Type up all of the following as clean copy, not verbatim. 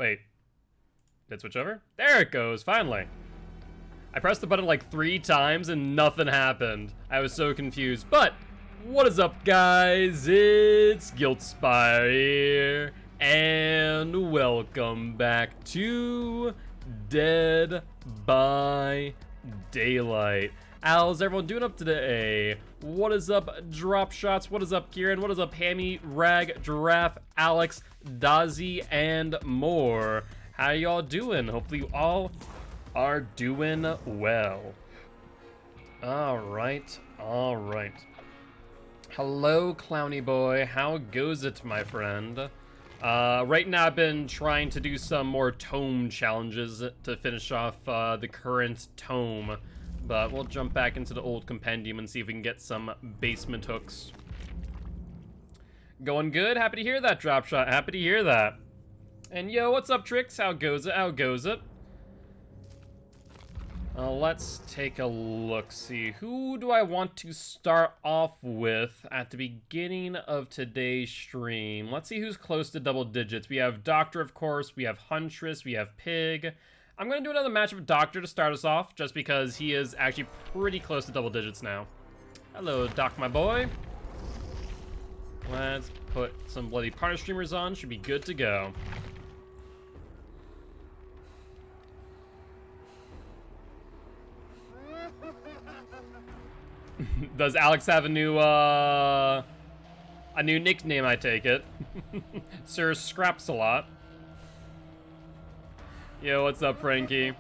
Wait. Did it switch over? There it goes, finally. I pressed the button like 3 times and nothing happened. I was so confused. But, what is up, guys? It's Gilty here. And welcome back to Dead by Daylight. How's everyone doing up today? What is up, Drop Shots? What is up, Kieran? What is up, Hammy, Rag, Giraffe, Alex, Dazzy, and more? How y'all doing? Hopefully you all are doing well. Alright. Hello, Clowny Boy. How goes it, my friend? Right now I've been trying to do some more tome challenges to finish off the current tome. But we'll jump back into the old compendium and see if we can get some basement hooks. Going good? Happy to hear that, Drop Shot. Happy to hear that. And yo, what's up, Tricks? How goes it? How goes it? Let's take a look. See, who do I want to start off with at the beginning of today's stream? Let's see who's close to double digits. We have Doctor, of course. We have Huntress. We have Pig. I'm going to do another match with Doctor to start us off, just because he is actually pretty close to double digits now. Hello, Doc, my boy. Let's put some bloody partner streamers on. Should be good to go. Does Alex have a new nickname, I take it? Sir Scraps a lot. Yo, what's up, Frankie?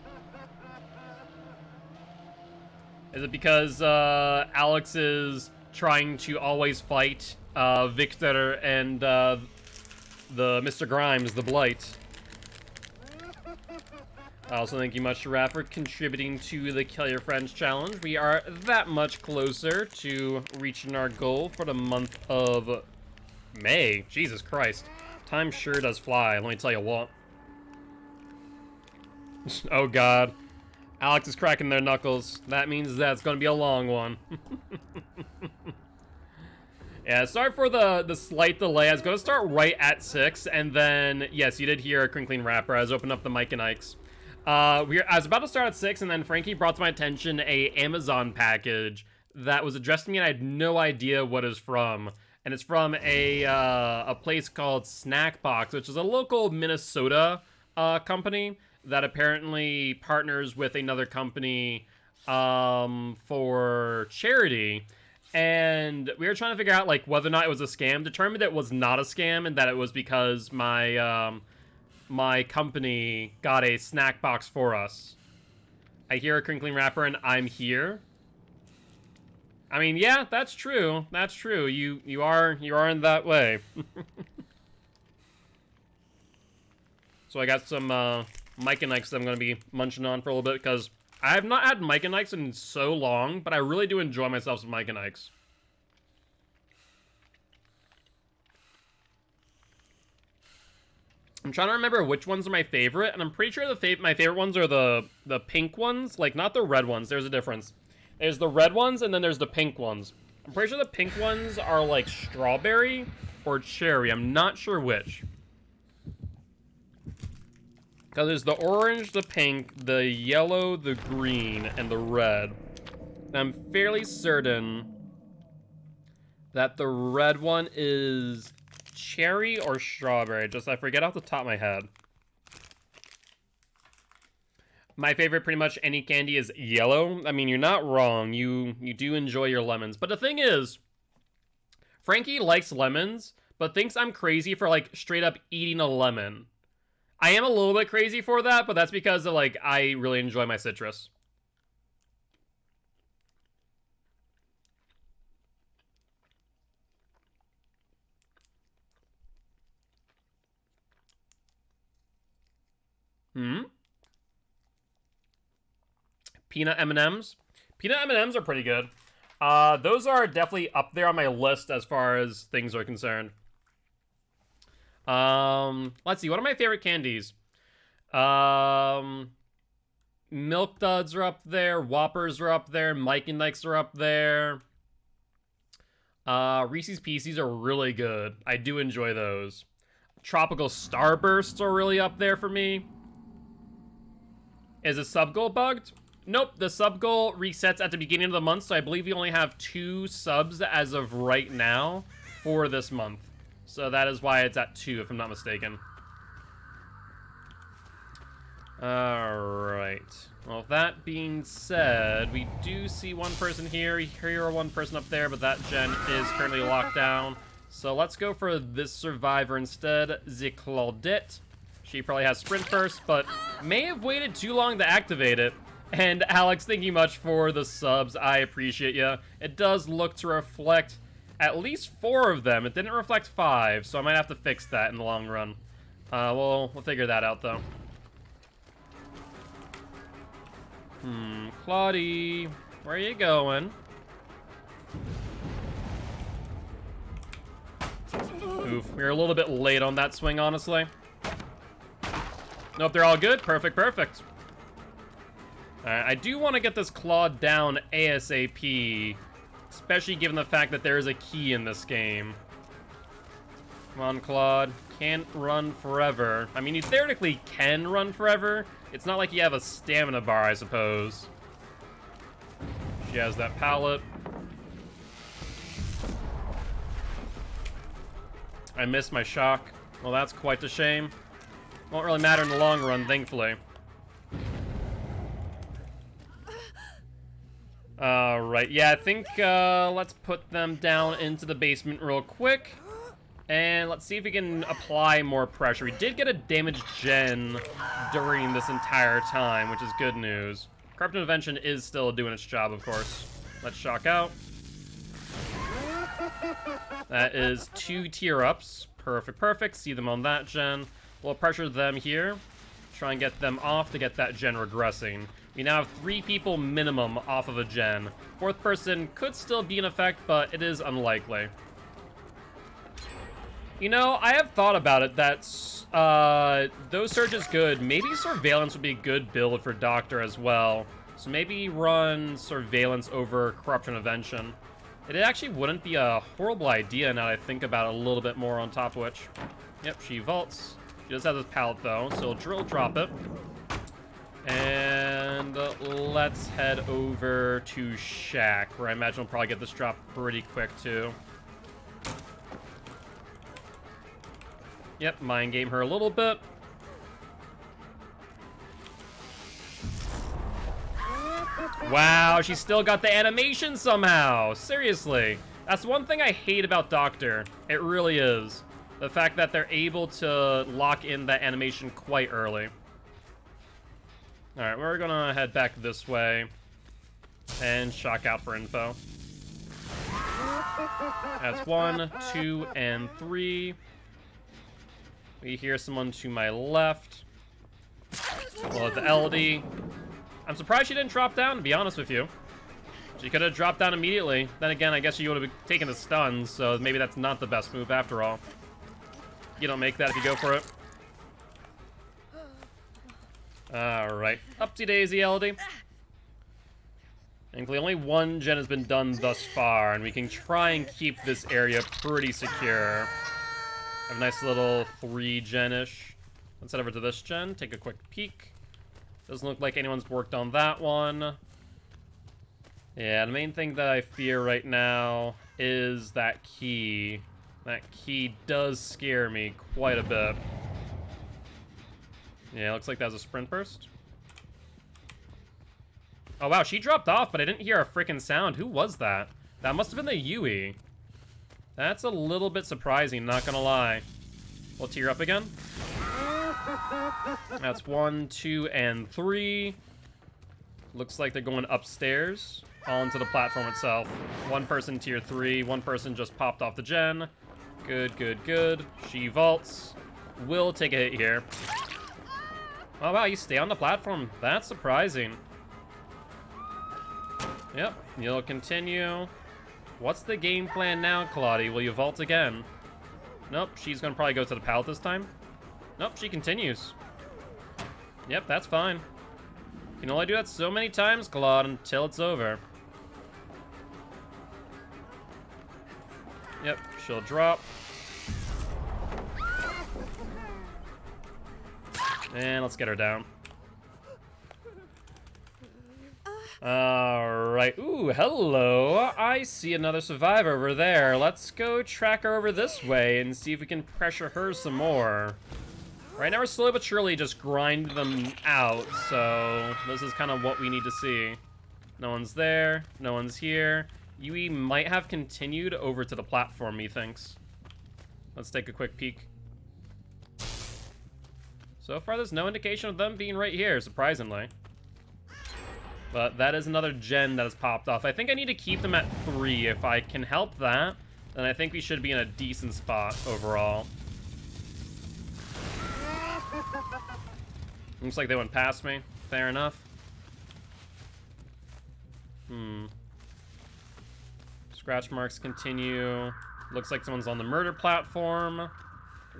Is it because Alex is trying to always fight Victor and the Mr. Grimes, the Blight? I also thank you much, Giraffe, for contributing to the Kill Your Friends challenge. We are that much closer to reaching our goal for the month of May. Jesus Christ. Time sure does fly, let me tell you what. Oh god. Alex is cracking their knuckles. That means that's gonna be a long one. Yeah, sorry for the slight delay. I was gonna start right at 6, and then, yes, you did hear a crinkling wrapper. I was opening up the Mike and Ike's. I was about to start at 6, and then Frankie brought to my attention a Amazon package that was addressed to me, and I had no idea what it was from. And it's from a place called Snackbox, which is a local Minnesota company that apparently partners with another company for charity. And we were trying to figure out like whether or not it was a scam. Determined it was not a scam, and that it was because my my company got a snack box for us. I hear a crinkling wrapper and I'm here. I mean, yeah, that's true. That's true. You are in that way. So I got some Mike and Ike's that I'm going to be munching on for a little bit, because I have not had Mike and Ike's in so long, but I really do enjoy myself some Mike and Ike's. I'm trying to remember which ones are my favorite, and I'm pretty sure my favorite ones are the pink ones, like not the red ones. There's a difference. There's the red ones, and then there's the pink ones. I'm pretty sure the pink ones are like strawberry or cherry. I'm not sure which. Because there's the orange, the pink, the yellow, the green, and the red. And I'm fairly certain that the red one is cherry or strawberry. Just I forget off the top of my head. My favorite, pretty much any candy, is yellow. I mean, you're not wrong. You do enjoy your lemons. But the thing is, Frankie likes lemons, but thinks I'm crazy for like straight up eating a lemon. I am a little bit crazy for that, but that's because of, like, I really enjoy my citrus. Peanut M&Ms. Peanut M&Ms are pretty good. Those are definitely up there on my list as far as things are concerned. Let's see, what are my favorite candies? Milk Duds are up there, Whoppers are up there, Mike and Ike's are up there. Reese's Pieces are really good. I do enjoy those. tropical starbursts are really up there for me. Is a sub goal bugged? Nope, the sub goal resets at the beginning of the month, so I believe we only have 2 subs as of right now for this month. So that is why it's at 2, if I'm not mistaken. Alright. Well, that being said, we do see one person here, one person up there, but that gen is currently locked down. So let's go for this survivor instead, the Claudette. She probably has sprint burst, but may have waited too long to activate it. And Alex, thank you much for the subs. I appreciate you. It does look to reflect at least 4 of them. It didn't reflect 5, so I might have to fix that in the long run. We'll figure that out, though. Claudie, where are you going? Oof, we were a little bit late on that swing, honestly. Nope, they're all good. Perfect, perfect. Alright, I do want to get this Claude down ASAP, especially given the fact that there is a key in this game. Come on, Claude. Can't run forever. I mean, you theoretically can run forever. It's not like you have a stamina bar, I suppose. She has that pallet. I missed my shock. Well, that's quite a shame. Won't really matter in the long run, thankfully. Alright, yeah, I think, let's put them down into the basement real quick. And let's see if we can apply more pressure. We did get a damaged gen during this entire time, which is good news. Corrupt Intervention is still doing its job, of course. Let's shock out. That is 2 tier ups. Perfect, perfect. See them on that gen. We'll pressure them here. Try and get them off to get that gen regressing. We now have 3 people minimum off of a gen. 4th person could still be in effect, but it is unlikely. You know, I have thought about it that though Surge is good, maybe Surveillance would be a good build for Doctor as well. So maybe run Surveillance over Corrupt Intervention. It actually wouldn't be a horrible idea now that I think about it a little bit more on top of which. Yep, she vaults. She does have this pallet though, so drill drop it. And let's head over to Shack, where I imagine we'll probably get this drop pretty quick too. Yep, mind game her a little bit. Wow, she still got the animation somehow. Seriously. That's one thing I hate about Doctor. It really is. The fact that they're able to lock in that animation quite early. Alright, we're gonna head back this way and shock out for info. That's 1, 2, and 3. We hear someone to my left. Well, at the LD. I'm surprised she didn't drop down, to be honest with you. She could have dropped down immediately. Then again, I guess she would have taken the stuns, so maybe that's not the best move after all. You don't make that if you go for it. Alright. Upsy daisy, LD. Thankfully, only 1 gen has been done thus far, and we can try and keep this area pretty secure. Have a nice little 3 gen-ish. Let's head over to this gen, take a quick peek. Doesn't look like anyone's worked on that one. Yeah, the main thing that I fear right now is that key. That key does scare me quite a bit. Yeah, looks like that was a sprint burst. Oh wow, she dropped off, but I didn't hear a freaking sound. Who was that? That must have been the Yui. That's a little bit surprising, not gonna lie. We'll tear up again. That's 1, 2, and 3. Looks like they're going upstairs, onto the platform itself. 1 person tier 3, 1 person just popped off the gen. Good, good, good. She vaults. Will take a hit here. Oh wow, you stay on the platform. That's surprising. Yep, you'll continue. What's the game plan now, Claudie? Will you vault again? Nope, she's gonna probably go to the pallet this time. Nope, she continues. Yep, that's fine. You can only do that so many times, Claude, until it's over. Yep, she'll drop. And let's get her down. Alright. Ooh, hello. I see another survivor over there. Let's go track her over this way and see if we can pressure her some more. Right now we're slowly but surely just grinding them out, so this is kind of what we need to see. No one's there. No one's here. Yui might have continued over to the platform, methinks. Let's take a quick peek. So far, there's no indication of them being right here, surprisingly. But that is another gen that has popped off. I think I need to keep them at 3. If I can help that, then I think we should be in a decent spot overall. Looks like they went past me. Fair enough. Scratch marks continue. Looks like someone's on the murder platform.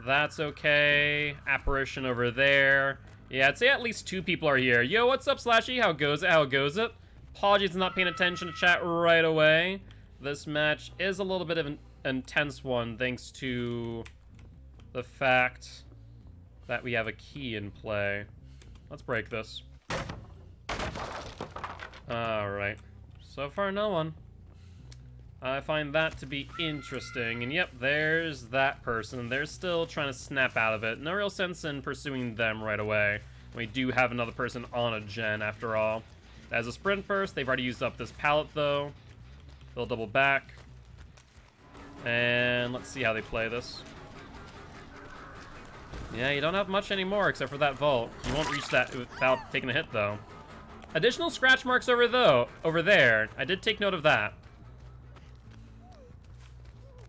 That's okay. Apparition over there. Yeah, I'd say at least 2 people are here. Yo, what's up, Slashy? How goes it? How goes it? Apologies for not paying attention to chat right away. This match is a little bit of an intense one, thanks to the fact that we have a key in play. Let's break this. Alright. So far, no one. I find that to be interesting. And yep, there's that person. They're still trying to snap out of it. No real sense in pursuing them right away. We do have another person on a gen, after all. As a sprint burst, they've already used up this pallet, though. They'll double back. And let's see how they play this. Yeah, you don't have much anymore except for that vault. You won't reach that without taking a hit, though. Additional scratch marks over there. I did take note of that.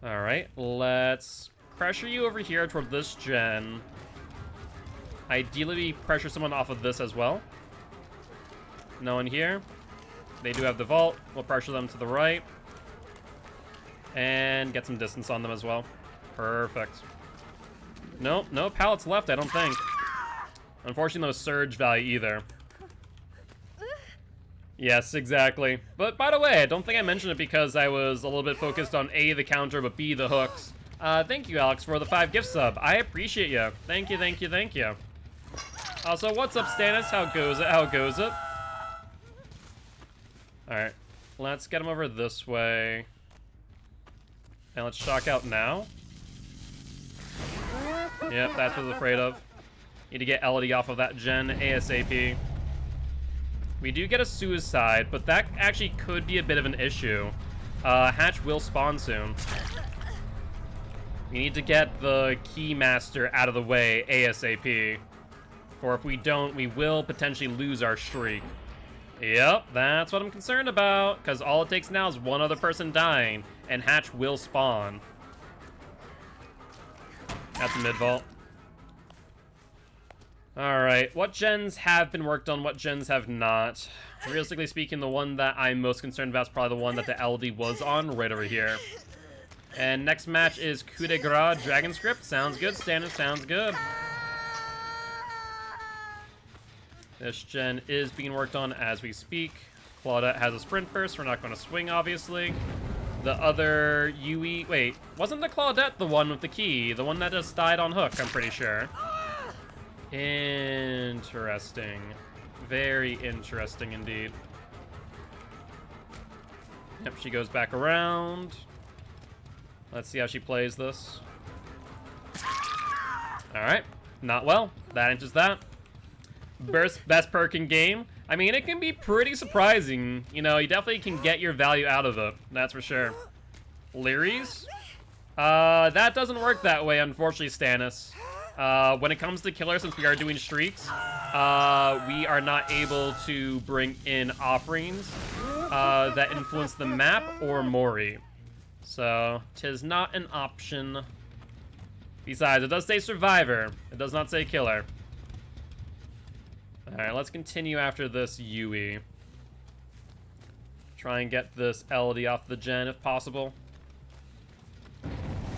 Alright, let's pressure you over here toward this gen. Ideally, pressure someone off of this as well. No one here. They do have the vault. We'll pressure them to the right. And get some distance on them as well. Perfect. Nope, no pallets left, I don't think. Unfortunately, no surge value either. Yes, exactly. But by the way, I don't think I mentioned it because I was a little bit focused on A, the counter, but B, the hooks. Thank you, Alex, for the 5 gift sub. I appreciate you. Thank you, thank you, thank you. Also, what's up, Stannis? How goes it? How goes it? Alright. Let's get him over this way. And let's shock out now. Yep, that's what I was afraid of. Need to get Elodie off of that gen ASAP. We do get a suicide, but that actually could be a bit of an issue. Hatch will spawn soon. We need to get the Keymaster out of the way ASAP. For if we don't, we will potentially lose our streak. Yep, that's what I'm concerned about, because all it takes now is one other person dying, and Hatch will spawn. That's a mid-vault. Alright, what gens have been worked on, what gens have not? Realistically speaking, the one that I'm most concerned about is probably the one that the LD was on, right over here. And next match is Coup de Grace Dragon Script. Sounds good, Stannis, sounds good. This gen is being worked on as we speak. Claudette has a sprint burst, we're not going to swing, obviously. The other Yui... Wait, wasn't the Claudette the one with the key? The one that just died on hook, I'm pretty sure. Interesting. Very interesting indeed. Yep, she goes back around. Let's see how she plays this. Alright, not well. That answers that. Best perk in game. I mean, it can be pretty surprising. You know, you definitely can get your value out of it. That's for sure. Lyries? That doesn't work that way, unfortunately, Stannis. When it comes to killer, since we are doing streaks, we are not able to bring in offerings that influence the map or Mori. So, 'tis not an option. Besides, it does say survivor. It does not say killer. Alright, let's continue after this Yui. Try and get this LD off the gen if possible.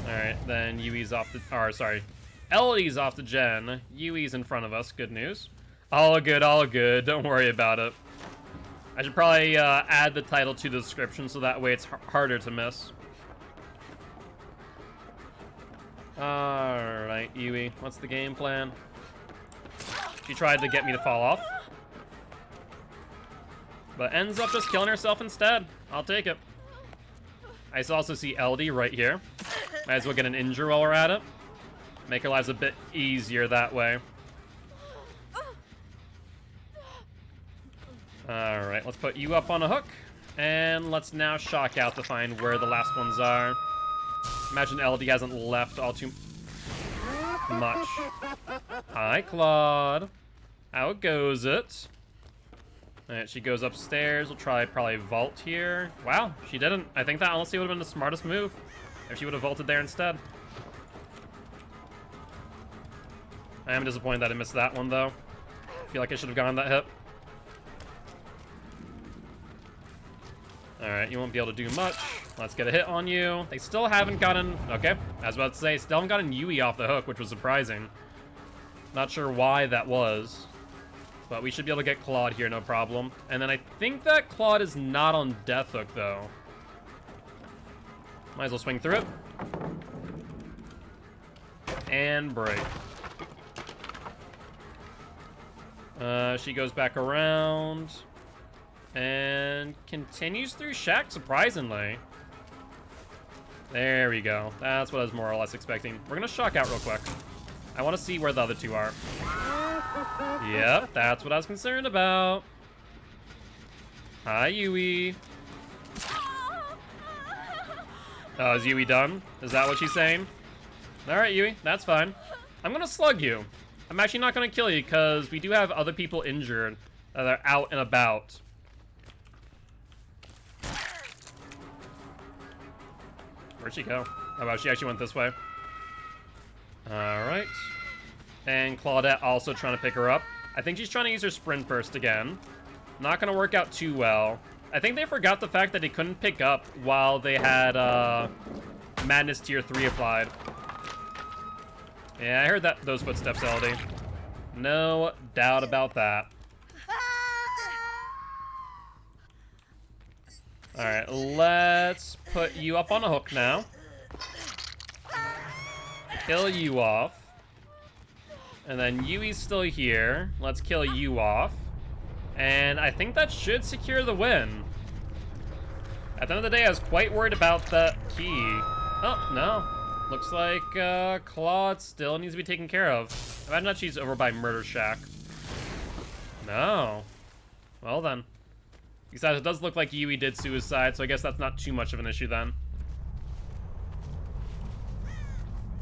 Alright, then Yui's off the... Or, sorry. LD's off the gen. Yui's in front of us. Good news. All good, all good. Don't worry about it. I should probably add the title to the description so that way it's harder to miss. Alright, Yui. What's the game plan? She tried to get me to fall off. But ends up just killing herself instead. I'll take it. I also see LD right here. Might as well get an injure while we're at it. Make our lives a bit easier that way. Alright, let's put you up on a hook. And let's now shock out to find where the last ones are. Imagine LD hasn't left all too much. Hi, Claude. How goes it? Alright, she goes upstairs. We'll try probably vault here. Wow, she didn't. I think that honestly would have been the smartest move if she would have vaulted there instead. I am disappointed that I missed that one, though. I feel like I should have gone that hit. Alright, you won't be able to do much. Let's get a hit on you. They still haven't gotten... Okay, I was about to say, still haven't gotten Yui off the hook, which was surprising. Not sure why that was. But we should be able to get Claude here, no problem. And then I think that Claude is not on death hook, though. Might as well swing through it. And break. She goes back around. And continues through Shack, surprisingly. There we go. That's what I was more or less expecting. We're gonna shock out real quick. I want to see where the other two are. Yep, that's what I was concerned about. Hi, Yui. Oh, is Yui done? Is that what she's saying? Alright, Yui, that's fine. I'm gonna slug you. I'm actually not gonna kill you, because we do have other people injured that are out and about. Where'd she go? Oh, wow, she actually went this way. Alright. And Claudette also trying to pick her up. I think she's trying to use her sprint burst again. Not gonna work out too well. I think they forgot the fact that they couldn't pick up while they had Madness Tier 3 applied. Yeah, I heard those footsteps, LD. No doubt about that. Alright, let's put you up on a hook now. Kill you off. And then Yui's still here. Let's kill you off. And I think that should secure the win. At the end of the day, I was quite worried about the key. Oh, no. Looks like Claude still needs to be taken care of. Imagine that she's over by Murder Shack. No. Well then. Besides, it does look like Yui did suicide, so I guess that's not too much of an issue then.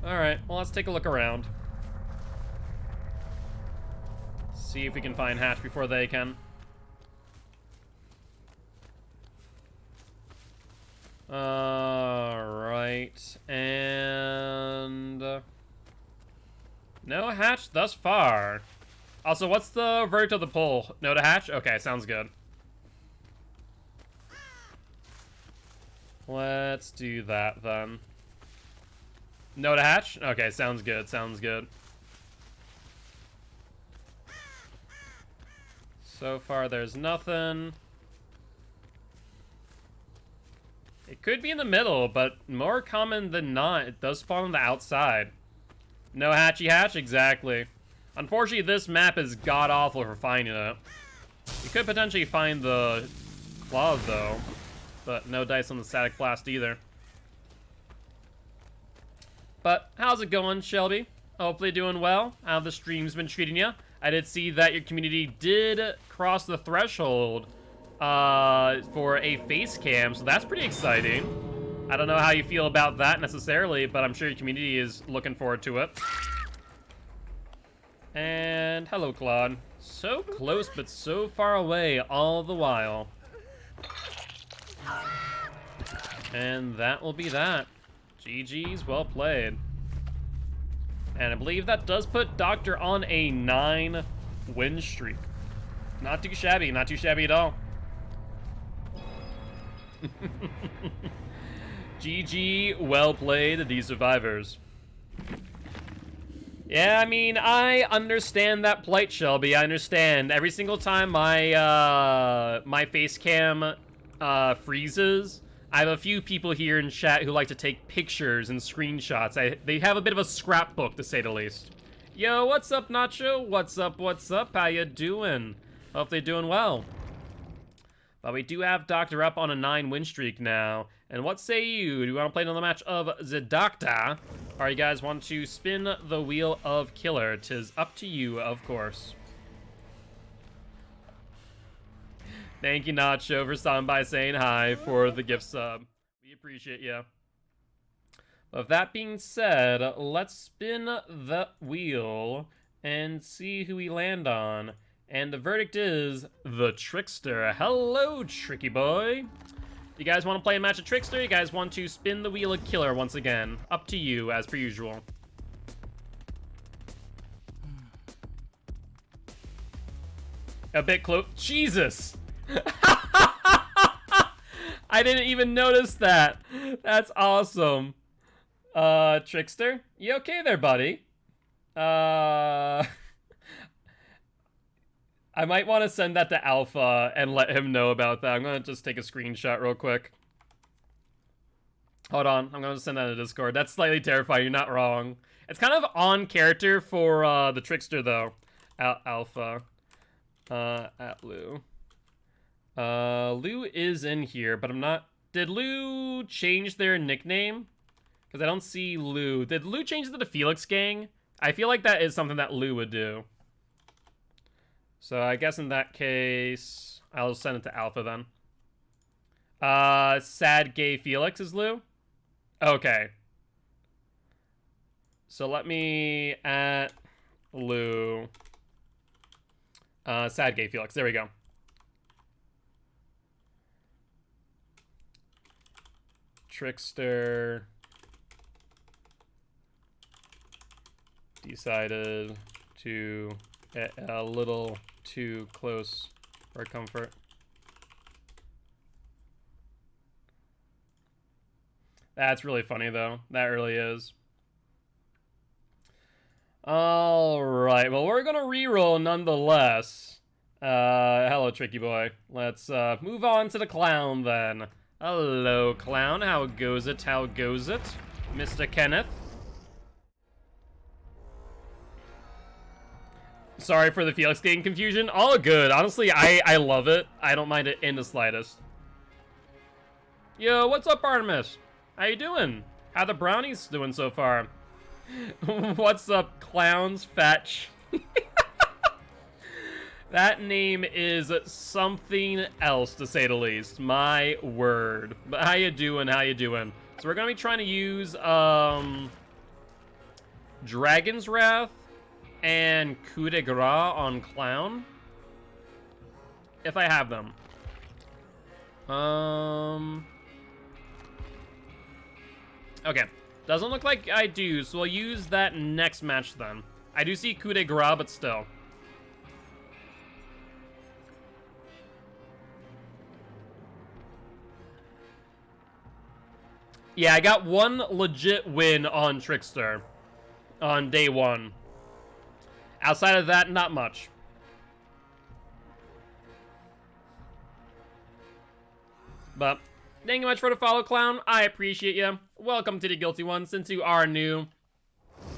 Alright, well, let's take a look around. See if we can find Hatch before they can. Alright, and... no Hatch thus far. Also, what's the verdict of the poll? No to Hatch? Okay, sounds good. Let's do that, then. No to Hatch? Okay, sounds good, sounds good. So far, there's nothing. It could be in the middle, but more common than not, it does spawn on the outside. No Hatchy Hatch? Exactly. Unfortunately, this map is god-awful for finding it. You could potentially find the Claw, though. But no dice on the Static Blast either. But how's it going, Shelby? Hopefully doing well. How the stream's been treating you. I did see that your community did cross the threshold for a face cam, so that's pretty exciting. I don't know how you feel about that necessarily, but I'm sure your community is looking forward to it. And hello, Claude. So close, but so far away all the while. And that will be that. GG's, well played. And I believe that does put Doctor on a 9-win streak. Not too shabby at all. GG, well played, these survivors. Yeah, I mean, I understand that plight, Shelby. I understand. Every single time my my face cam freezes, I have a few people here in chat who like to take pictures and screenshots. They have a bit of a scrapbook, to say the least. Yo, what's up, Nacho? What's up, what's up? How you doing? Hopefully doing well. But we do have Doctor up on a 9-win streak now. And what say you? Do you want to play another match of the Doctor? Or you guys want to spin the wheel of Killer? 'Tis up to you, of course. Thank you, Nacho, for stopping by saying hi for the gift sub. We appreciate you. With that being said, let's spin the wheel and see who we land on. And the verdict is the Trickster. Hello, Tricky Boy. You guys want to play a match of Trickster? You guys want to spin the wheel of Killer once again? Up to you, as per usual. A bit close. Jesus! I didn't even notice that. That's awesome. Trickster? You okay there, buddy? I might want to send that to Alpha and let him know about that. I'm going to just take a screenshot real quick. Hold on. I'm going to send that to Discord. That's slightly terrifying. You're not wrong. It's kind of on character for the Trickster, though. Alpha. At Lou. Lou is in here, but I'm not... Did Lou change their nickname? Because I don't see Lou. Did Lou change it to the Felix Gang? I feel like that is something that Lou would do. So I guess in that case, I'll send it to Alpha then. Sad Gay Felix is Lou? Okay. So let me at Lou. Sad Gay Felix. There we go. Trickster decided to get a little too close for comfort. That's really funny, though. That really is. All right. Well, we're going to reroll nonetheless. Hello, Tricky Boy. Let's move on to the Clown, then. Hello, Clown. How goes it? How goes it? Mr. Kenneth? Sorry for the Felix Gang confusion. All good. Honestly, I love it. I don't mind it in the slightest. Yo, what's up, Artemis? How you doing? How the brownies doing so far? What's up, Clowns? Fetch. That name is something else, to say the least. My word. But how you doing? How you doing? So we're gonna be trying to use Dragon's Wrath and Coup de Grace on Clown, if I have them. Okay. Doesn't look like I do, so we'll use that next match then. I do see Coup de Grace, but still. Yeah, I got one legit win on Trickster on day 1. Outside of that, not much. But thank you much for the follow, Clown. I appreciate you. Welcome to the Guilty One. Since you are new,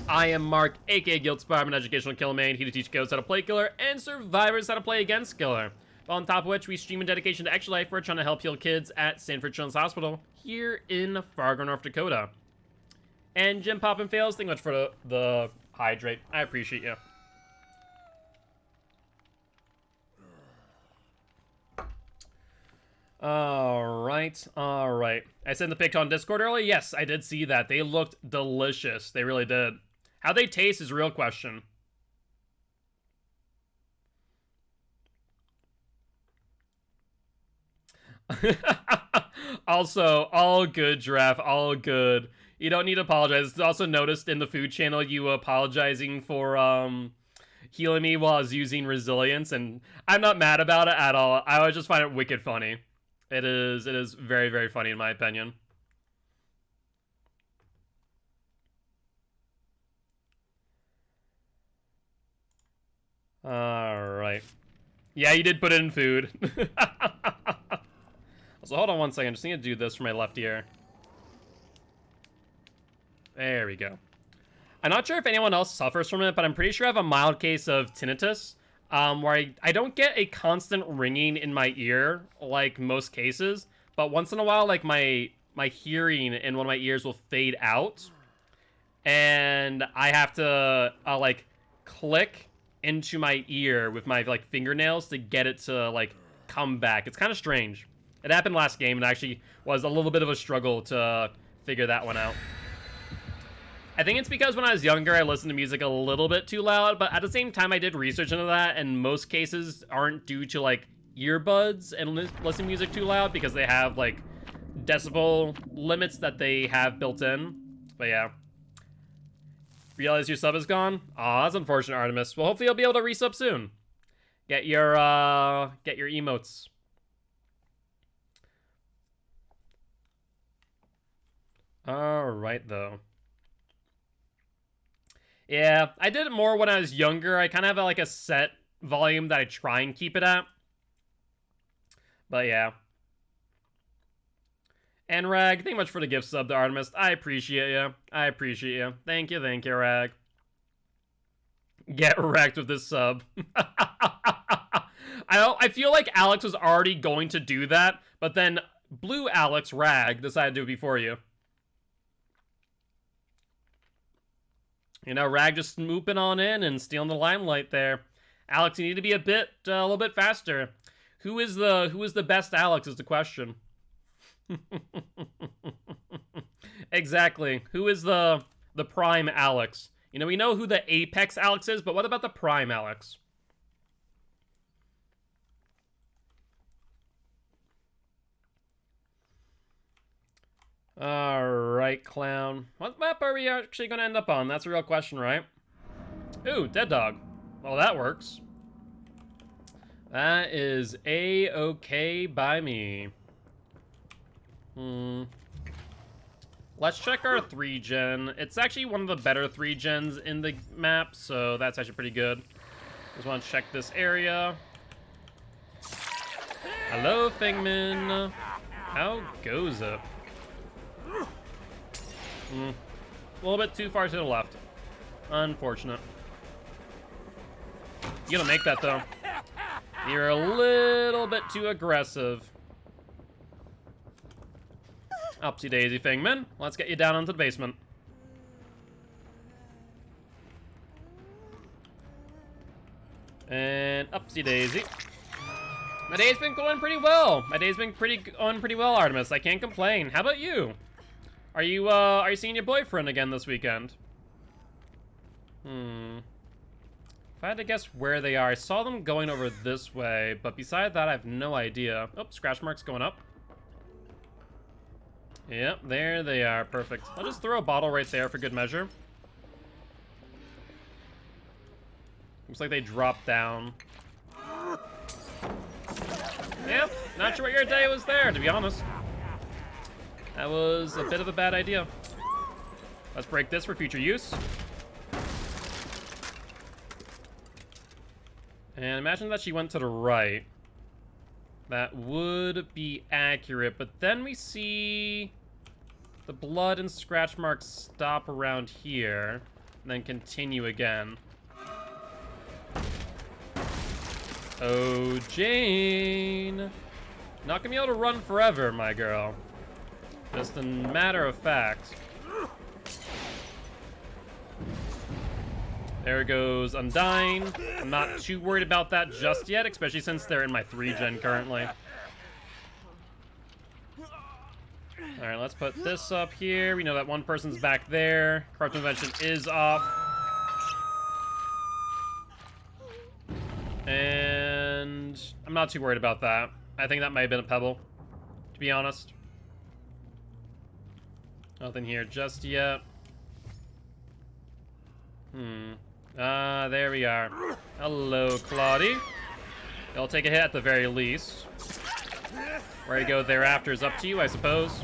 I am Mark, aka Guiltspire. I'm an educational killer main, here to teach ghosts how to play killer and survivors how to play against killer. On top of which, we stream in dedication to extra life. We're trying to help heal kids at Sanford Children's Hospital here in Fargo, North Dakota. And Jim Poppin' Fails, thank you much for the hydrate. I appreciate you. Alright, alright. I sent the pic on Discord earlier? Yes, I did see that. They looked delicious. They really did. How they taste is a real question. Also, all good, Giraffe, all good. You don't need to apologize. It's also noticed in the food channel you apologizing for healing me while I was using resilience, and I'm not mad about it at all. I always just find it wicked funny. It is very, very funny in my opinion. Alright. Yeah, you did put it in food. So hold on one second. I just need to do this for my left ear. There we go. I'm not sure if anyone else suffers from it, but I'm pretty sure I have a mild case of tinnitus, where I don't get a constant ringing in my ear like most cases, but once in a while, like my hearing in one of my ears will fade out, and I have to like click into my ear with my like fingernails to get it to like come back. It's kind of strange. It happened last game and actually was a little bit of a struggle to figure that one out. I think it's because when I was younger, I listened to music a little bit too loud, but at the same time, I did research into that, and most cases aren't due to like earbuds and listening to music too loud because they have like decibel limits that they have built in. But yeah. Realize your sub is gone? Aw, that's unfortunate, Artemis. Well, hopefully you'll be able to resub soon. Get your emotes. Alright, though. Yeah, I did it more when I was younger. I kind of have like a set volume that I try and keep it at. But yeah. And Rag, thank you much for the gift sub to Artemis. I appreciate you. I appreciate you. Thank you, Rag. Get wrecked with this sub. I feel like Alex was already going to do that, but then Blue Alex, Rag, decided to do it before you. You know, Rag just swooping on in and stealing the limelight there. Alex, you need to be a little bit faster. Who is the best Alex is the question. Exactly. Who is the prime Alex? You know, we know who the apex Alex is, but what about the prime Alex? Alright, clown. What map are we actually going to end up on? That's a real question, right? Ooh, dead dog. Well, that works. That is A-okay by me. Let's check our 3-gen. It's actually one of the better 3-gens in the map, so that's actually pretty good. Just want to check this area. Hello, Fingman. How goes it? A little bit too far to the left. Unfortunate. You gonna make that, though. You're a little bit too aggressive. Upsy daisy, Fingman. Let's get you down into the basement. And upsy daisy. My day's been going pretty well. My day's been going pretty well, Artemis. I can't complain. How about you? Are you seeing your boyfriend again this weekend? If I had to guess where they are, I saw them going over this way, but beside that, I have no idea. Oh, scratch marks going up. Yep, there they are. Perfect. I'll just throw a bottle right there for good measure. Looks like they dropped down. Yep, not sure what your day was there, to be honest. That was a bit of a bad idea. Let's break this for future use. And imagine that she went to the right. That would be accurate, but then we see the blood and scratch marks stop around here, and then continue again. Oh, Jane. Not gonna be able to run forever, my girl. Just a matter of fact. There goes Undying. I'm not too worried about that just yet, especially since they're in my 3-gen currently. Alright, let's put this up here. We know that one person's back there. Corrupt Invention is off. And I'm not too worried about that. I think that might have been a pebble, to be honest. Nothing here just yet. There we are. Hello, Claudie. You'll take a hit at the very least. Where you go thereafter is up to you, I suppose.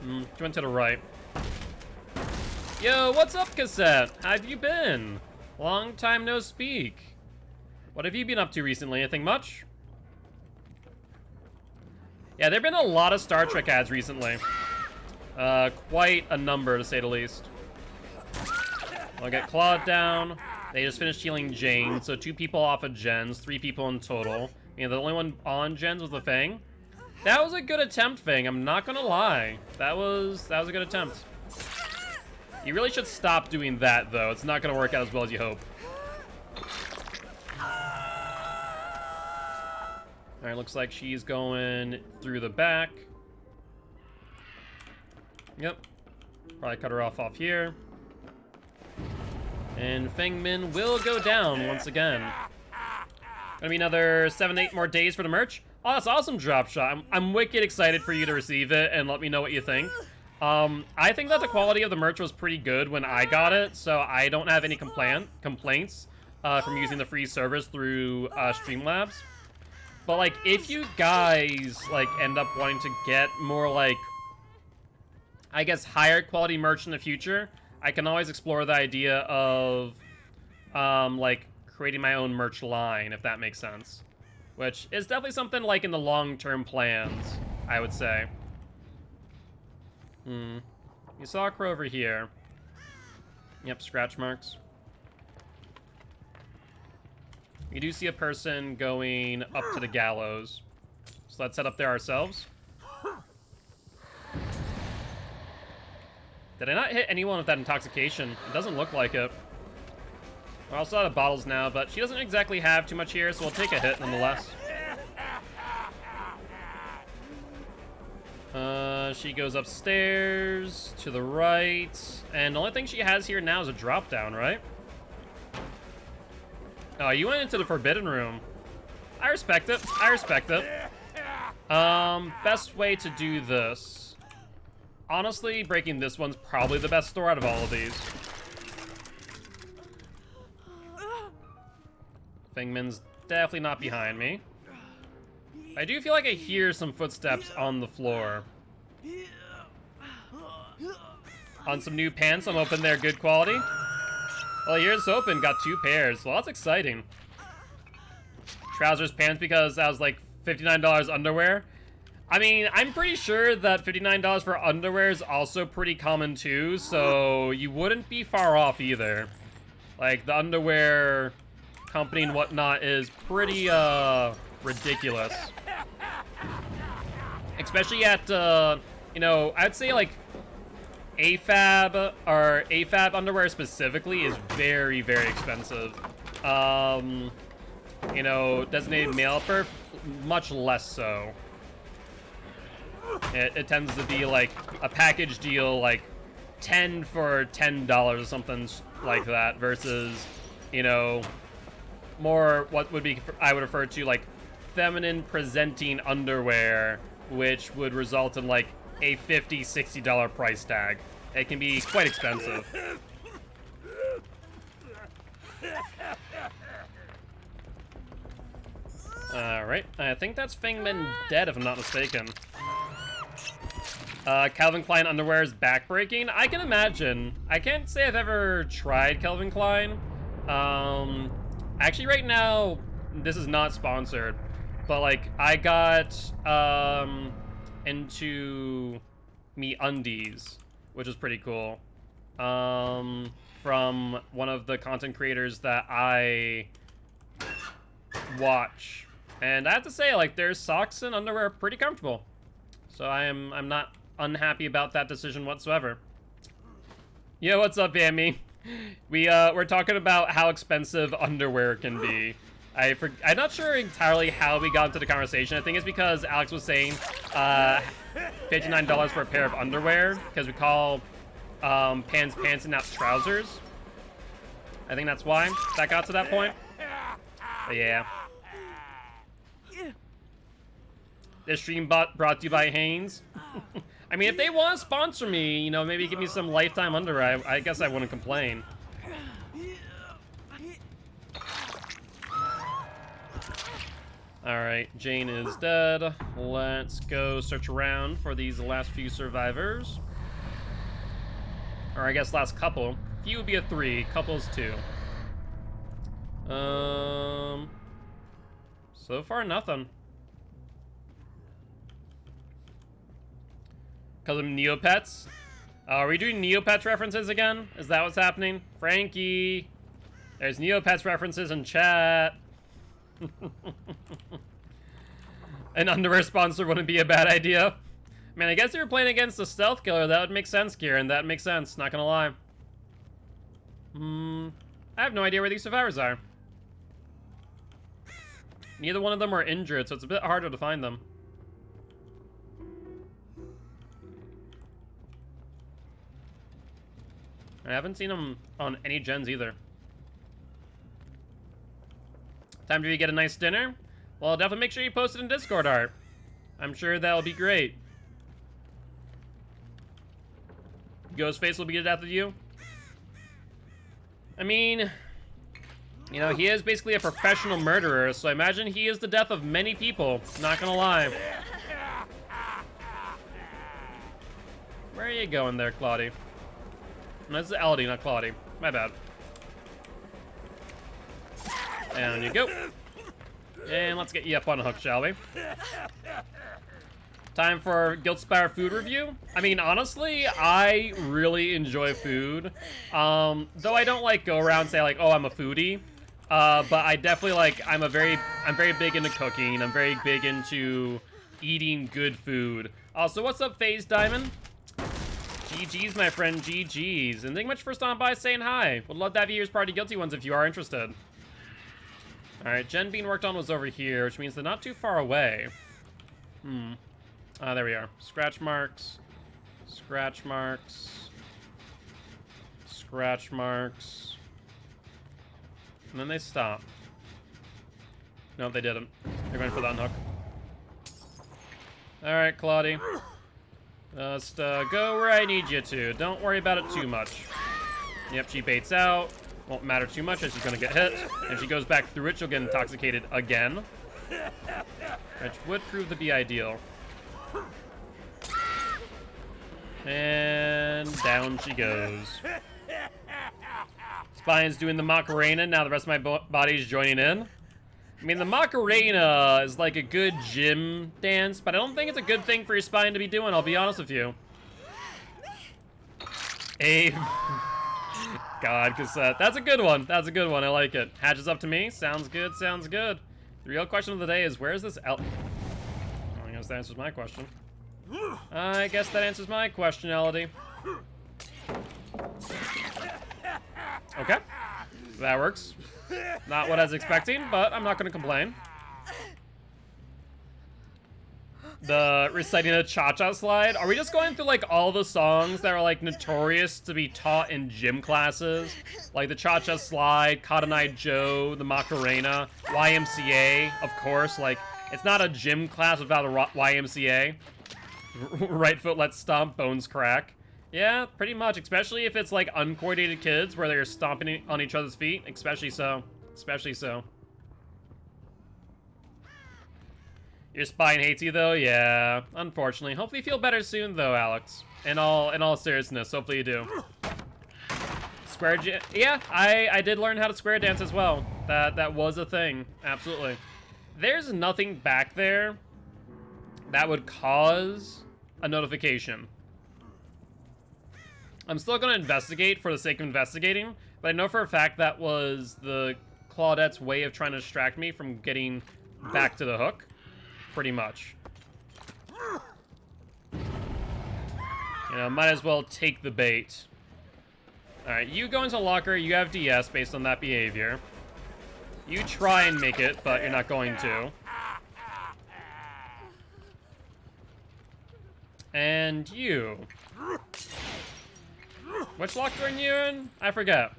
You went to the right. Yo, what's up, Cassette? How have you been? Long time no speak. What have you been up to recently? Anything much? Yeah, there have been a lot of Star Trek ads recently. Quite a number, to say the least. I'll get clawed down. They just finished healing Jane, so 2 people off of gens, 3 people in total. You know, the only one on gens was the Fang. That was a good attempt, Fang. I'm not gonna lie. That was a good attempt. You really should stop doing that, though. It's not gonna work out as well as you hope. Alright, looks like she's going through the back. Yep. Probably cut her off here. And Feng Min will go down once again. Gonna be another 7 to 8 more days for the merch. Oh, that's awesome, Drop Shot. I'm wicked excited for you to receive it and let me know what you think. I think that the quality of the merch was pretty good when I got it, so I don't have any complaints from using the free service through Streamlabs. But, like, if you guys, like, end up wanting to get more, like, I guess, higher quality merch in the future, I can always explore the idea of, like, creating my own merch line, if that makes sense. Which is definitely something, like, in the long-term plans, I would say. You saw a crow over here. Yep, scratch marks. We do see a person going up to the gallows. So let's head up there ourselves. Did I not hit anyone with that intoxication? It doesn't look like it. We're also out of bottles now, but she doesn't exactly have too much here, so we'll take a hit nonetheless. She goes upstairs to the right, and the only thing she has here now is a drop down, right? Oh, you went into the forbidden room. I respect it. I respect it. Best way to do this. Honestly, breaking this one's probably the best store out of all of these. Fengmin's definitely not behind me. I do feel like I hear some footsteps on the floor. On some new pants, I'm hoping they're good quality. Well, here's open, got 2 pairs. Well, that's exciting. Trousers, pants, because that was like $59 underwear. I mean, I'm pretty sure that $59 for underwear is also pretty common too, so you wouldn't be far off either. Like, the underwear company and whatnot is pretty, ridiculous. Especially at, you know, I'd say, like, AFAB, or AFAB underwear specifically, is very, very expensive. You know, designated male perf, much less so. It tends to be, like, a package deal, like, 10 for $10 or something like that, versus, you know, more what would be, I would refer to, like, feminine presenting underwear, which would result in, like, a $50, $60 price tag. It can be quite expensive. Alright, I think that's Fengmin dead, if I'm not mistaken. Calvin Klein underwear is backbreaking. I can imagine. I can't say I've ever tried Calvin Klein. Actually, right now, this is not sponsored, but, like, I got, into MeUndies, which is pretty cool, from one of the content creators that I watch. And I have to say, like, their socks and underwear are pretty comfortable. So I'm not unhappy about that decision whatsoever. Yo, what's up, Amy? We're talking about how expensive underwear can be. I'm not sure entirely how we got into the conversation. I think it's because Alex was saying $59 for a pair of underwear, because we call pants pants and not trousers. I think that's why that got to that point. But yeah. This stream brought to you by Hanes. I mean, if they want to sponsor me, you know, maybe give me some lifetime underwear, I guess I wouldn't complain. Alright, Jane is dead. Let's go search around for these last few survivors. Or I guess last couple. Few would be a 3, couple's 2. So far, nothing. Call them Neopets. Are we doing Neopets references again? Is that what's happening? Frankie! There's Neopets references in chat. An underwear sponsor wouldn't be a bad idea. Man, I guess if you're playing against a stealth killer, that would make sense, Kieran. That makes sense, not gonna lie. I have no idea where these survivors are. Neither one of them are injured, so it's a bit harder to find them. I haven't seen them on any gens either. Time to get a nice dinner? Well, definitely make sure you post it in Discord art. I'm sure that'll be great. Ghostface will be the death of you. I mean, you know, he is basically a professional murderer, so I imagine he is the death of many people. Not gonna lie. Where are you going there, Claudie? That's Aldi, not Claudie. My bad. Down you go. And let's get you up on a hook, shall we? Time for Guilt-Spire food review. I mean, honestly, I really enjoy food. Though I don't like go around and say like, oh, I'm a foodie. But I definitely like, I'm very big into cooking. I'm very big into eating good food. Also, what's up, FaZe Diamond? GG's, my friend, GG's. And thank you much for stopping by saying hi. Would love to have you as part of Guilty Ones if you are interested. Alright, gen being worked on was over here, which means they're not too far away. There we are. Scratch marks. Scratch marks. Scratch marks. And then they stop. No, they didn't. They're going for that unhook. Alright, Claudie. Just go where I need you to. Don't worry about it too much. Yep, she baits out. Won't matter too much as she's gonna get hit. If she goes back through it, she'll get intoxicated again. Which would prove to be ideal. And down she goes. Spine's doing the Macarena. Now the rest of my body's joining in. I mean, the Macarena is like a good gym dance, but I don't think it's a good thing for your spine to be doing, I'll be honest with you. Abe. God, cassette. That's a good one. That's a good one. I like it. Hatches up to me. Sounds good. Sounds good. The real question of the day is, where is this I guess that answers my question. I guess that answers my question, Elodie. Okay. That works. Not what I was expecting, but I'm not going to complain. The reciting a cha-cha slide. Are we just going through like all the songs that are like notorious to be taught in gym classes? Like the cha-cha slide, Cotton Eye Joe, the Macarena, YMCA, of course. Like, it's not a gym class without a YMCA. Right foot let's stomp, bones crack. Yeah, pretty much, especially if it's like uncoordinated kids where they're stomping on each other's feet. Especially so. Especially so. Your spine hates you though? Yeah, unfortunately. Hopefully you feel better soon though, Alex. In all seriousness, hopefully you do. Square yeah, I did learn how to square dance as well. That was a thing, absolutely. There's nothing back there that would cause a notification. I'm still gonna investigate for the sake of investigating, but I know for a fact that was the Claudette's way of trying to distract me from getting back to the hook. Pretty much. You know, might as well take the bait. Alright, you go into locker, you have DS based on that behavior. You try and make it, but you're not going to. And you. Which locker are you in? I forget.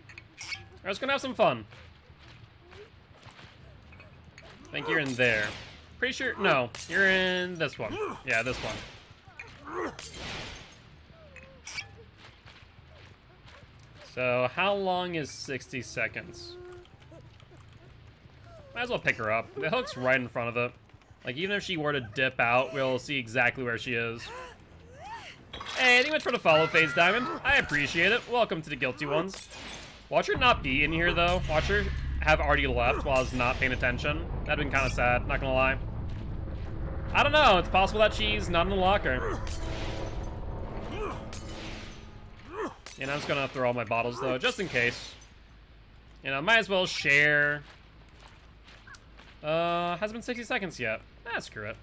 We're just gonna have some fun. I think you're in there. Pretty sure, no, you're in this one. Yeah, this one. So, how long is 60 seconds? Might as well pick her up. The hook's right in front of it. Like, even if she were to dip out, we'll see exactly where she is. Hey, thank you much for the follow, FaZe Diamond. I appreciate it. Welcome to the Guilty Ones. Watch her not be in here, though. Watch her have already left while I was not paying attention. That'd been kind of sad, not gonna lie. I don't know. It's possible that she's not in the locker. And I'm just gonna throw all my bottles, though, just in case. You know, might as well share. Hasn't been 60 seconds yet. Ah, screw it.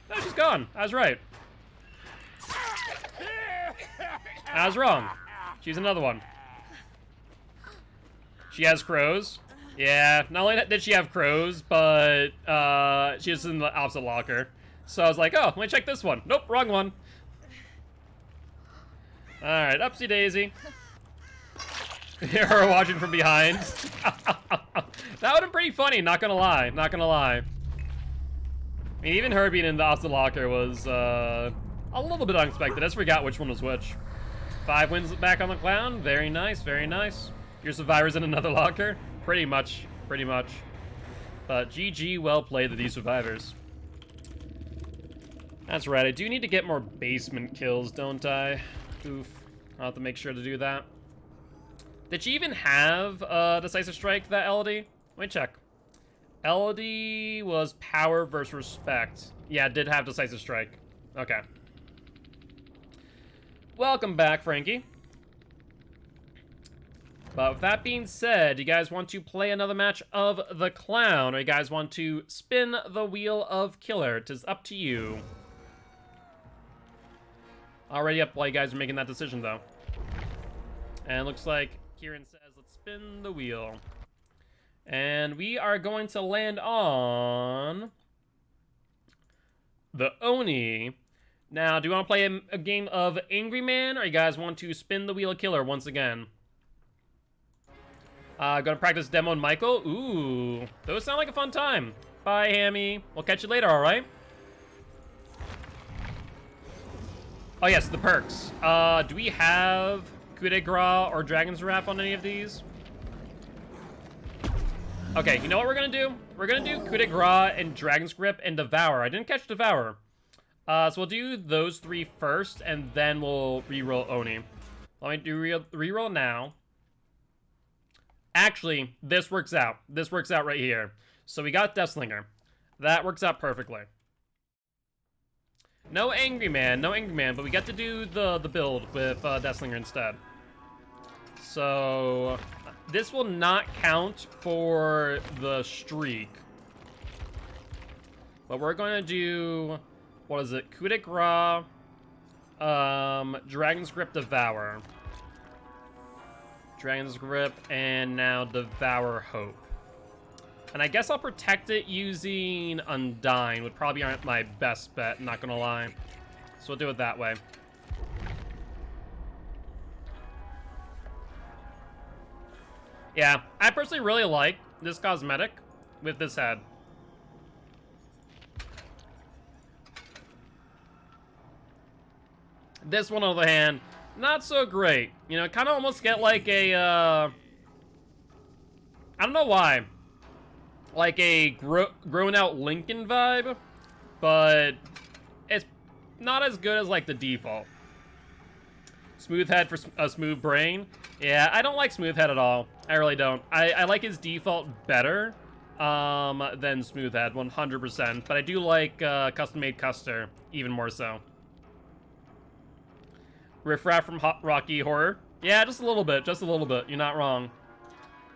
Oh, she's gone. I was right. I was wrong. She's another one. She has crows. Yeah, not only did she have crows, but she's in the opposite locker. So I was like, oh, let me check this one. Nope, wrong one. Alright, upsie daisy. Her watching from behind. That would have been pretty funny, not gonna lie. Not gonna lie. I mean, even her being in the opposite locker was a little bit unexpected. I just forgot which one was which. 5 wins back on the clown. Very nice, very nice. Your survivor's in another locker. Pretty much, pretty much. But GG, well played to these survivors. That's right, I do need to get more basement kills, don't I? Oof. I'll have to make sure to do that. Did she even have Decisive Strike, that Elodie? Let me check. Elodie was power versus respect. Yeah, it did have Decisive Strike. Okay. Welcome back, Frankie. But with that being said, you guys want to play another match of the clown, or you guys want to spin the wheel of killer? It is up to you. Already up while you guys are making that decision, though. And it looks like Kieran says, let's spin the wheel. And we are going to land on the Oni. Now, do you want to play a game of Angry Man, or you guys want to spin the wheel of killer once again? Gonna practice demo and Michael. Ooh, those sound like a fun time. Bye, Hammy. We'll catch you later, all right? Oh, yes, the perks. Do we have Coup de Grace or Dragon's Wrath on any of these? Okay, you know what we're gonna do? We're gonna do Coup de Grace and Dragon's Grip and Devour. I didn't catch Devour. So we'll do those 3 first, and then we'll reroll Oni. Let me do reroll now. Actually, this works out. This works out right here. So we got Deathslinger. That works out perfectly. No Angry Man, no Angry Man, but we get to do the build with Deathslinger instead. So this will not count for the streak. But we're going to do, what is it? Coup de Grace, Dragon's Grip, Devour. Dragon's Grip, and now Devour Hope. And I guess I'll protect it using Undying. Would probably aren't my best bet, not gonna lie. So we'll do it that way. Yeah, I personally really like this cosmetic with this head. This one, on the other hand, not so great. You know, kind of almost get like a, I don't know why. Like a grown out Lincoln vibe, but it's not as good as like the default. Smooth head for a smooth brain. Yeah, I don't like smooth head at all. I really don't. I like his default better than smooth head, 100%. But I do like custom made Custer even more so. Riffraff from Hot Rocky Horror. Yeah, just a little bit, just a little bit. You're not wrong.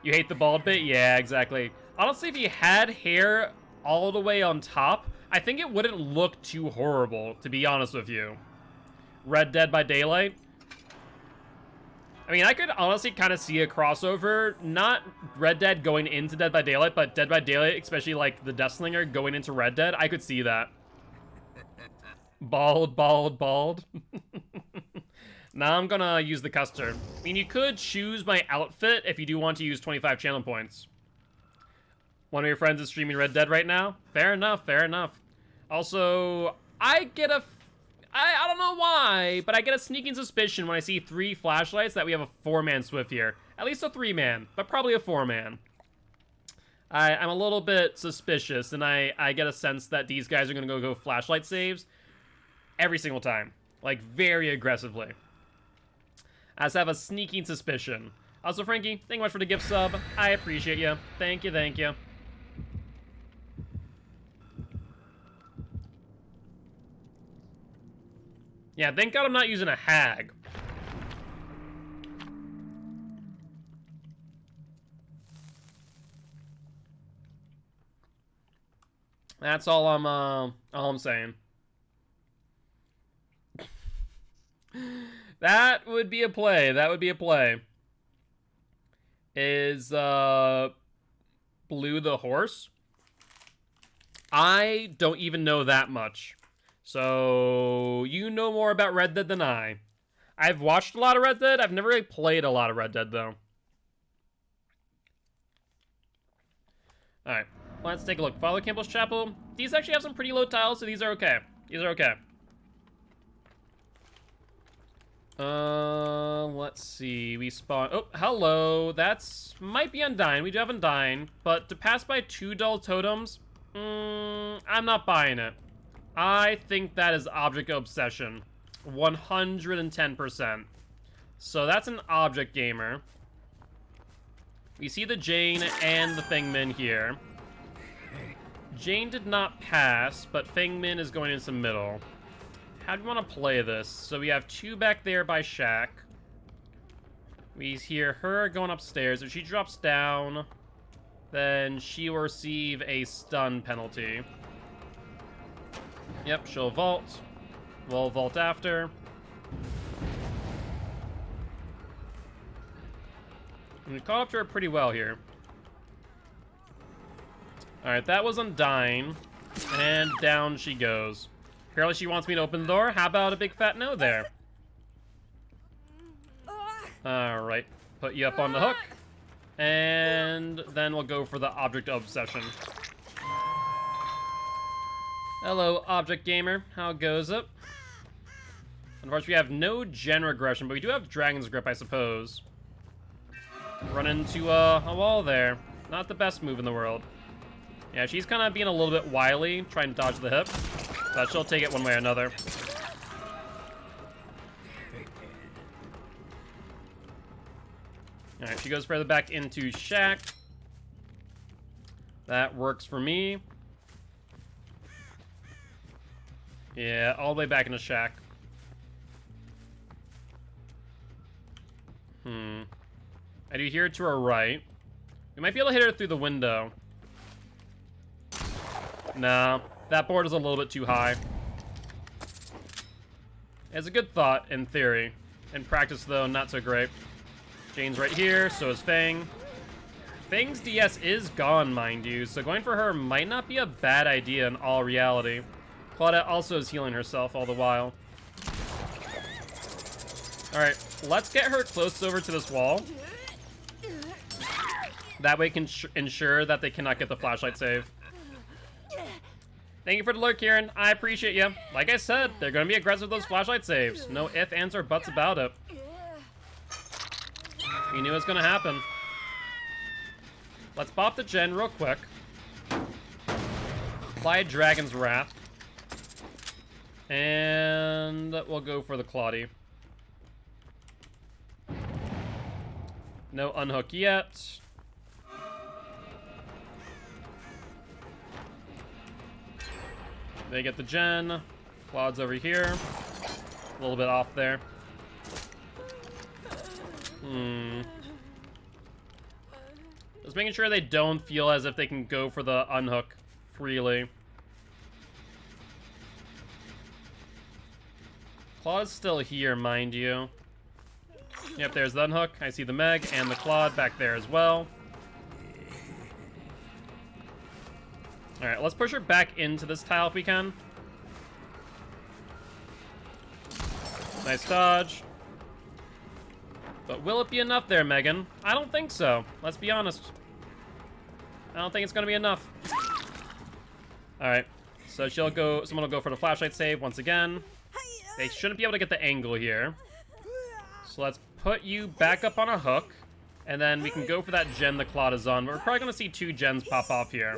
You hate the bald bit? Yeah, exactly. Honestly, if he had hair all the way on top, I think it wouldn't look too horrible, to be honest with you. Red Dead by Daylight. I mean, I could honestly kind of see a crossover. Not Red Dead going into Dead by Daylight, but Dead by Daylight, especially like the Deathslinger going into Red Dead. I could see that. Bald, bald, bald. Now I'm gonna use the Custer. I mean, you could choose my outfit if you do want to use 25 channel points. One of your friends is streaming Red Dead right now? Fair enough, fair enough. Also, I don't know why, but I get a sneaking suspicion when I see 3 flashlights that we have a 4-man Swift here. At least a 3-man, but probably a 4-man. I'm a little bit suspicious, and I get a sense that these guys are gonna go flashlight saves every single time. Like, very aggressively. I just have a sneaking suspicion. Also, Frankie, thank you much for the gift sub. I appreciate you. Thank you, thank you. Yeah, thank God I'm not using a hag. That's all I'm saying. That would be a play. That would be a play. Is Blue the horse? I don't even know that much. So you know more about Red Dead than I. I've watched a lot of Red Dead. I've never really played a lot of Red Dead though. Alright, let's take a look. Father Campbell's Chapel. These actually have some pretty low tiles, so these are okay. These are okay. Let's see. We spawn. Oh, hello. That's might be Undyne. We do have Undyne, but to pass by 2 dull totems, I'm not buying it. I think that is object obsession, 110%. So that's an object gamer. We see the Jane and the Fengmin here. Jane did not pass, but Fengmin is going into the middle. How do you want to play this? So we have 2 back there by Shack. We hear her going upstairs. If she drops down, then she will receive a stun penalty. Yep, she'll vault. We'll vault after. And we caught up to her pretty well here. Alright, that was Undyne. And down she goes. Apparently she wants me to open the door. How about a big fat no there? Alright, put you up on the hook. And then we'll go for the object obsession. Hello, object gamer. How goes it? Unfortunately, we have no gen regression, but we do have Dragon's Grip, I suppose. Run into a wall there. Not the best move in the world. Yeah, she's kind of being a little bit wily, trying to dodge the hip. But she'll take it one way or another. Alright, she goes further back into Shack. That works for me. Yeah, all the way back into Shack. I do hear her to her right. We might be able to hit her through the window. Nah, that board is a little bit too high. It's a good thought, in theory. In practice, though, not so great. Jane's right here, so is Fang. Fang's DS is gone, mind you, so going for her might not be a bad idea in all reality. Claudette also is healing herself all the while. Alright, let's get her close over to this wall. That way can ensure that they cannot get the flashlight save. Thank you for the lurk, Kieran. I appreciate you. Like I said, they're going to be aggressive with those flashlight saves. No ifs, ands, or buts about it. We knew it was going to happen. Let's pop the gen real quick. Apply Dragon's Wrath. And we'll go for the Claudie. No unhook yet. They get the gen. Claude's over here. A little bit off there. Just making sure they don't feel as if they can go for the unhook freely. Claude's still here, mind you. Yep, there's the unhook. I see the Meg and the Claude back there as well. Alright, let's push her back into this tile if we can. Nice dodge. But will it be enough there, Megan? I don't think so. Let's be honest. I don't think it's going to be enough. Alright, so someone will go for the flashlight save once again. They shouldn't be able to get the angle here. So let's put you back up on a hook. And then we can go for that gen the Claude is on. But we're probably going to see 2 gens pop off here.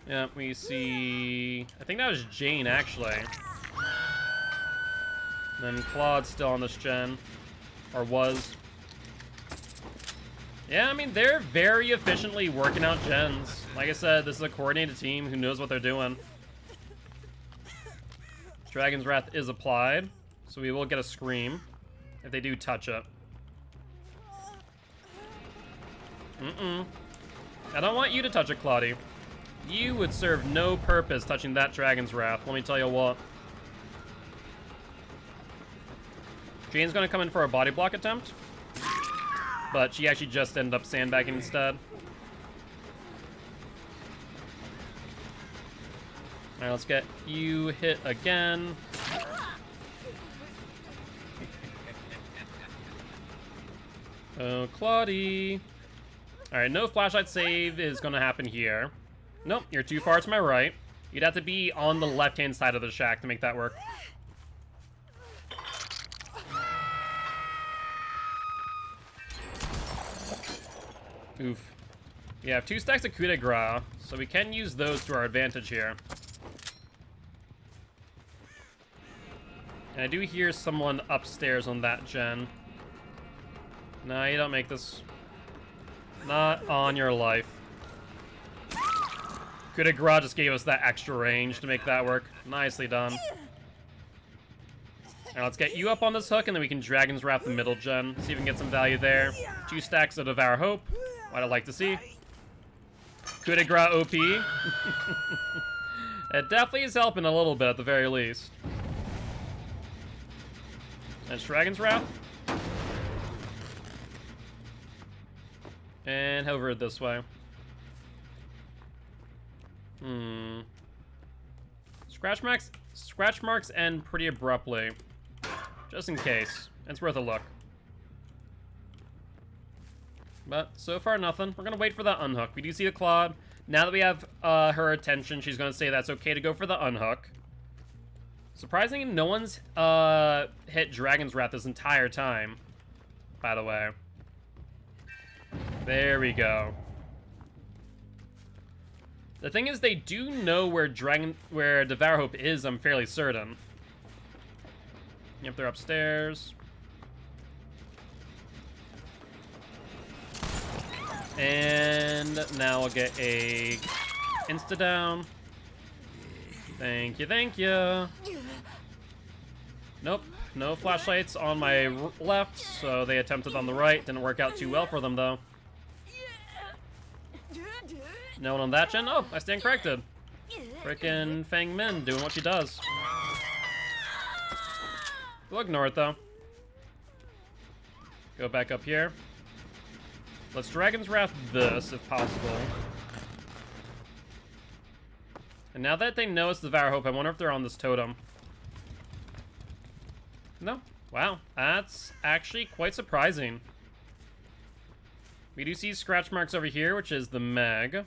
Yeah, we see... I think that was Jane, actually. And then Claude's still on this gen. Or was. Yeah, I mean, they're very efficiently working out gens. Like I said, this is a coordinated team who knows what they're doing. Dragon's Wrath is applied, so we will get a scream if they do touch it. I don't want you to touch it, Claudie. You would serve no purpose touching that Dragon's Wrath, let me tell you what. Jane's gonna come in for a body block attempt, but she actually just ended up sandbagging instead. Alright, let's get you hit again. Oh, Claudie. Alright, no flashlight save is gonna happen here. Nope, you're too far to my right. You'd have to be on the left-hand side of the shack to make that work. Oof. We have 2 stacks of coup de grace, so we can use those to our advantage here. And I do hear someone upstairs on that gen. No, you don't make this. Not on your life. Coup de grace just gave us that extra range to make that work. Nicely done. Alright, let's get you up on this hook, and then we can Dragon's Wrath the middle gen. See if we can get some value there. 2 stacks of Devour Hope. What I'd like to see. Coup de grace OP. It definitely is helping a little bit at the very least. That's Dragon's Wrath. And hover it this way. Scratch marks end pretty abruptly. Just in case. It's worth a look. But so far, nothing. We're gonna wait for that unhook. We do see the Claude. Now that we have her attention, she's gonna say that's okay to go for the unhook. Surprisingly, no one's hit Dragon's Wrath this entire time, by the way. There we go. The thing is, they do know where Devour Hope is, I'm fairly certain. Yep, they're upstairs. And now I'll get a insta-down. Thank you, thank you. Nope, no flashlights on my left, so they attempted on the right. Didn't work out too well for them, though. No one on that gen? Oh, I stand corrected. Frickin' Fang Min doing what she does. We'll ignore it, though. Go back up here. Let's Dragon's Wrath this, if possible. And now that they know it's the Devour Hope, I wonder if they're on this totem. No. Wow. That's actually quite surprising. We do see scratch marks over here, which is the Meg.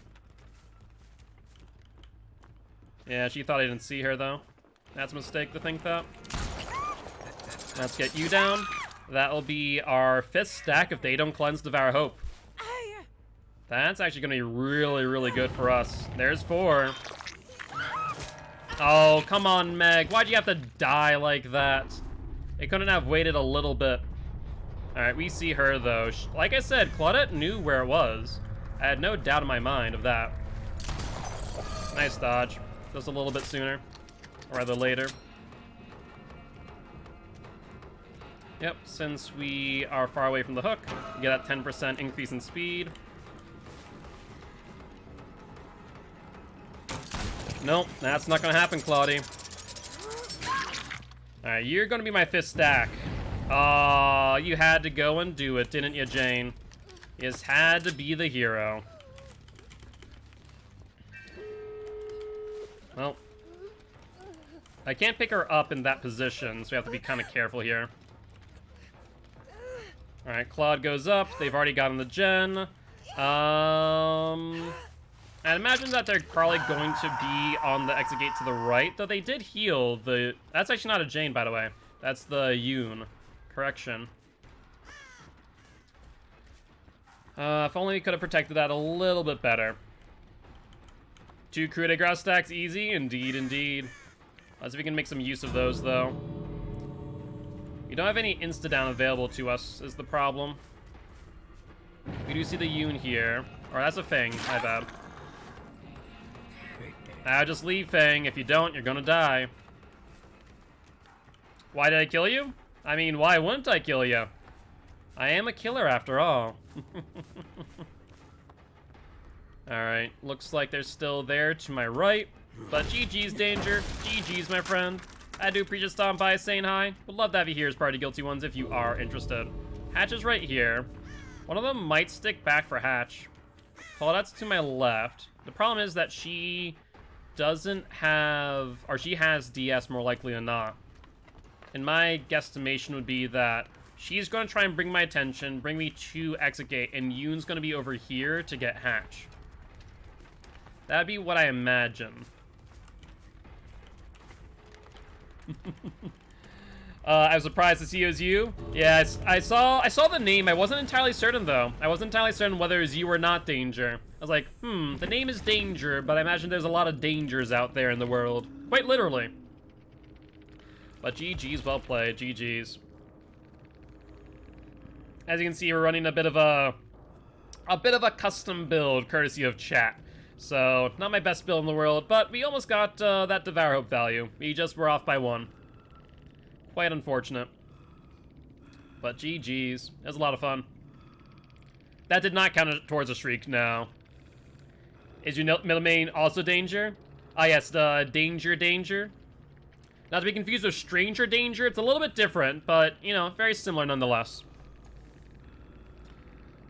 Yeah, she thought I didn't see her, though. That's a mistake to think that. Let's get you down. That'll be our 5th stack if they don't cleanse Devour Hope. That's actually going to be really, really good for us. There's 4. Oh, come on, Meg. Why'd you have to die like that? They couldn't have waited a little bit. Alright, we see her, though. Like I said, Claudette knew where it was. I had no doubt in my mind of that. Nice dodge. Just a little bit sooner. Or rather later. Yep, since we are far away from the hook, we get that 10% increase in speed. Nope, that's not gonna happen, Claudie. Alright, you're gonna be my 5th stack. Aw, you had to go and do it, didn't you, Jane? You just had to be the hero. Well, I can't pick her up in that position, so we have to be kind of careful here. Alright, Claude goes up. They've already gotten the gen. I'd imagine that they're probably going to be on the exit gate to the right, though they did heal the... That's actually not a Jane, by the way. That's the Yoon. Correction. If only we could have protected that a little bit better. 2 coup de grace stacks easy? Indeed, indeed. Let's see if we can make some use of those, though. We don't have any insta-down available to us, is the problem. We do see the Yoon here. Or that's a Fang, my bad. Just leave, Fang. If you don't, you're gonna die. Why did I kill you? I mean, why wouldn't I kill you? I am a killer after all. Alright, looks like they're still there to my right. But GG's, Danger. GG's, my friend. I do appreciate stopping by, saying hi. Would love to have you here as part of Guilty Ones if you are interested. Hatch is right here. One of them might stick back for Hatch. Paulette's to my left. The problem is that she doesn't have... or she has DS more likely than not. And my guesstimation would be that she's going to try and bring my attention, bring me to exit gate, and Yoon's going to be over here to get Hatch. That'd be what I imagine. I was surprised to see it was you. Yeah, I saw the name. I wasn't entirely certain, though. I wasn't entirely certain whether it was you or not, Danger. I was like, the name is Danger, but I imagine there's a lot of dangers out there in the world. Quite literally. But GG's, well played. GG's. As you can see, we're running a bit of a custom build, courtesy of chat. So, not my best build in the world, but we almost got that Devour Hope value. We just were off by 1. Quite unfortunate. But GG's. It was a lot of fun. That did not count towards a streak, no. Is your middle main also Danger? Ah, yes, the Danger. Not to be confused with Stranger Danger. It's a little bit different, but, you know, very similar nonetheless.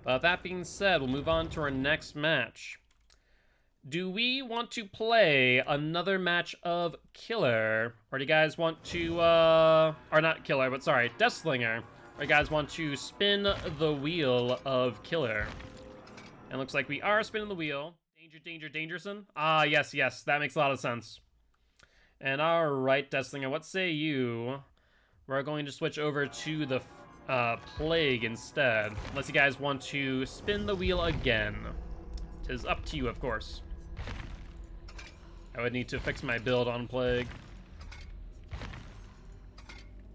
That being said, we'll move on to our next match. Do we want to play another match of Killer? Or do you guys want to, or not Killer, but sorry, Deathslinger. Or do you guys want to spin the wheel of Killer? And looks like we are spinning the wheel. Dangerson? Ah, yes, that makes a lot of sense. And alright, Deathslinger, what say you? We're going to switch over to the Plague instead. Unless you guys want to spin the wheel again. Tis up to you, of course. I would need to fix my build on Plague.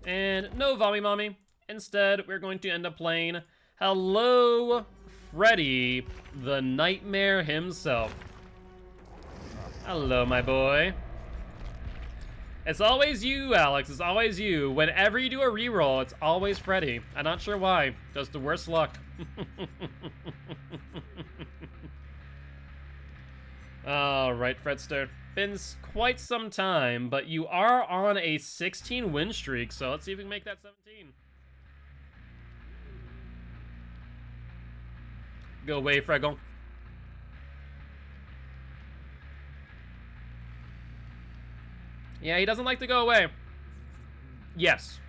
And no Vommy Mommy. Instead, we're going to end up playing Hello Freddy, the Nightmare himself. Hello, my boy. It's always you, Alex. It's always you. Whenever you do a reroll, it's always Freddy. I'm not sure why. Just the worst luck. Alright, Fredster. Been quite some time, but you are on a 16 win streak, so let's see if we can make that 17. Go away, Frego. Yeah, he doesn't like to go away. Yes.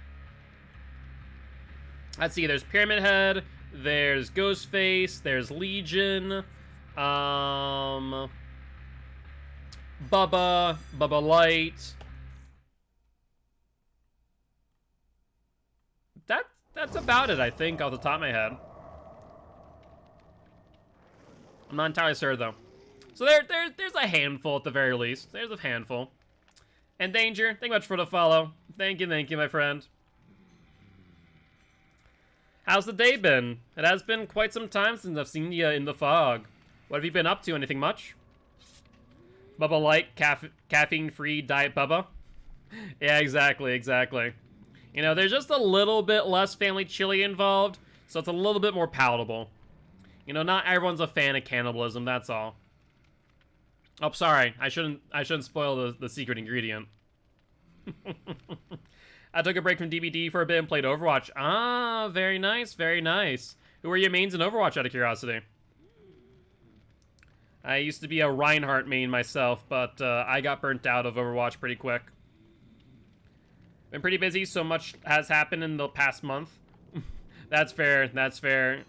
Let's see, there's Pyramid Head, there's Ghostface, there's Legion, Bubba Light. That's about it, I think, off the top of my head. I'm not entirely sure, though. So there's a handful at the very least. There's a handful. And Danger, thank you much for the follow. Thank you, my friend. How's the day been? It has been quite some time since I've seen you in the fog. What have you been up to? Anything much? Bubba Light, caffeine-free Diet Bubba? Yeah, exactly. You know, there's just a little bit less family chili involved, so it's a little bit more palatable. You know, not everyone's a fan of cannibalism, that's all. Oh, sorry. I shouldn't spoil the secret ingredient. I took a break from DBD for a bit and played Overwatch. Ah, very nice. Who are your mains in Overwatch, out of curiosity? I used to be a Reinhardt main myself, but I got burnt out of Overwatch pretty quick. Been pretty busy, so much has happened in the past month. That's fair,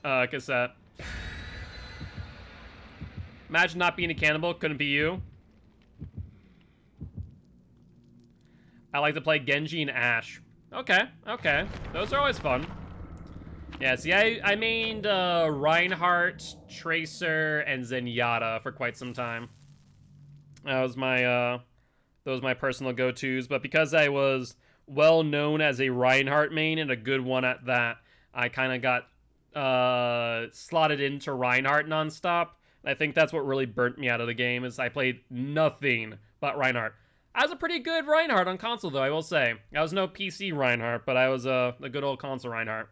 Cassette. Imagine not being a cannibal, couldn't be you. I like to play Genji and Ashe. Okay. Those are always fun. Yeah, see, I mained Reinhardt, Tracer, and Zenyatta for quite some time. Those was my personal go-tos, but because I was well known as a Reinhardt main, and a good one at that, I kind of got slotted into Reinhardt nonstop. I think that's what really burnt me out of the game, is I played nothing but Reinhardt. I was a pretty good Reinhardt on console, though, I will say. I was no PC Reinhardt, but I was a good old console Reinhardt.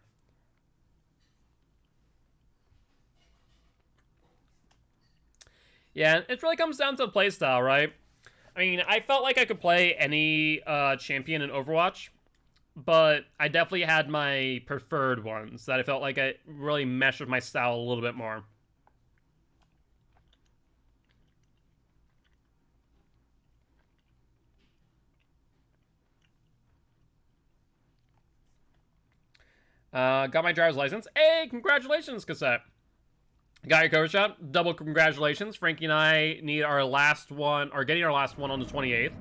Yeah, it really comes down to the playstyle, right? I mean, I felt like I could play any champion in Overwatch, but I definitely had my preferred ones that I felt like I really meshed with my style a little bit more. Got my driver's license. Hey, congratulations, Cassette. Got your cover shot. Double congratulations. Frankie and I need our last one, or getting our last one on the 28th.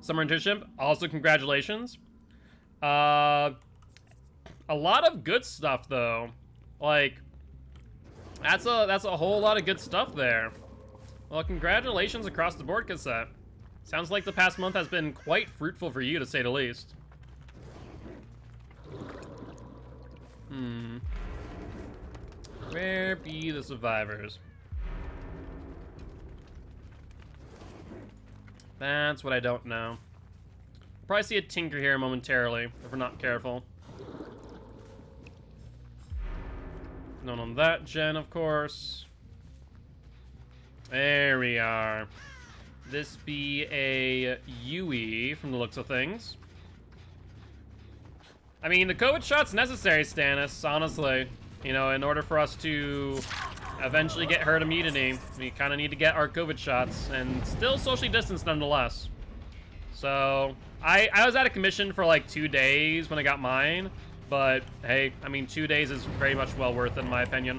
Summer internship. Also, congratulations. A lot of good stuff, though. Like, that's a whole lot of good stuff there. Well, congratulations across the board, Cassette. Sounds like the past month has been quite fruitful for you, to say the least. Where be the survivors? That's what I don't know. We'll probably see a Tinker here momentarily, if we're not careful. None on that gen, of course. There we are. This be a Yui from the looks of things. I mean, the COVID shot's necessary, Stannis, honestly. You know, in order for us to eventually get herd immunity, we kind of need to get our COVID shots, and still socially distanced nonetheless. So, I was out of commission for like 2 days when I got mine, but hey, I mean, 2 days is very much well worth it, in my opinion.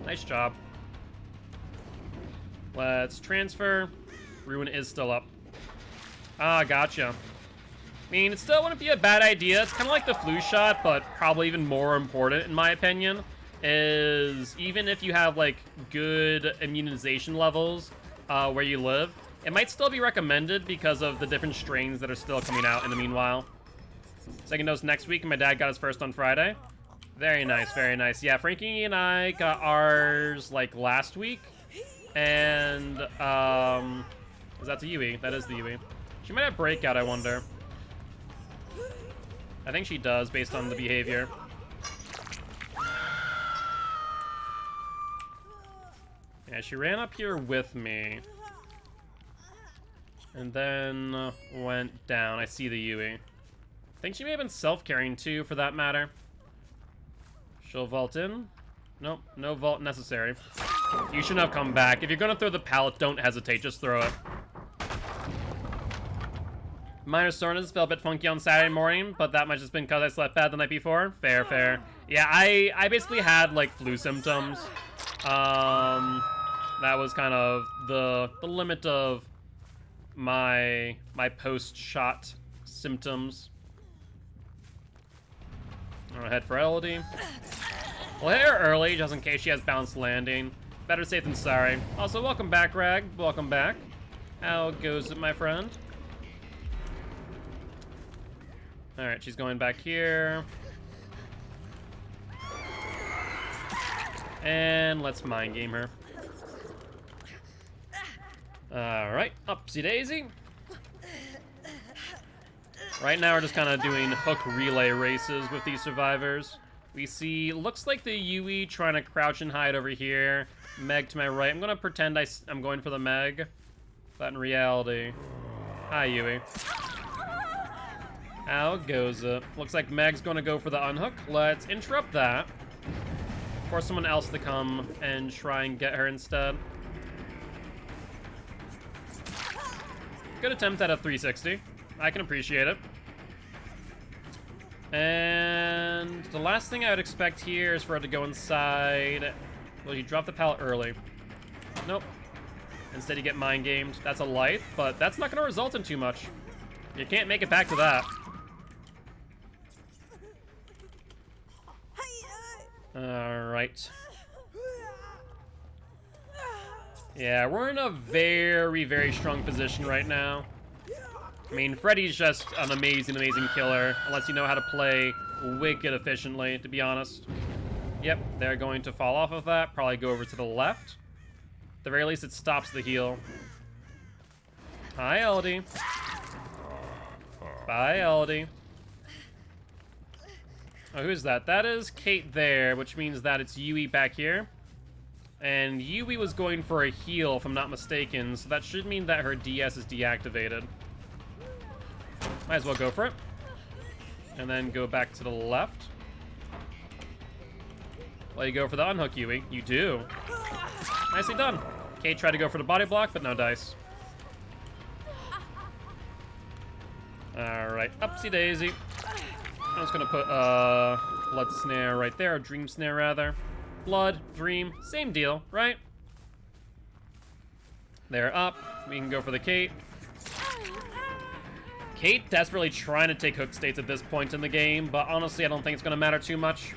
Nice job. Let's transfer. Ruin is still up. Ah, gotcha. I mean, it still wouldn't be a bad idea. It's kind of like the flu shot, but probably even more important, in my opinion, is even if you have, like, good immunization levels where you live, it might still be recommended because of the different strains that are still coming out in the meanwhile. Second dose next week, and my dad got his first on Friday. Very nice, very nice. Yeah, Frankie and I got ours, like, last week. And, that's a Yui. That is the Yui. She might have breakout, I wonder. I think she does, based on the behavior. Yeah, she ran up here with me. And then went down. I see the Yui. I think she may have been self-carrying too, for that matter. She'll vault in. Nope, no vault necessary. You shouldn't have come back. If you're gonna throw the pallet, don't hesitate, just throw it. Minor soreness felt a bit funky on Saturday morning, but that might just been because I slept bad the night before. Fair, fair. Yeah, I basically had, like, flu symptoms. That was kind of the limit of my post-shot symptoms. I'll head for Elodie. We'll hit her early, just in case she has bounced landing. Better safe than sorry. Also, welcome back, Rag. Welcome back. How goes it, my friend? Alright, she's going back here. And let's mind game her. Alright, upsy daisy. Right now we're just kind of doing hook relay races with these survivors. We see, looks like the Yui trying to crouch and hide over here. Meg to my right. I'm going to pretend I'm going for the Meg. But in reality... Hi, Yui. How goes it? Looks like Meg's going to go for the unhook. Let's interrupt that. For someone else to come and try and get her instead. Good attempt at a 360. I can appreciate it. And the last thing I would expect here is for her to go inside. Well, you drop the pallet early. Nope. Instead you get mind gamed. That's a life, but that's not going to result in too much. You can't make it back to that. Alright. Yeah, we're in a very, very strong position right now. I mean, Freddy's just an amazing, amazing killer, unless you know how to play wicked efficiently, to be honest. Yep, they're going to fall off of that, probably go over to the left. At the very least, it stops the heal. Hi, Elodie. Bye, Elodie. Oh, who's that? That is Kate there, which means that it's Yui back here. And Yui was going for a heal, if I'm not mistaken, so that should mean that her DS is deactivated. Might as well go for it. And then go back to the left. Well, you go for the unhook, Yui. You do. Nicely done. Kate tried to go for the body block, but no dice. Alright, upsy daisy. I'm just gonna put blood snare right there, or dream snare rather. Blood, dream, same deal, right? They're up. We can go for the Kate. Kate desperately trying to take hook states at this point in the game, but honestly, I don't think it's gonna matter too much.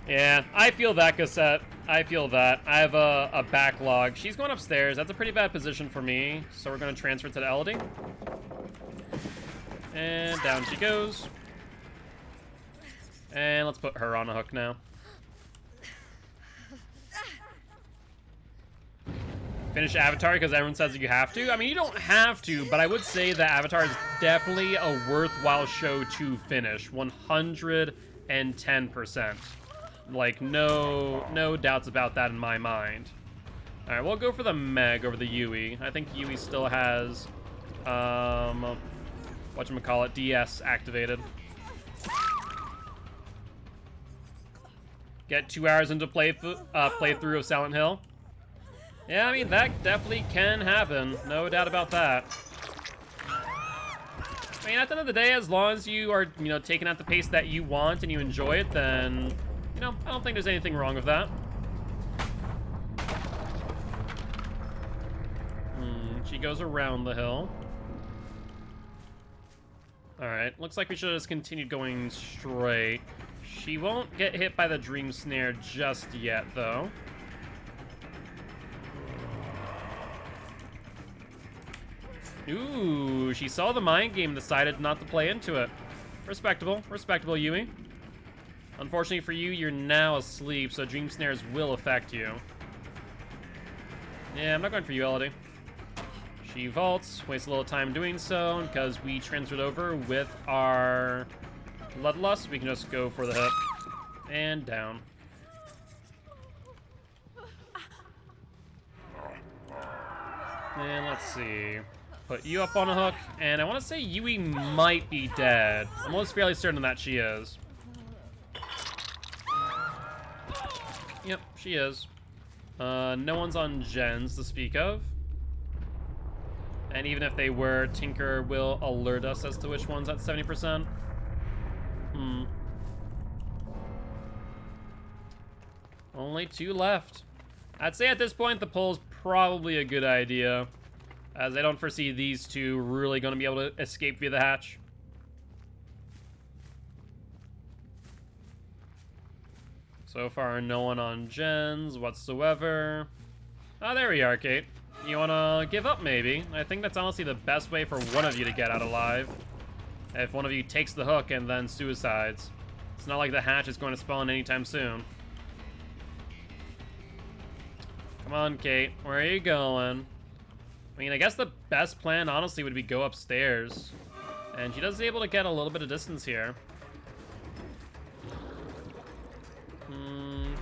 Yeah, I feel that, Cassette. I feel that. I have a backlog. She's going upstairs. That's a pretty bad position for me, so we're gonna transfer to the Elodie. And down she goes. And let's put her on a hook now. Finish Avatar because everyone says that you have to. I mean, you don't have to, but I would say that Avatar is definitely a worthwhile show to finish. 110%. Like, no doubts about that in my mind. Alright, we'll go for the Meg over the Yui. I think Yui still has, whatchamacallit, DS activated. Get 2 hours into playthrough of Silent Hill. Yeah, I mean, that definitely can happen. No doubt about that. I mean, at the end of the day, as long as you are, you know, taking at the pace that you want and you enjoy it, then, you know, I don't think there's anything wrong with that. She goes around the hill. Alright, looks like we should have just continued going straight. She won't get hit by the Dream Snare just yet, though. Ooh, she saw the mind game, decided not to play into it. Respectable. Respectable, Yui. Unfortunately for you, you're now asleep, so Dream Snares will affect you. Yeah, I'm not going for you, Elodie. She vaults, wastes a little time doing so, because we transferred over with our Bloodlust. We can just go for the hip. And down. And let's see. Put you up on a hook, and I want to say Yui might be dead. I'm almost fairly certain that she is. Yep, she is. No one's on gens to speak of. And even if they were, Tinker will alert us as to which one's at 70%. Only 2 left. I'd say at this point the pull's probably a good idea, as I don't foresee these two really going to be able to escape via the hatch. So far, no one on gens whatsoever. Oh, there we are, Kate. You want to give up, maybe? I think that's honestly the best way for one of you to get out alive. If one of you takes the hook and then suicides. It's not like the hatch is going to spawn anytime soon. Come on, Kate. Where are you going? I mean, I guess the best plan, honestly, would be go upstairs. And she does able to get a little bit of distance here.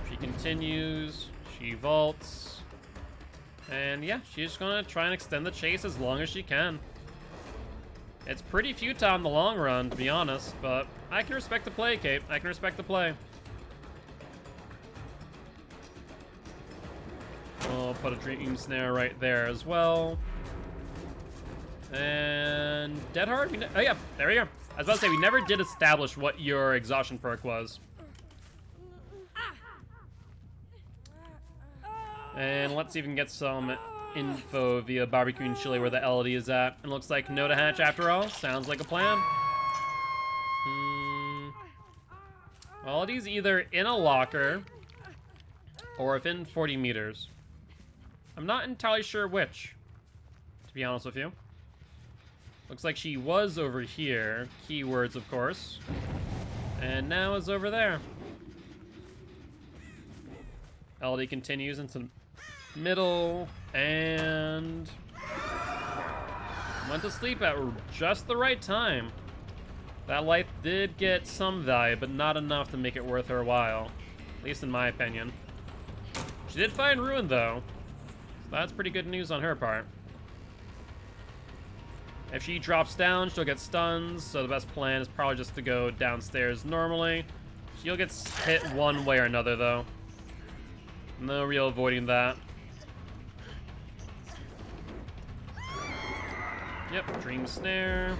She continues. She vaults. And yeah, she's just gonna try and extend the chase as long as she can. It's pretty futile in the long run, to be honest, but I can respect the play, Kate. I can respect the play. We'll put a Dream Snare right there as well. And Dead Hard? Oh yeah, there we go. I was about to say, we never did establish what your exhaustion perk was. And let's see if we can get some info via Barbecue and Chili where the Elodie is at. It looks like no to hatch after all. Sounds like a plan. Elodie's either in a locker or within 40 meters. I'm not entirely sure which, to be honest with you. Looks like she was over here. Keywords, of course. And now is over there. Elodie continues into the middle and went to sleep at just the right time. That life did get some value, but not enough to make it worth her while. At least in my opinion. She did find Ruin, though. So that's pretty good news on her part. If she drops down, she'll get stuns, so the best plan is probably just to go downstairs normally. She'll get hit one way or another, though. No real avoiding that. Yep, Dream Snare.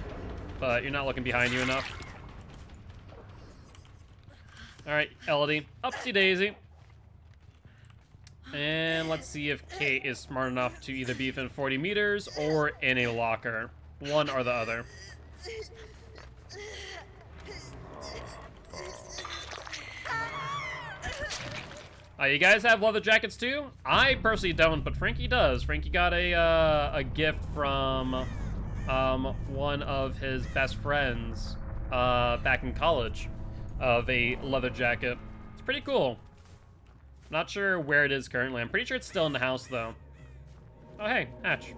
But you're not looking behind you enough. Alright, Elodie. Upsy daisy. And let's see if Kate is smart enough to either be within 40 meters or in a locker. One or the other. You guys have leather jackets too? I personally don't, but Frankie does. Frankie got a gift from one of his best friends back in college of a leather jacket. It's pretty cool. Not sure where it is currently. I'm pretty sure it's still in the house though. Oh hey, Hatch.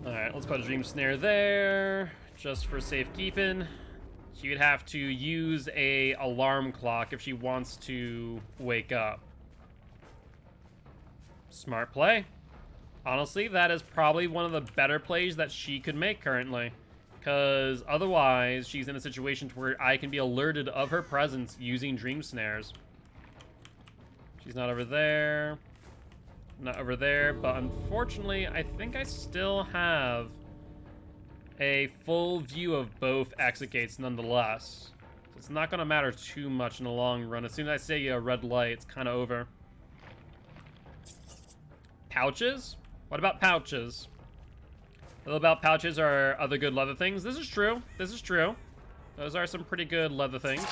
Alright, let's put a Dream Snare there, just for safekeeping. She would have to use a alarm clock if she wants to wake up. Smart play. Honestly, that is probably one of the better plays that she could make currently. Because otherwise, she's in a situation where I can be alerted of her presence using Dream Snares. She's not over there. Not over there, but unfortunately, I think I still have a full view of both exit gates nonetheless. So it's not going to matter too much in the long run. As soon as I say a red light, it's kind of over. Pouches? What about pouches? What about pouches are other good leather things? This is true. This is true. Those are some pretty good leather things.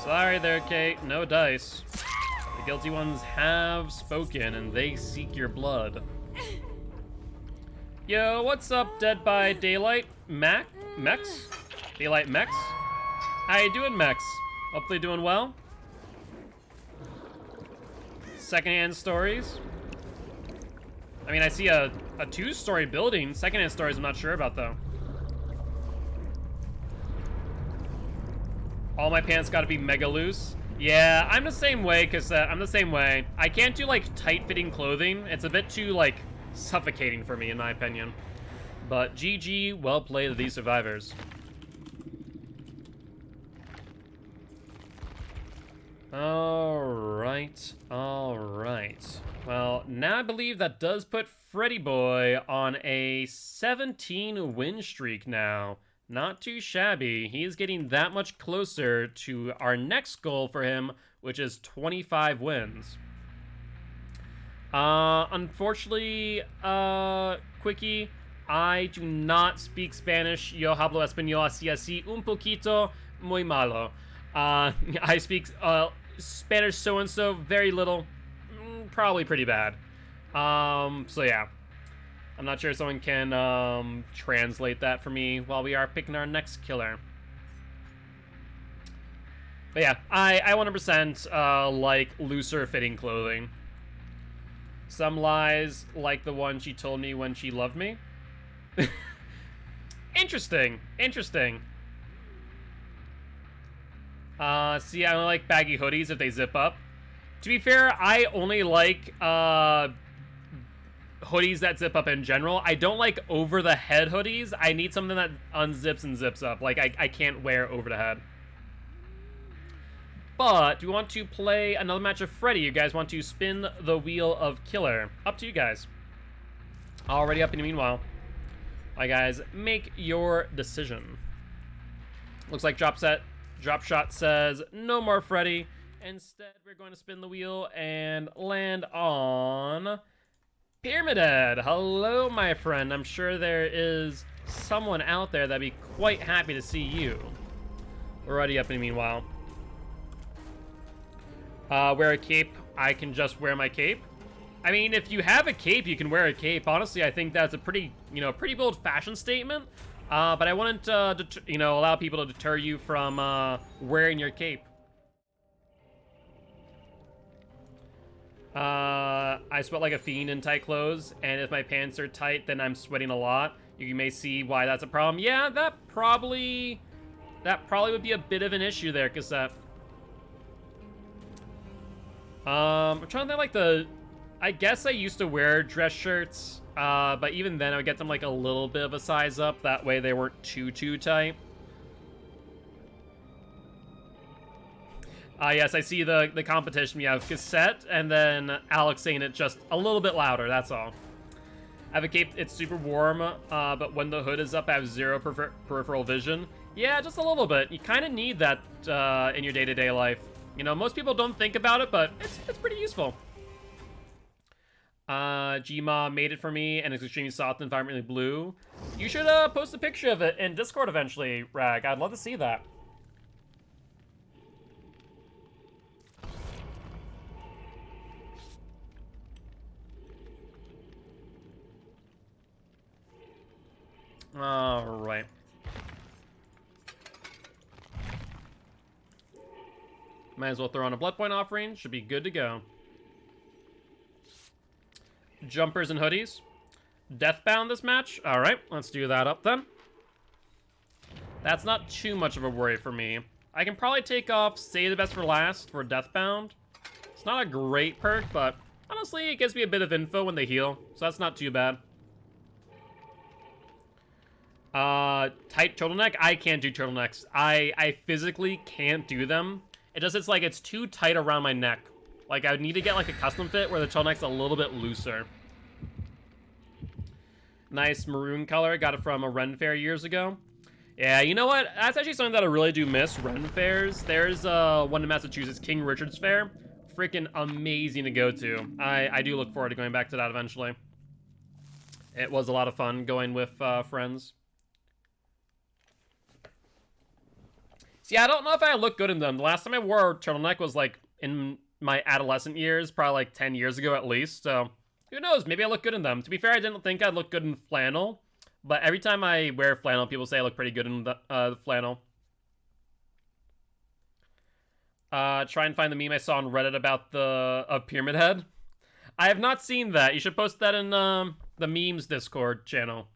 Sorry there, Kate. No dice. The guilty ones have spoken, and they seek your blood. Yo, what's up, Dead by Daylight? Mex? Daylight Mex? How you doing, Mex? Hopefully doing well. Secondhand stories. I mean, I see a two-story building. Secondhand stories I'm not sure about, though. All my pants gotta be mega loose. Yeah, I'm the same way, because I'm the same way. I can't do, like, tight-fitting clothing. It's a bit too, like, suffocating for me, in my opinion. But GG, well played to these survivors. Alright, alright. Well, now I believe that does put Freddy Boy on a 17 win streak now. Not too shabby. He is getting that much closer to our next goal for him, which is 25 wins. Unfortunately, Quickie, I do not speak Spanish. Yo hablo español así un poquito, muy malo. I speak Spanish so-and-so, very little, probably pretty bad. So yeah. I'm not sure if someone can translate that for me while we are picking our next killer. But yeah, I 100% like looser fitting clothing. Some lies, like the one she told me when she loved me. Interesting, interesting. See, I only like baggy hoodies if they zip up. To be fair, I only like hoodies that zip up in general. I don't like over-the-head hoodies. I need something that unzips and zips up. Like, I can't wear over the head. But, do we want to play another match of Freddy? You guys want to spin the wheel of Killer? Up to you guys. Already up in the meanwhile. Alright, guys, make your decision. Looks like Drop Shot says, no more Freddy. Instead, we're going to spin the wheel and land on Pyramid Head. Hello, my friend. I'm sure there is someone out there that'd be quite happy to see you. We're already up in the meanwhile. Wear a cape. I can just wear my cape. I mean, if you have a cape, you can wear a cape. Honestly, I think that's a pretty, pretty bold fashion statement. But I wouldn't, allow people to deter you from wearing your cape. I sweat like a fiend in tight clothes, and if my pants are tight, then I'm sweating a lot. You may see why that's a problem. Yeah, that probably would be a bit of an issue there, Cassette. I'm trying to think, like, I guess I used to wear dress shirts, but even then I would get them like a little bit of a size up. That way they weren't too tight. Yes, I see the competition. We have Cassette and then Alex saying it just a little bit louder, that's all. I have a cape, it's super warm, but when the hood is up, I have zero peripheral vision. Yeah, just a little bit. You kind of need that in your day-to-day life. You know, most people don't think about it, but it's pretty useful. Gma made it for me, and it's extremely soft and vibrantly blue. You should post a picture of it in Discord eventually, Rag. I'd love to see that. Alright. Might as well throw on a blood point offering. Should be good to go. Jumpers and hoodies. Deathbound this match. Alright, let's do that up then. That's not too much of a worry for me. I can probably take off Save the Best for Last for Deathbound. It's not a great perk, but honestly, it gives me a bit of info when they heal, so that's not too bad. Tight turtleneck? I can't do turtlenecks. I physically can't do them. It's like it's too tight around my neck. Like, I would need to get like a custom fit where the turtleneck's a little bit looser. Nice maroon color. Got it from a Ren Fair years ago. Yeah, you know what? That's actually something that I really do miss, Ren Fairs. There's one in Massachusetts, King Richard's Fair. Freaking amazing to go to. I do look forward to going back to that eventually. It was a lot of fun going with friends. Yeah, I don't know if I look good in them. The last time I wore a turtleneck was like in my adolescent years, probably like 10 years ago at least. So who knows? Maybe I look good in them. To be fair, I didn't think I'd look good in flannel, but every time I wear flannel, people say I look pretty good in the flannel. Try and find the meme I saw on Reddit about the Pyramid Head. I have not seen that. You should post that in the memes Discord channel.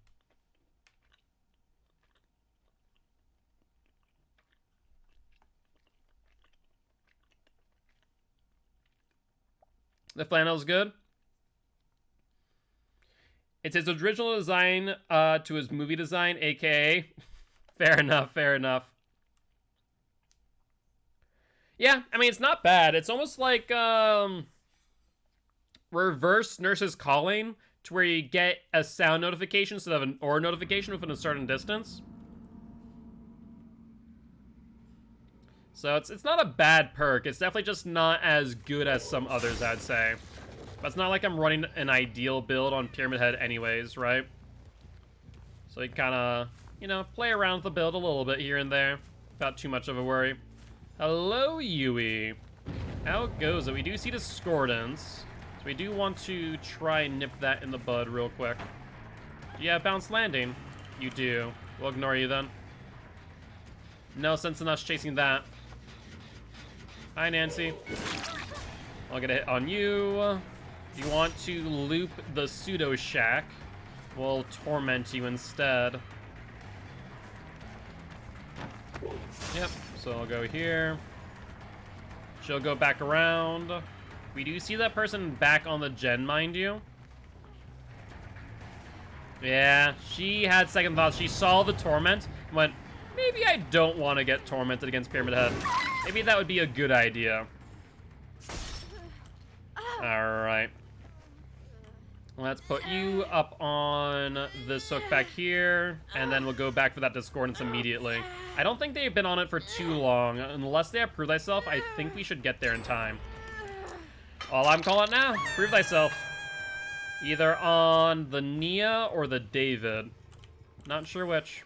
The flannel's good. It's his original design to his movie design, aka. Fair enough, fair enough. Yeah, I mean, it's not bad. It's almost like reverse Nurse's Calling, to where you get a sound notification instead of an aura notification within a certain distance. So it's not a bad perk. It's definitely just not as good as some others, I'd say. But it's not like I'm running an ideal build on Pyramid Head anyways, right? So you kind of, you know, play around with the build a little bit here and there. Without too much of a worry. Hello, Yui. How goes it? We do see Discordance. So we do want to try and nip that in the bud real quick. Yeah, bounce landing. You do. We'll ignore you then. No sense in us chasing that. Hi, Nancy. I'll get a hit on you. If you want to loop the pseudo shack, we'll torment you instead. Yep, so I'll go here. She'll go back around. We do see that person back on the gen, mind you. Yeah, she had second thoughts. She saw the torment and went, maybe I don't want to get tormented against Pyramid Head. Maybe that would be a good idea. Alright. Let's put you up on this hook back here, and then we'll go back for that Discordance immediately. I don't think they've been on it for too long. Unless they have Prove Thyself, I think we should get there in time. All I'm calling now, Prove Thyself. Either on the Nia or the David. Not sure which.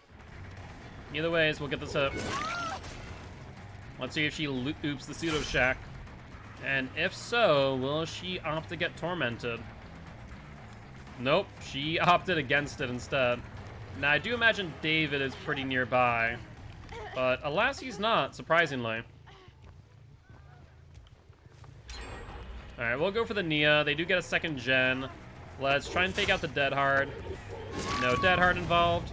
Either ways, we'll get this hit. Let's see if she oops the pseudo shack. And if so, will she opt to get tormented? Nope, she opted against it instead. Now, I do imagine David is pretty nearby. But alas, he's not, surprisingly. Alright, we'll go for the Nia. They do get a second gen. Let's try and take out the Dead Hard. No Dead Heart involved.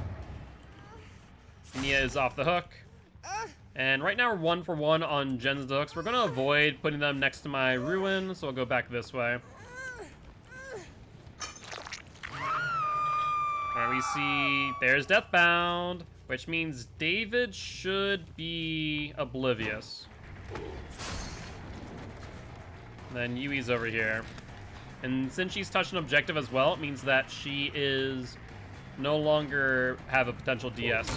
Nia is off the hook. And right now we're 1 for 1 on Jen's hooks. We're gonna avoid putting them next to my ruin, so I'll go back this way. Alright, we see there's Deathbound, which means David should be oblivious. Then Yui's over here. And since she's touched an objective as well, it means that she is no longer have a potential DS.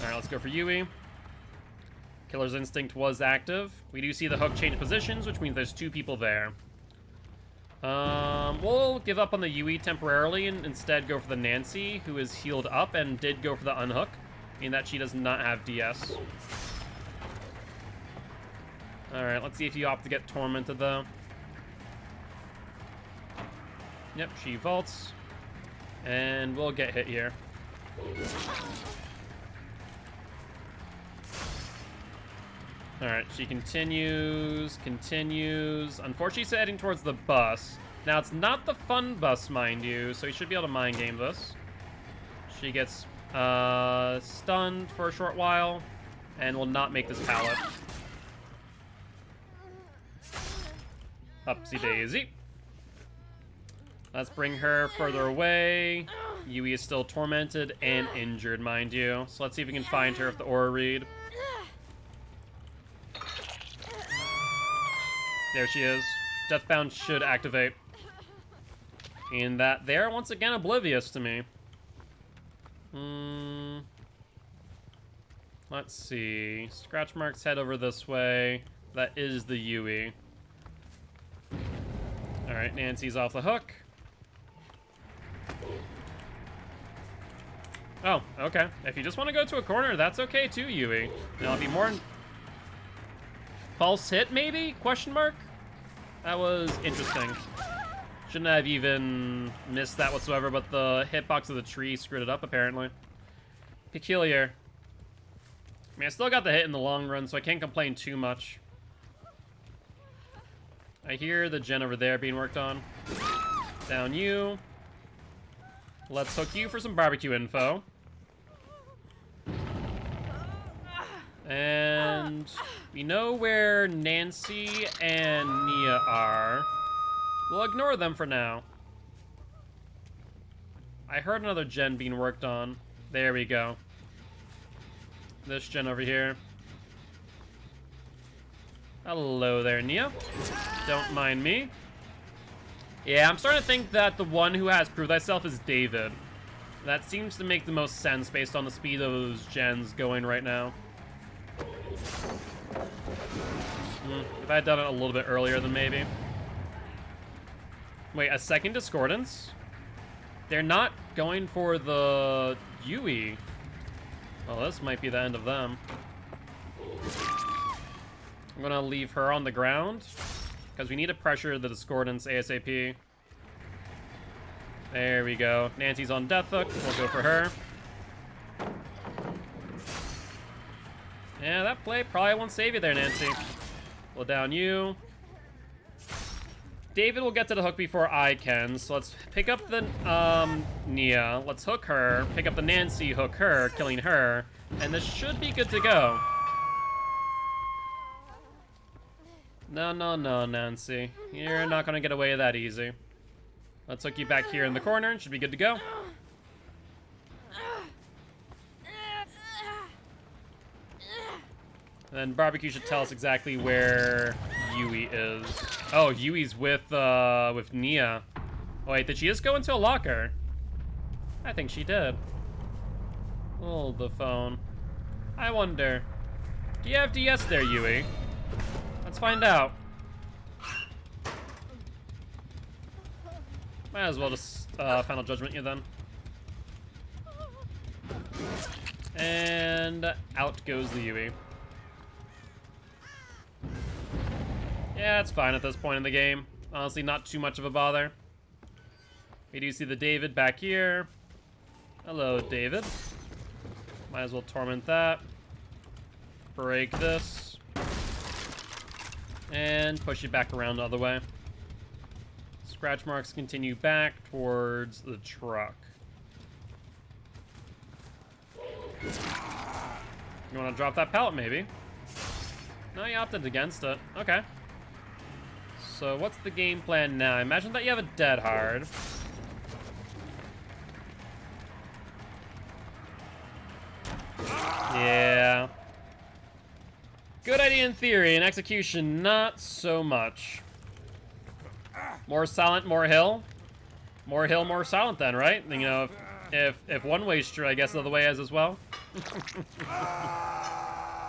Alright, let's go for Yui. Killer's Instinct was active. We do see the hook change positions, which means there's 2 people there. We'll give up on the Yui temporarily and instead go for the Nancy, who is healed up and did go for the unhook, meaning that she does not have DS. Alright, let's see if you opt to get tormented, though. Yep, she vaults. And we'll get hit here. Alright, she continues. Unfortunately, she's heading towards the bus. Now, it's not the fun bus, mind you, so you should be able to mind game this. She gets stunned for a short while, and will not make this pallet. Upsy daisy. Let's bring her further away. Yui is still tormented and injured, mind you. So let's see if we can find her with the aura read. There she is. Deathbound should activate. And that there, once again, oblivious to me. Let's see. Scratch marks head over this way. That is the Yui. Alright, Nancy's off the hook. Oh, okay. If you just want to go to a corner, that's okay too, Yui. And I'll be more... False hit, maybe? Question mark? That was interesting. Shouldn't have even missed that whatsoever, but the hitbox of the tree screwed it up, apparently. Peculiar. I mean, I still got the hit in the long run, so I can't complain too much. I hear the gen over there being worked on. Down you. Let's hook you for some barbecue info. And we know where Nancy and Nia are. We'll ignore them for now. I heard another gen being worked on. There we go. This gen over here. Hello there, Nia. Don't mind me. Yeah, I'm starting to think that the one who has proved thyself is David. That seems to make the most sense based on the speed of those gens going right now. If I had done it a little bit earlier, then maybe. Wait, a second Discordance? They're not going for the Yui. Well, this might be the end of them. I'm gonna leave her on the ground, because we need to pressure the Discordance ASAP. There we go. Nancy's on Death Hook. We'll go for her. Yeah, that play probably won't save you there, Nancy. We'll down you. David will get to the hook before I can, so let's pick up the Nia. Let's hook her, pick up the Nancy, hook her, killing her, and this should be good to go. No, no, no, Nancy. You're not gonna get away that easy. Let's hook you back here in the corner, and should be good to go. And then Barbecue should tell us exactly where Yui is. Oh, Yui's with Nia. Oh, wait, did she just go into a locker? I think she did. Hold the phone. I wonder. Do you have DS there, Yui? Let's find out. Might as well just Final Judgment you then. And out goes the Yui. Yeah, it's fine at this point in the game. Honestly, not too much of a bother. We do see the David back here. Hello, David. Might as well torment that. Break this. And push it back around the other way. Scratch marks continue back towards the truck. You want to drop that pellet, maybe? No, you opted against it. Okay. So what's the game plan now? I imagine that you have a dead hard. Yeah. Good idea in theory. In execution, not so much. More silent, more hill. More hill, more silent then, right? You know, if one way's true, I guess the other way is as well.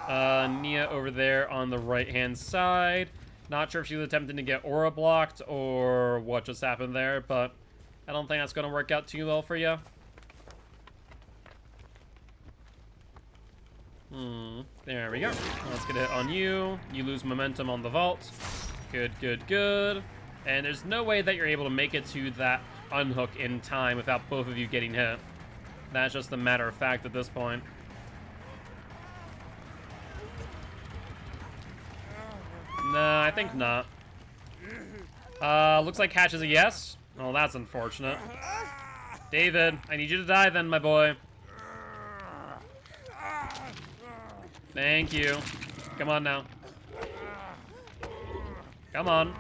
Nia over there on the right-hand side. Not sure if she was attempting to get aura blocked or what just happened there, but I don't think that's going to work out too well for you. There we go. Let's get a hit on you. You lose momentum on the vault. Good, good, good. And there's no way that you're able to make it to that unhook in time without both of you getting hit. That's just a matter of fact at this point. No, I think not. Looks like Hatch is a yes. Oh, that's unfortunate. David, I need you to die then, my boy. Thank you. Come on now. Come on.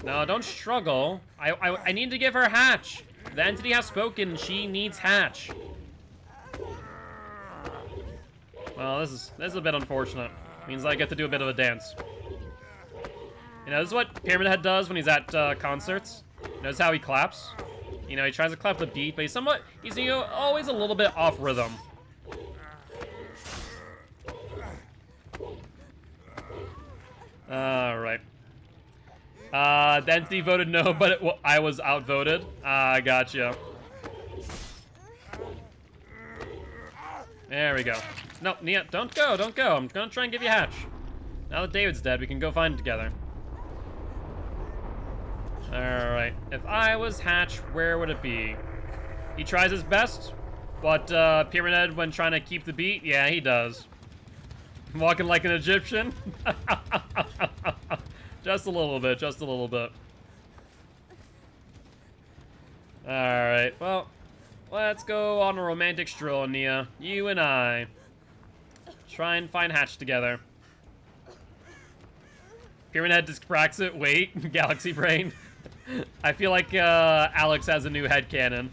No, don't struggle. I need to give her Hatch. The entity has spoken. She needs Hatch. Well, this is a bit unfortunate. Means I get to do a bit of a dance. You know, this is what Pyramid Head does when he's at concerts. Notice how he claps. You know, he tries to clap the beat, but he's you know, always a little bit off rhythm. Alright. The entity voted no, but I was outvoted. Gotcha. There we go. No, Nia, don't go, don't go. I'm gonna try and give you Hatch. Now that David's dead, we can go find it together. Alright. If I was Hatch, where would it be? He tries his best, but Pyramid Head, when trying to keep the beat, yeah, he does. Walking like an Egyptian? Just a little bit, just a little bit. Alright, well, let's go on a romantic stroll, Nia. You and I. Try and find Hatch together. Pyramid Head distracts it. Wait, Galaxy Brain. I feel like Alex has a new headcanon.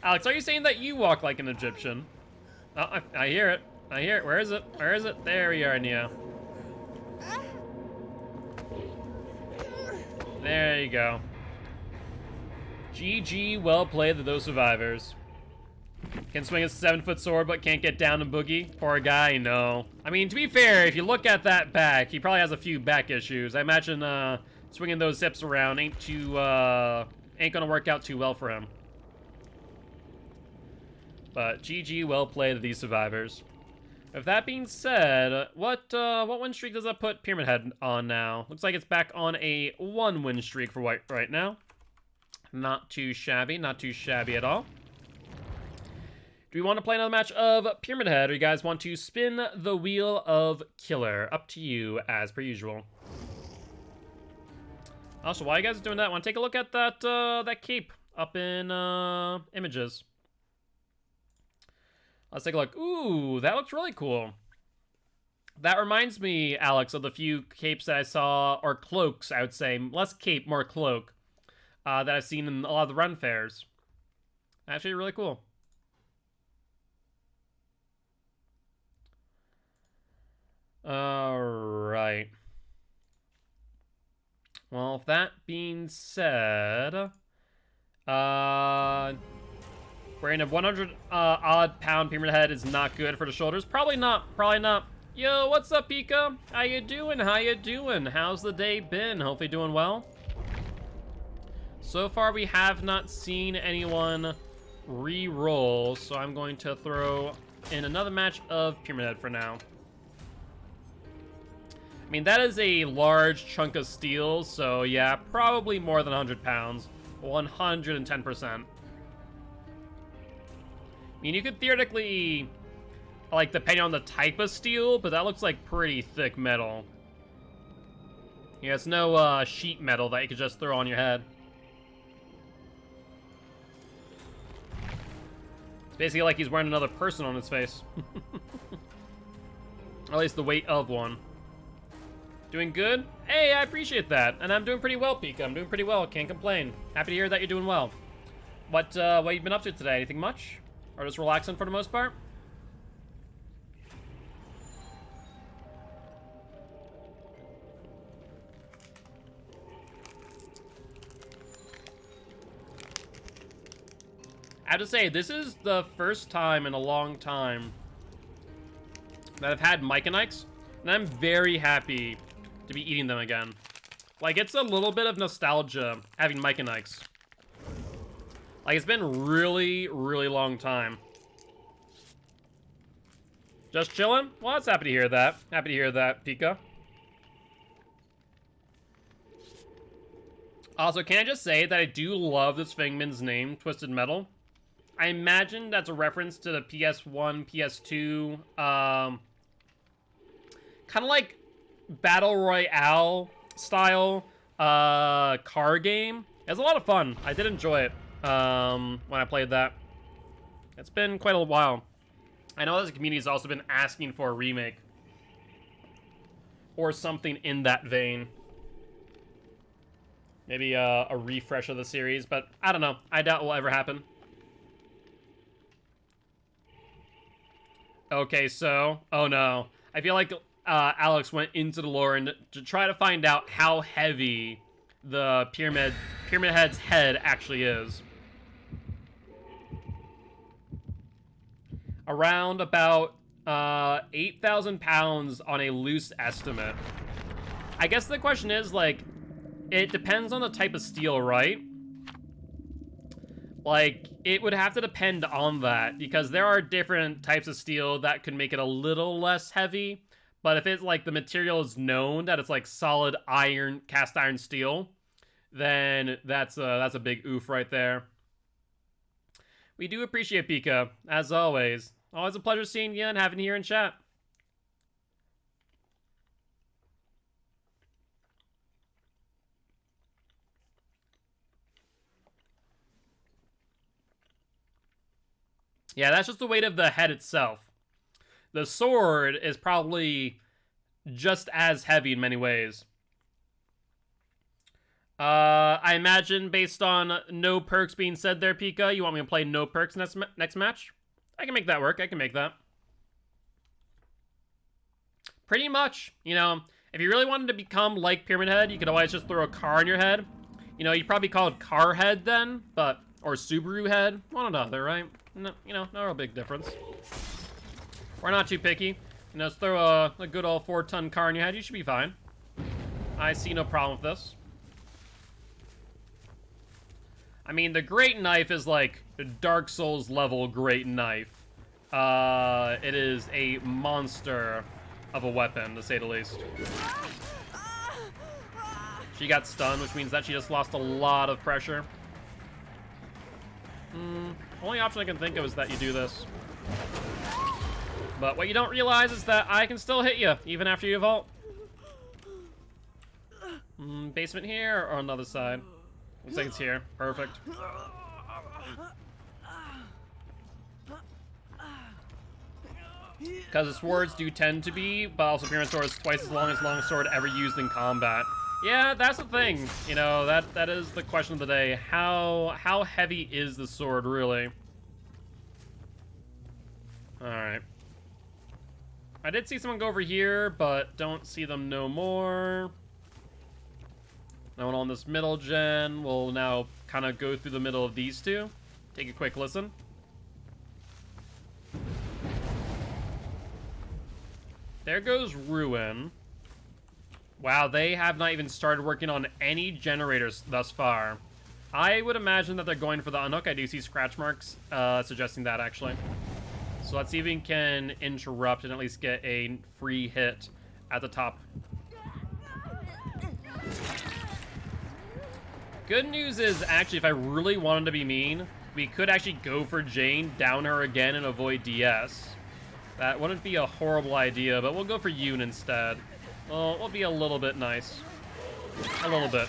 Alex, are you saying that you walk like an Egyptian? Oh, I hear it. I hear it. Where is it? Where is it? There we are, Nia. There you go. GG, well played to those survivors. Can swing a 7-foot sword, but can't get down to Boogie. Poor guy, no. I mean, to be fair, if you look at that back, he probably has a few back issues. I imagine swinging those hips around ain't gonna work out too well for him. But GG, well played to these survivors. With that being said, what win streak does that put Pyramid Head on now? Looks like it's back on a 1-win streak for White right now. Not too shabby, not too shabby at all. Do we want to play another match of Pyramid Head, or you guys want to spin the wheel of Killer? Up to you, as per usual. Also, while you guys are doing that, want to take a look at that that cape up in images. Let's take a look. Ooh, that looks really cool. That reminds me, Alex, of the few capes that I saw, or cloaks, I would say. Less cape, more cloak, that I've seen in a lot of the run fairs. Actually, really cool. Alright. Well, with that being said, wearing a 100 odd pound Pyramid Head is not good for the shoulders. Probably not, probably not. Yo, what's up, Pika? How you doing? How you doing? How's the day been? Hopefully doing well. So far, we have not seen anyone re-roll, so I'm going to throw in another match of Pyramid Head for now. I mean, that is a large chunk of steel, so yeah, probably more than 100 pounds. 110%. I mean, you could theoretically, like, depending on the type of steel, but that looks like pretty thick metal. Yeah, it's no sheet metal that you could just throw on your head. It's basically like he's wearing another person on his face. Or at least the weight of one. Doing good? Hey, I appreciate that. And I'm doing pretty well, Pika. I'm doing pretty well. Can't complain. Happy to hear that you're doing well. What you been up to today? Anything much? Or just relaxing for the most part? I have to say, this is the first time in a long time that I've had Myconikes, and I'm very happy to be eating them again. Like, it's a little bit of nostalgia having Myconikes. Like, it's been really, really long time. Just chilling? Well, it's happy to hear that. Happy to hear that, Pika. Also, can I just say that I do love this Fingman's name, Twisted Metal. I imagine that's a reference to the PS1, PS2, kind of like Battle Royale style car game. It was a lot of fun. I did enjoy it when I played that. It's been quite a while. I know the community has also been asking for a remake or something in that vein. Maybe a refresh of the series, but I don't know. I doubt it will ever happen. Okay, so, oh no. I feel like Alex went into the lore and to try to find out how heavy the Pyramid Head's head actually is. Around about 8,000 pounds on a loose estimate. I guess the question is, like, it depends on the type of steel, right? Like, it would have to depend on that, because there are different types of steel that could make it a little less heavy, but if it's, like, the material is known that it's, like, solid iron, cast iron steel, then that's a big oof right there. We do appreciate Pika, as always. Always a pleasure seeing you and having you here in chat. Yeah, that's just the weight of the head itself. The sword is probably just as heavy in many ways. I imagine based on no perks being said there, Pika, you want me to play no perks next match? I can make that work. I can make that. Pretty much. You know, if you really wanted to become like Pyramid Head, you could always just throw a car on your head. You know, you'd probably call it Car Head then, but... Or Subaru Head. One or the other, right? No, you know, no real big difference. We're not too picky. You know, just throw a good old 4-ton car in your head. You should be fine. I see no problem with this. I mean, the Great Knife is like Dark Souls level Great Knife. It is a monster of a weapon, to say the least. She got stunned, which means that she just lost a lot of pressure. Only option I can think of is that you do this. But what you don't realize is that I can still hit you, even after you vault. Basement here or on the other side? Looks like it's here. Perfect. Because the swords do tend to be, but also Pyramid Sword is twice as long sword ever used in combat. Yeah, that's the thing. You know, that is the question of the day. How heavy is the sword, really? Alright. I did see someone go over here, but don't see them no more. No one on this middle gen. We'll now kind of go through the middle of these two. Take a quick listen. There goes Ruin. Wow, they have not even started working on any generators thus far. I would imagine that they're going for the unhook. I do see scratch marks suggesting that, actually. So let's see if we can interrupt and at least get a free hit at the top. Good news is, actually, if I really wanted to be mean, we could actually go for Jane, down her again, and avoid DS. That wouldn't be a horrible idea, but we'll go for Yoon instead. Well, we'll be a little bit nice. A little bit.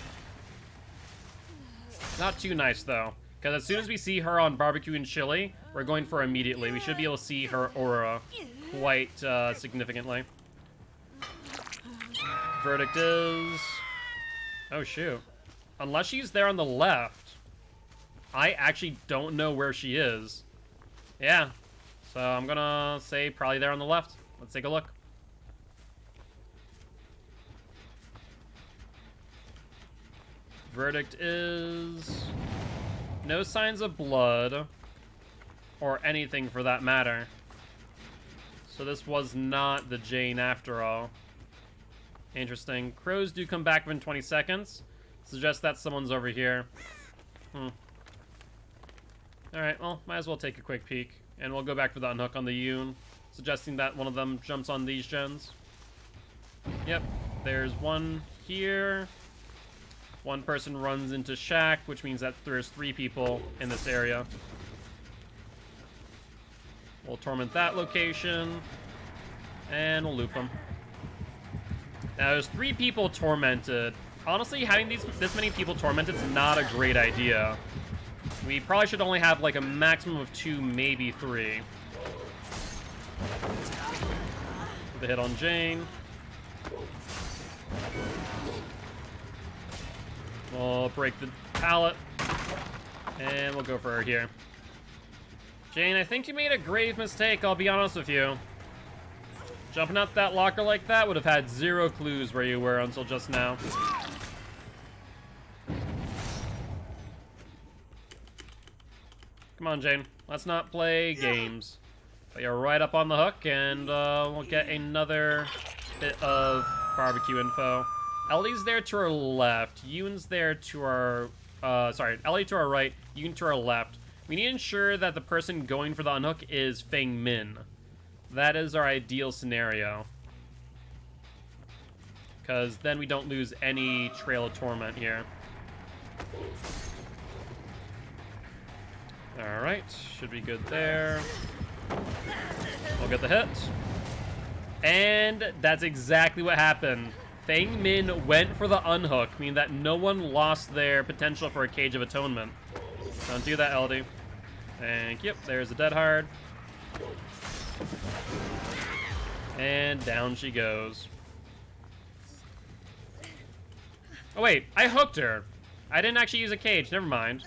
Not too nice, though. Because as soon as we see her on barbecue and chili, we're going for immediately. We should be able to see her aura quite significantly. Verdict is... Oh, shoot. Unless she's there on the left, I actually don't know where she is. Yeah. So I'm gonna say probably there on the left. Let's take a look. Verdict is... no signs of blood. Or anything for that matter. So this was not the Jane after all. Interesting. Crows do come back within 20 seconds. Suggests that someone's over here. Alright, well, might as well take a quick peek. And we'll go back for the unhook on the Yoon. Suggesting that one of them jumps on these gens. Yep, there's one here. One person runs into Shack, which means that there's 3 people in this area. We'll torment that location. And we'll loop them. Now, there's 3 people tormented. Honestly, having this many people tormented is not a great idea. We probably should only have like a maximum of 2, maybe 3. The hit on Jane. We'll break the pallet. And we'll go for her here. Jane, I think you made a grave mistake, I'll be honest with you. Jumping out that locker like that would have had 0 clues where you were until just now. Come on, Jane. Let's not play games. But you're right up on the hook, and we'll get another bit of barbecue info. Ellie's there to our left. Yoon's there to our... sorry, Ellie to our right, Yoon to our left. We need to ensure that the person going for the unhook is Feng Min. That is our ideal scenario. Because then we don't lose any Trail of Torment here. Alright, should be good there. We'll get the hit. And that's exactly what happened. Feng Min went for the unhook, meaning that no one lost their potential for a Cage of Atonement. Don't do that, LD. Thank you. There's a dead hard. And down she goes. Oh wait, I hooked her. I didn't actually use a cage, never mind.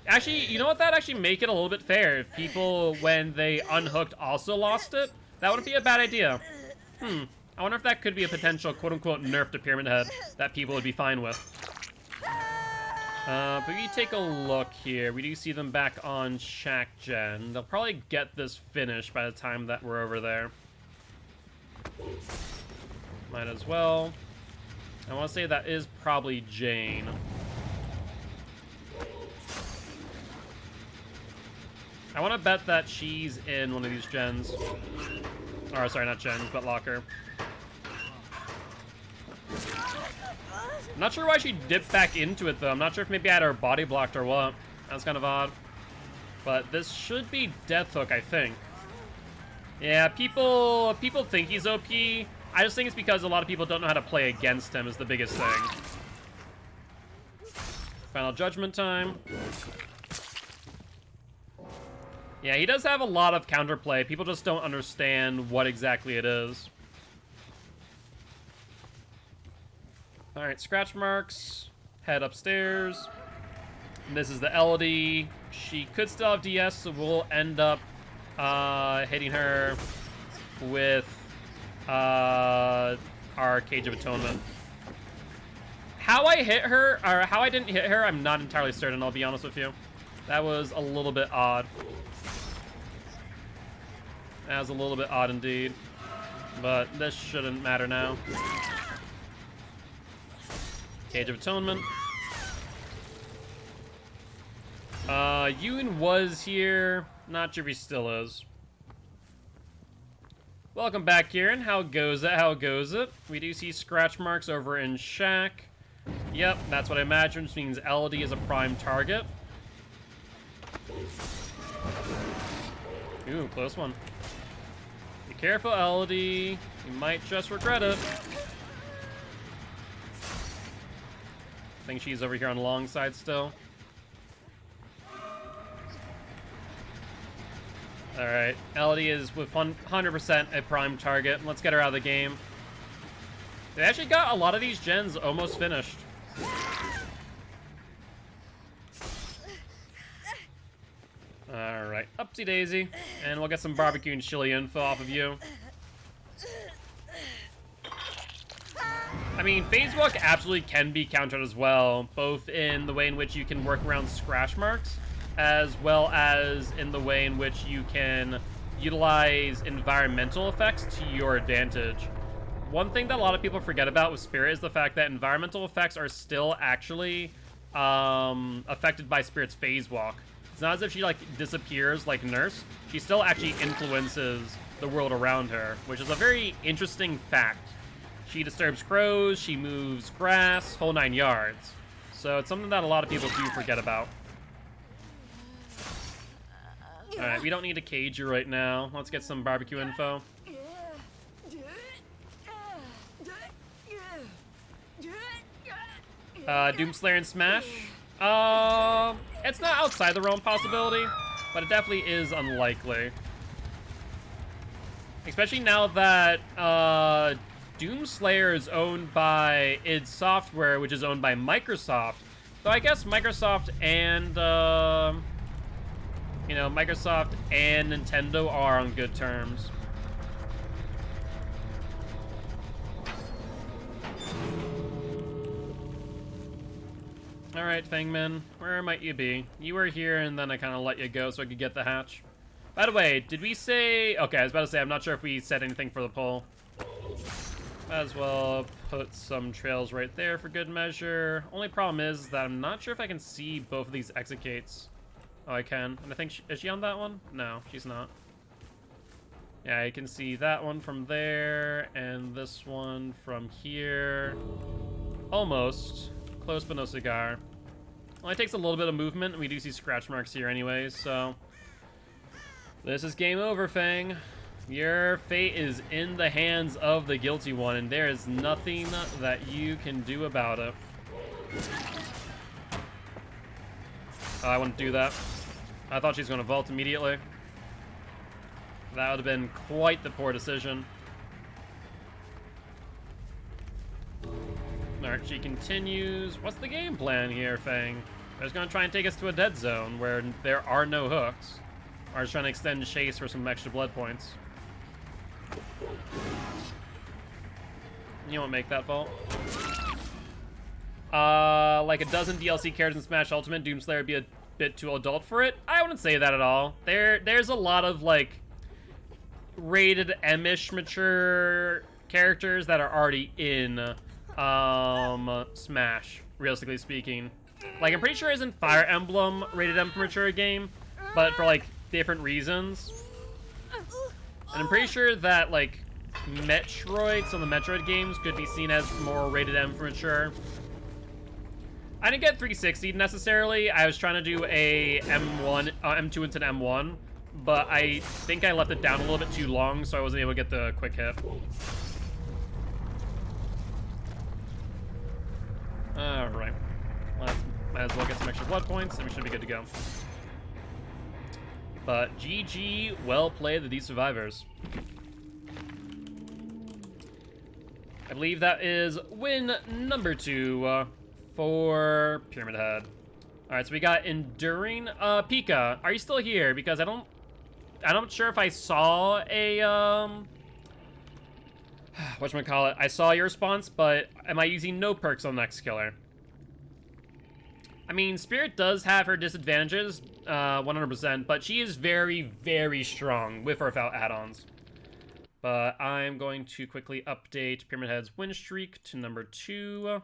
Actually, you know what? That'd actually make it a little bit fair. If people, when they unhooked, also lost it, that wouldn't be a bad idea. I wonder if that could be a potential quote-unquote nerf to Pyramid Head that people would be fine with. But we take a look here. We do see them back on Shack Gen. They'll probably get this finished by the time that we're over there. Might as well. I want to say that is probably Jane. I want to bet that she's in one of these gens. Or, sorry, not gens, but locker. I'm not sure why she dipped back into it, though. I'm not sure if maybe I had her body blocked or what. That's kind of odd. But this should be Death Hook, I think. Yeah, people think he's OP. I just think it's because a lot of people don't know how to play against him is the biggest thing. Final Judgment time. Yeah, he does have a lot of counterplay. People just don't understand what exactly it is. Alright, scratch marks. Head upstairs. And this is the LD. She could still have DS, so we'll end up hitting her with our Cage of Atonement. How I hit her, or how I didn't hit her, I'm not entirely certain, I'll be honest with you. That was a little bit odd. That was a little bit odd indeed. But this shouldn't matter now. Cage of Atonement. Yoon was here. Not sure if he still is. Welcome back, Kieran. How goes it? How goes it? We do see scratch marks over in Shack. Yep, that's what I imagined, which means LD is a prime target. Ooh, close one. Be careful, LD. You might just regret it. I think she's over here on the long side still. Alright, Elodie is with 100% a prime target. Let's get her out of the game. They actually got a lot of these gens almost finished. Alright, upsy daisy. And we'll get some barbecue and chili info off of you. I mean, phase walk absolutely can be countered as well, both in the way in which you can work around scratch marks, as well as in the way in which you can utilize environmental effects to your advantage. One thing that a lot of people forget about with Spirit is the fact that environmental effects are still actually affected by Spirit's phase walk. It's not as if she, like, disappears like Nurse. She still actually influences the world around her, which is a very interesting fact. She disturbs crows, she moves grass, whole 9 yards. So it's something that a lot of people do forget about. Alright, we don't need to cage you right now. Let's get some barbecue info. Doomslayer and Smash. It's not outside the realm possibility, but it definitely is unlikely. Especially now that Doomslayer is owned by id Software, which is owned by Microsoft. So I guess Microsoft and, you know, Microsoft and Nintendo are on good terms. Alright, Fangman, where might you be? You were here, and then I kind of let you go so I could get the hatch. By the way, did we say... Okay, I was about to say, I'm not sure if we said anything for the poll. Might as well put some trails right there for good measure. Only problem is that I'm not sure if I can see both of these exit gates. Oh, I can. And I think... Is she on that one? No, she's not. Yeah, I can see that one from there, and this one from here. Almost. Close but no cigar. Only takes a little bit of movement, and we do see scratch marks here anyways, so... This is game over, Fang. Your fate is in the hands of the guilty one, and there is nothing that you can do about it. Oh, I wouldn't do that. I thought she was going to vault immediately. That would have been quite the poor decision. Alright, she continues. What's the game plan here, Fang? They're just going to try and take us to a dead zone where there are no hooks. Or just trying to extend chase for some extra blood points. You won't make that vault. Like a dozen DLC characters in Smash Ultimate, Doomslayer would be a bit too adult for it? I wouldn't say that at all. There's a lot of, like, rated M-ish mature characters that are already in Smash, realistically speaking. Like, I'm pretty sure isn't Fire Emblem rated M for mature game, but for, like, different reasons. And I'm pretty sure that, like, Metroid, some of the Metroid games could be seen as more rated M for mature. I didn't get 360 necessarily. I was trying to do a M2 into an M1, but I think I left it down a little bit too long, so I wasn't able to get the quick hit. Alright. Might as well get some extra blood points, and we should be good to go. But GG, well played, the D survivors. I believe that is win number 2 for Pyramid Head. Alright, so we got Enduring. Pika, are you still here? Because I'm not sure if I saw a, whatchamacallit, I saw your response, but am I using no perks on Next Killer? I mean, Spirit does have her disadvantages, 100%, but she is very, very strong with or without add-ons. But I'm going to quickly update Pyramid Head's win streak to number 2.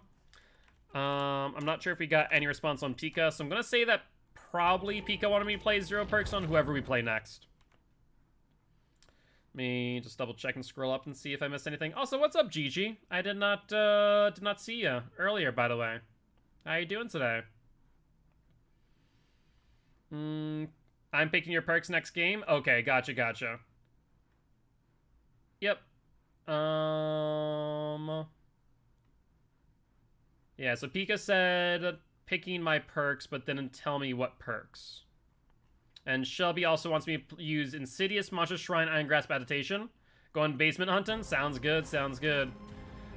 I'm not sure if we got any response on Pika, so I'm going to say that probably Pika wanted me to play 0 perks on whoever we play next. Let me just double check and scroll up and see if I missed anything. Also, what's up, Gigi? I did not see you earlier, by the way. How you doing today? I'm picking your perks next game? Okay, gotcha. Yep. Yeah, Yeah, so Pika said picking my perks, but didn't tell me what perks. And Shelby also wants me to use Insidious, Monster Shrine, Iron Grasp Adaptation. Going basement hunting? Sounds good, sounds good.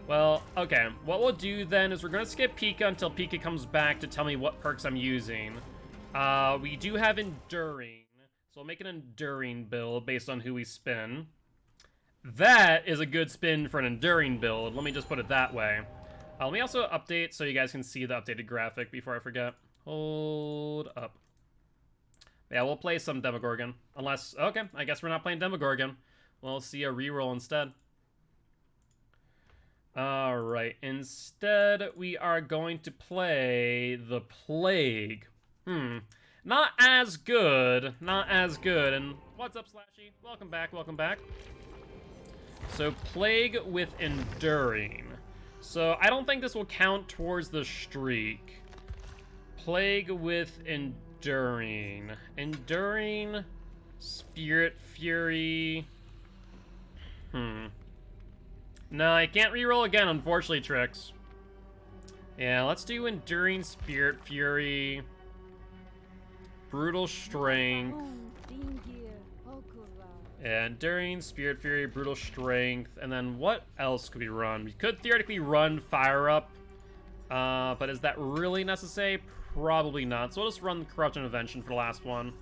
Well, okay. What we'll do then is we're going to skip Pika until Pika comes back to tell me what perks I'm using. We do have Enduring, so we'll make an Enduring build based on who we spin. That is a good spin for an Enduring build. Let me just put it that way. Let me also update so you guys can see the updated graphic before I forget. Hold up. Yeah, we'll play some Demogorgon. Unless, okay, I guess we're not playing Demogorgon. We'll see a reroll instead. Alright, instead we are going to play the Plague. Not as good, not as good. And what's up, Slashy? Welcome back, welcome back. So, Plague with Enduring. So, I don't think this will count towards the streak. Plague with Enduring. Enduring, Spirit Fury. No, I can't reroll again, unfortunately, Trix. Yeah, let's do Enduring, Spirit Fury, Brutal Strength. Yeah, Enduring, Spirit Fury, Brutal Strength, and then what else could we run? We could theoretically run Fire Up, but is that really necessary? Probably not. So we'll just run Corrupt Intervention for the last one.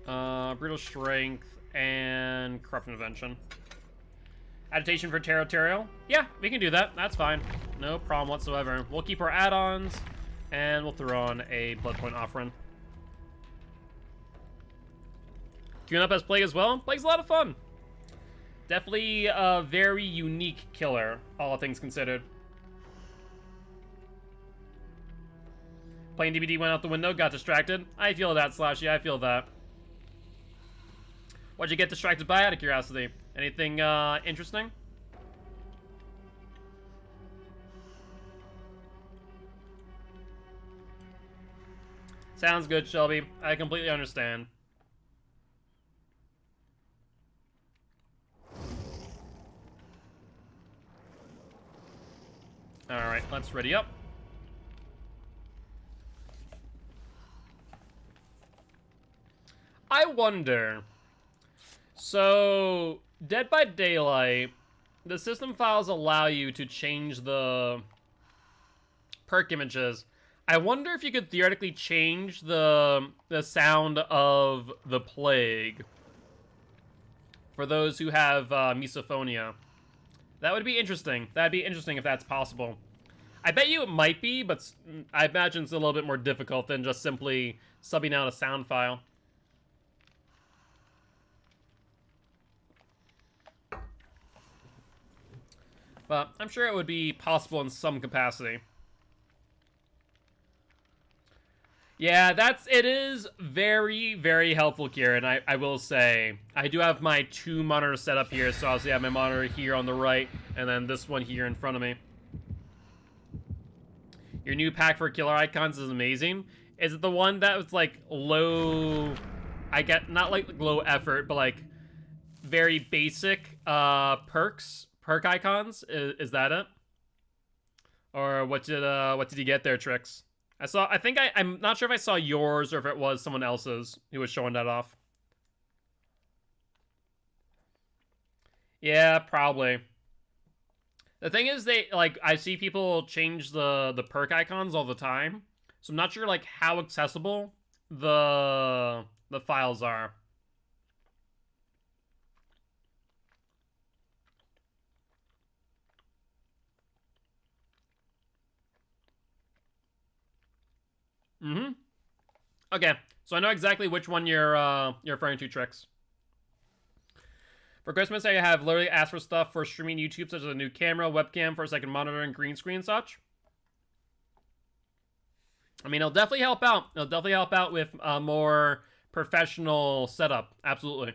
Brutal Strength and Corrupt Intervention. Adaptation for Territorial? Yeah, we can do that. That's fine. No problem whatsoever. We'll keep our add-ons, and we'll throw on a Blood Point Offering. Queuing up as Plague as well. Plague's a lot of fun. Definitely a very unique killer, all things considered. Playing DBD went out the window, got distracted. I feel that, Slashy, I feel that. What'd you get distracted by, out of curiosity? Anything interesting? Sounds good, Shelby. I completely understand. Alright, let's ready up. I wonder... So, Dead by Daylight, the system files allow you to change the perk images. I wonder if you could theoretically change the sound of the Plague for those who have misophonia. That would be interesting. That'd be interesting if that's possible. I bet you it might be, but I imagine it's a little bit more difficult than just simply subbing out a sound file. But I'm sure it would be possible in some capacity. Yeah, it is very, very helpful, Kieran, I will say. I do have my 2 monitors set up here, so obviously I have my monitor here on the right, and then this one here in front of me. Your new pack for killer icons is amazing. Is it the one that was like low, not like low effort, but like very basic perk icons? Is that it? Or what did you get there, Trix? I'm not sure if I saw yours or if it was someone else's who was showing that off. Yeah, probably. The thing is, I see people change the perk icons all the time, so I'm not sure like how accessible the files are. Okay, so I know exactly which one you're referring to, Trix. For Christmas, I have literally asked for stuff for streaming YouTube, such as a new camera, webcam for a second monitor, and green screen and such. I mean, it'll definitely help out. It'll definitely help out with a more professional setup. Absolutely.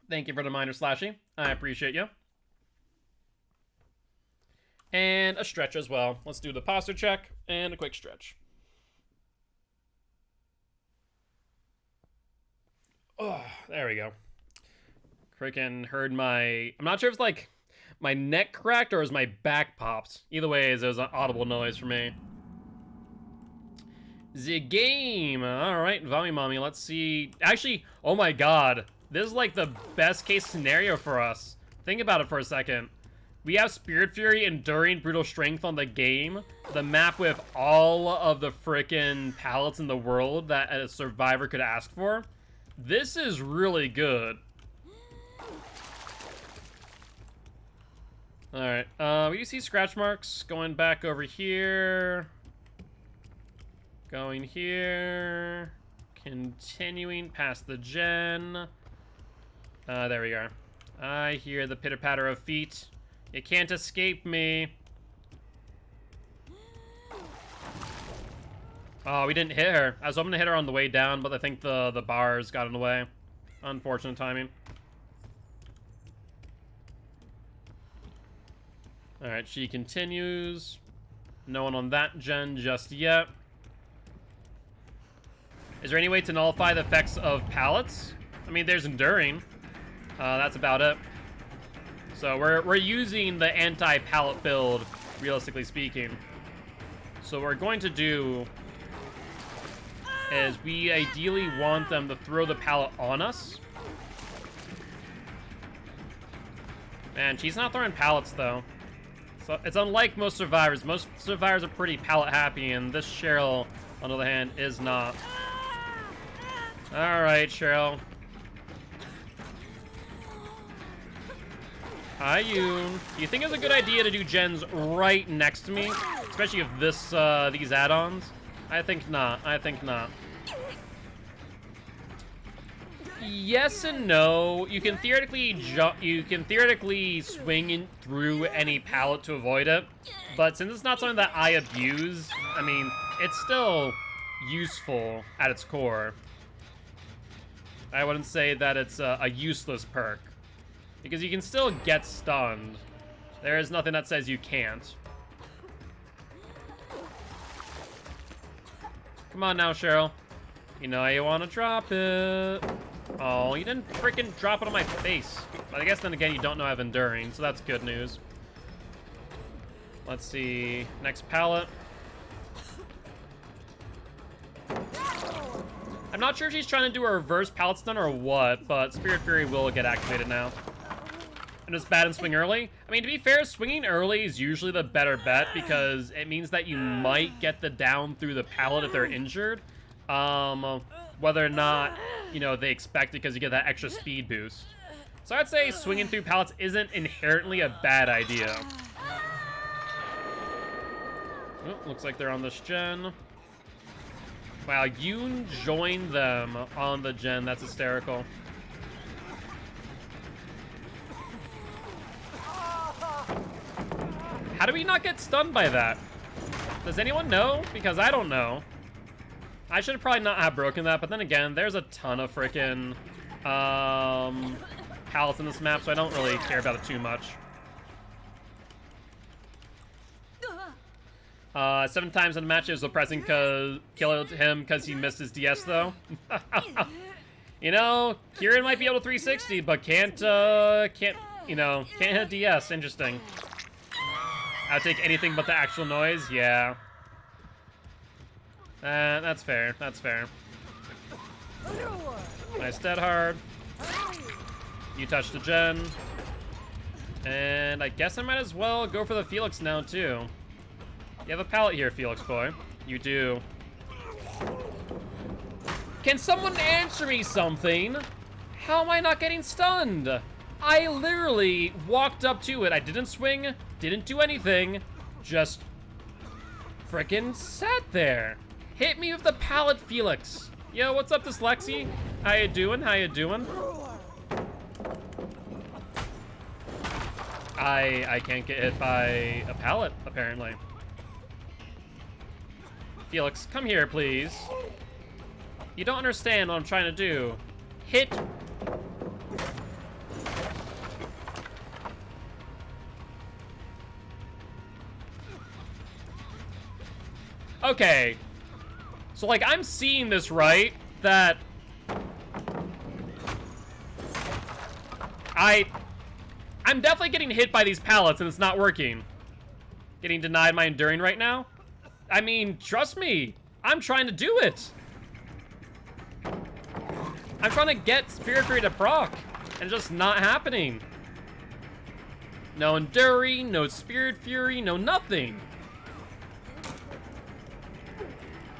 Thank you for the reminder, Slashy. I appreciate you. And a stretch as well. Let's do the posture check and a quick stretch. Oh, there we go. Freaking heard my... I'm not sure if it's like my neck cracked or is my back popped. Either way, it was an audible noise for me. The game. Alright, Vami Mommy, let's see. Actually, oh my god. This is like the best case scenario for us. Think about it for a second. We have Spirit Fury, Enduring, Brutal Strength on the game. The map with all of the frickin' palettes in the world that a survivor could ask for. This is really good. Alright, you see scratch marks going back over here. Going here. Continuing past the gen. There we are. I hear the pitter-patter of feet. You can't escape me. Oh, we didn't hit her. I was hoping to hit her on the way down, but I think the bars got in the way. Unfortunate timing. Alright, she continues. No one on that gen just yet. Is there any way to nullify the effects of pallets? I mean, there's Enduring. That's about it. So we're using the anti-pallet build, realistically speaking. So what we're going to do is we ideally want them to throw the pallet on us. Man, she's not throwing pallets though. So it's unlike most survivors. Most survivors are pretty pallet happy, and this Cheryl, on the other hand, is not. Alright, Cheryl. Hi, Yoon. Do you think it's a good idea to do gens right next to me? Especially with this, these add-ons? I think not. I think not. Yes and no. You can theoretically swing in through any pallet to avoid it. But since it's not something that I abuse, I mean, it's still useful at its core. I wouldn't say that it's a useless perk. Because you can still get stunned. There is nothing that says you can't. Come on now, Cheryl. You know you want to drop it. Oh, you didn't freaking drop it on my face. But I guess then again, you don't know I have Enduring, so that's good news. Let's see. Next pallet. I'm not sure if she's trying to do a reverse pallet stun or what, but Spirit Fury will get activated now. And it's bad and swing early. I mean, to be fair, swinging early is usually the better bet because it means that you might get the down through the pallet if they're injured. Whether or not, you know, they expect it because you get that extra speed boost. So I'd say swinging through pallets isn't inherently a bad idea. Oh, looks like they're on this gen. Wow, Yoon joined them on the gen. That's hysterical. How do we not get stunned by that? Does anyone know? Because I don't know. I should probably not have broken that, but then again, there's a ton of freaking pallets in this map, so I don't really care about it too much. 7 times in the match is pressing killed him because he missed his DS though. You know, Kieran might be able to 360, but can't hit DS. Interesting. I'll take anything but the actual noise. Yeah. That's fair. That's fair. Nice dead hard. You touched the gen. And I guess I might as well go for the Felix now, too. You have a pallet here, Felix boy. You do. Can someone answer me something? How am I not getting stunned? I literally walked up to it. I didn't swing, didn't do anything. Just frickin' sat there. Hit me with the pallet, Felix. Yo, what's up, Dyslexy? How you doing? How you doing? I can't get hit by a pallet, apparently. Felix, come here, please. You don't understand what I'm trying to do. Hit. Okay. So, like, I'm seeing this, right? That I'm definitely getting hit by these pallets and it's not working. Getting denied my enduring right now? I mean, trust me, I'm trying to do it. I'm trying to get Spirit Fury to proc, and it's just not happening. No enduring, no Spirit Fury, no nothing.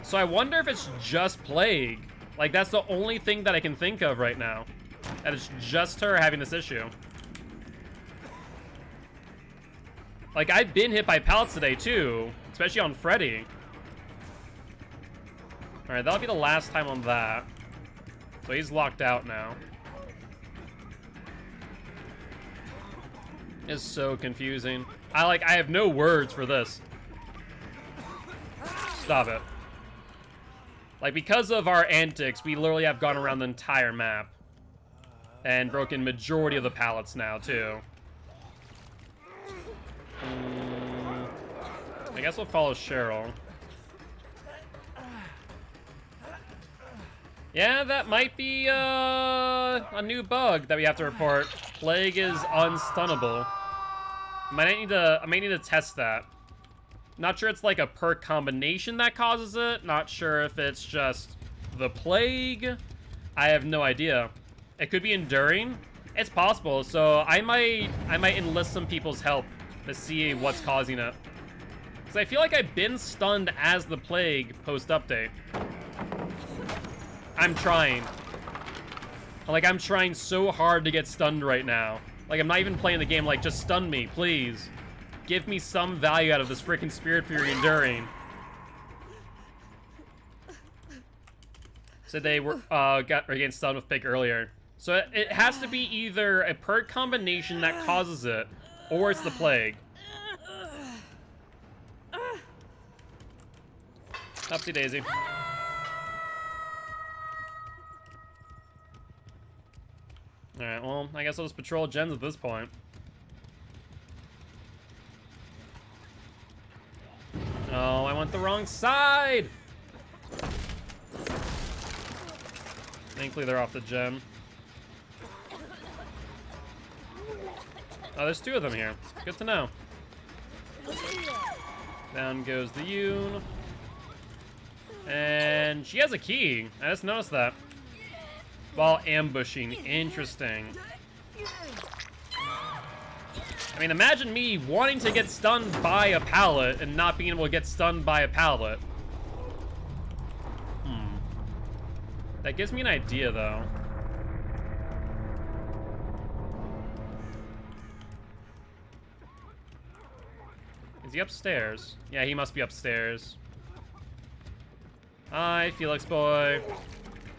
So I wonder if it's just Plague. Like, that's the only thing that I can think of right now. That it's just her having this issue. Like, I've been hit by pallets today, too. Especially on Freddy. Alright, that'll be the last time on that. So he's locked out now. It's so confusing. I have no words for this. Stop it. Like, because of our antics, we literally have gone around the entire map. And broken majority of the pallets now, too. I guess we'll follow Cheryl. Yeah, that might be a new bug that we have to report. Plague is unstunnable. I might need to test that. Not sure it's like a perk combination that causes it. Not sure if it's just the Plague. I have no idea. It could be enduring. It's possible. So I might enlist some people's help to see what's causing it. Because I feel like I've been stunned as the Plague post-update. I'm trying. Like, I'm trying so hard to get stunned right now. Like, I'm not even playing the game. Like, just stun me, please. Give me some value out of this freaking Spirit Fury enduring. So they were got against stunned with Pig earlier. So it has to be either a perk combination that causes it, or it's the Plague. Upsie daisy. Alright, well, I guess I'll just patrol gens at this point. Oh, I went the wrong side! Thankfully, they're off the gen. Oh, there's two of them here. Good to know. Down goes the Yoon. And she has a key. I just noticed that. While ambushing. Interesting. I mean, imagine me wanting to get stunned by a pallet and not being able to get stunned by a pallet. That gives me an idea, though. Is he upstairs? Yeah, he must be upstairs. Hi, Felix boy.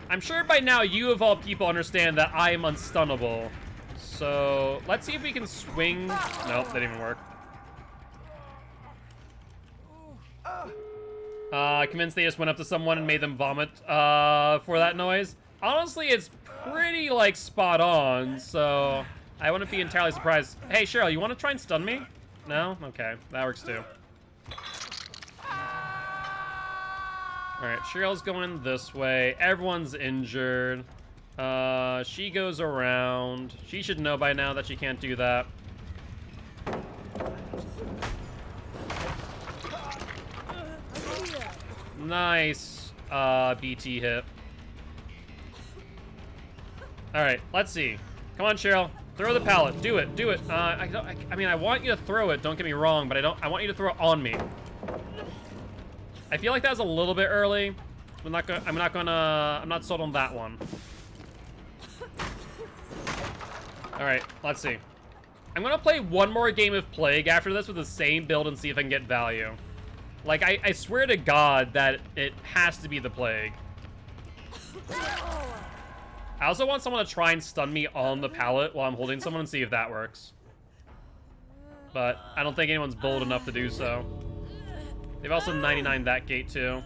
I'm sure by now you of all people understand that I am unstunnable. So, let's see if we can swing. Nope, that didn't even work. Convinced they just went up to someone and made them vomit for that noise. Honestly, it's pretty, like, spot on, so I wouldn't be entirely surprised. Hey, Cheryl, you want to try and stun me? No? Okay, that works too. Alright, Cheryl's going this way. Everyone's injured. She goes around. She should know by now that she can't do that. Nice, BT hit. Alright, let's see. Come on, Cheryl. Throw the pallet. Do it. Do it. I mean, I want you to throw it. Don't get me wrong, but I want you to throw it on me. I feel like that was a little bit early. I'm not sold on that one. Alright, let's see. I'm gonna play one more game of Plague after this with the same build and see if I can get value. Like, I swear to God that it has to be the Plague. I also want someone to try and stun me on the pallet while I'm holding someone and see if that works. But I don't think anyone's bold enough to do so. They've also 99'd that gate, too.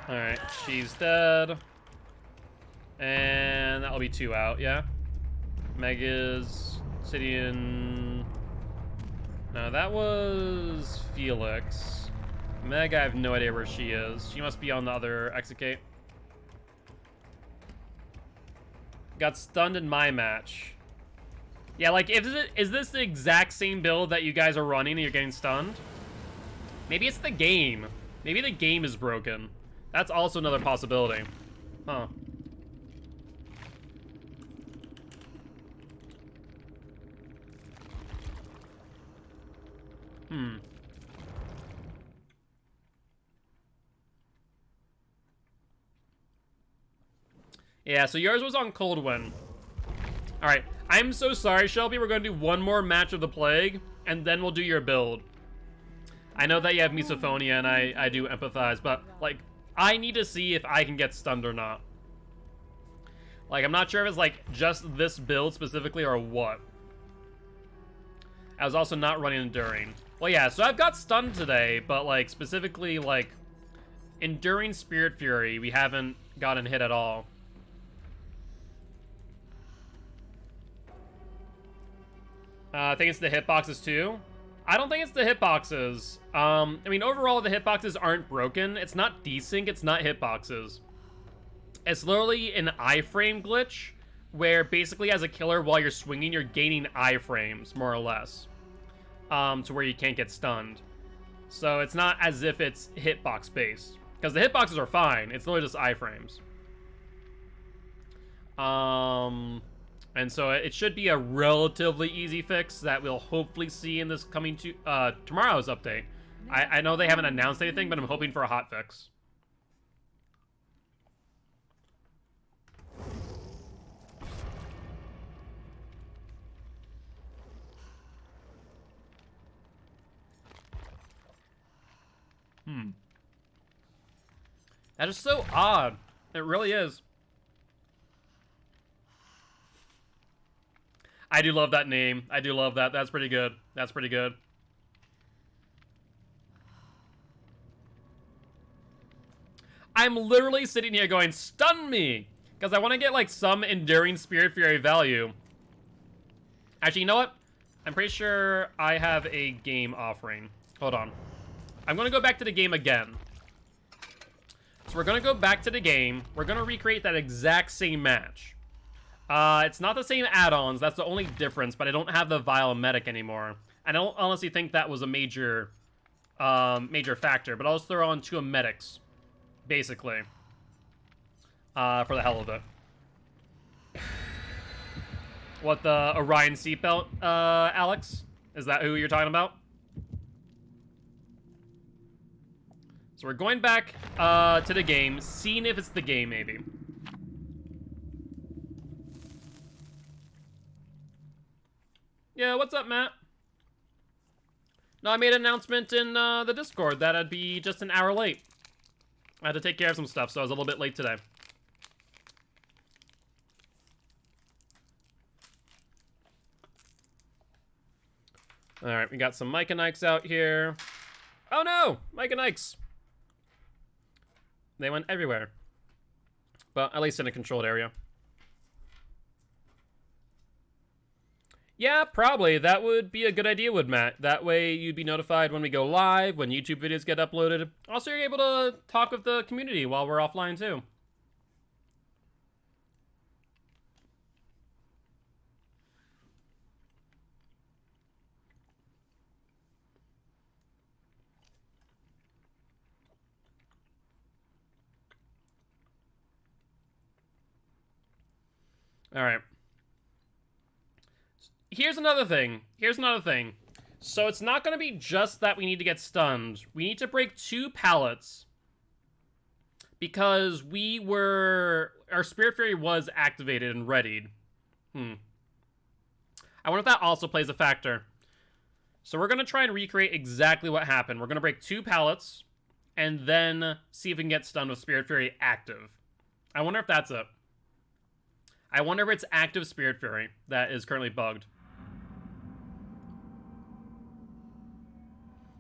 Alright, she's dead. And that'll be 2 out, yeah? Mega's sitting in... No, that was Felix. Meg, I have no idea where she is. She must be on the other exit gate. Got stunned in my match. Yeah, like, is this the exact same build that you guys are running and you're getting stunned? Maybe it's the game. Maybe the game is broken. That's also another possibility. Huh. Yeah, so yours was on Coldwind. Alright, I'm so sorry, Shelby. We're going to do one more match of the Plague, and then we'll do your build. I know that you have misophonia, and I do empathize, but, like, I need to see if I can get stunned or not. Like, I'm not sure if it's, like, just this build specifically or what. I was also not running Enduring. Well, yeah, so I've got stunned today, but, like, specifically, like, Enduring Spirit Fury, we haven't gotten hit at all. I think it's the hitboxes too. I don't think it's the hitboxes. I mean, overall, the hitboxes aren't broken. It's not desync, it's not hitboxes. It's literally an iframe glitch, where basically as a killer, while you're swinging, you're gaining iframes, more or less. To where you can't get stunned. So it's not as if it's hitbox based. Because the hitboxes are fine, it's literally just iframes. And so it should be a relatively easy fix that we'll hopefully see in this coming to tomorrow's update. I know they haven't announced anything, but I'm hoping for a hot fix. That is so odd. It really is. I do love that name. I do love that. That's pretty good. That's pretty good. I'm literally sitting here going, stun me! Because I want to get, like, some Enduring Spirit Fury value. Actually, you know what? I'm pretty sure I have a game offering. Hold on. I'm going to go back to the game again. So we're going to go back to the game. We're going to recreate that exact same match. It's not the same add-ons, that's the only difference, but I don't have the Vile Medic anymore. I don't honestly think that was a major factor, but I'll just throw on 2 medics, basically, for the hell of it. What, the Orion seatbelt, Alex? Is that who you're talking about? So we're going back, to the game, seeing if it's the game, maybe. Yeah, what's up, Matt? No, I made an announcement in the Discord that I'd be just an hour late. I had to take care of some stuff, so I was a little bit late today. Alright, we got some Mike and Ikes out here. Oh no! Mike and Ikes! They went everywhere. But at least in a controlled area. Yeah, probably. That would be a good idea, would Matt. That way you'd be notified when we go live, when YouTube videos get uploaded. Also, you're able to talk with the community while we're offline, too. All right. Here's another thing. So it's not going to be just that we need to get stunned. We need to break 2 pallets. Because our Spirit Fury was activated and readied. I wonder if that also plays a factor. So we're going to try and recreate exactly what happened. We're going to break 2 pallets. And then see if we can get stunned with Spirit Fury active. I wonder if that's it. I wonder if it's active Spirit Fury that is currently bugged.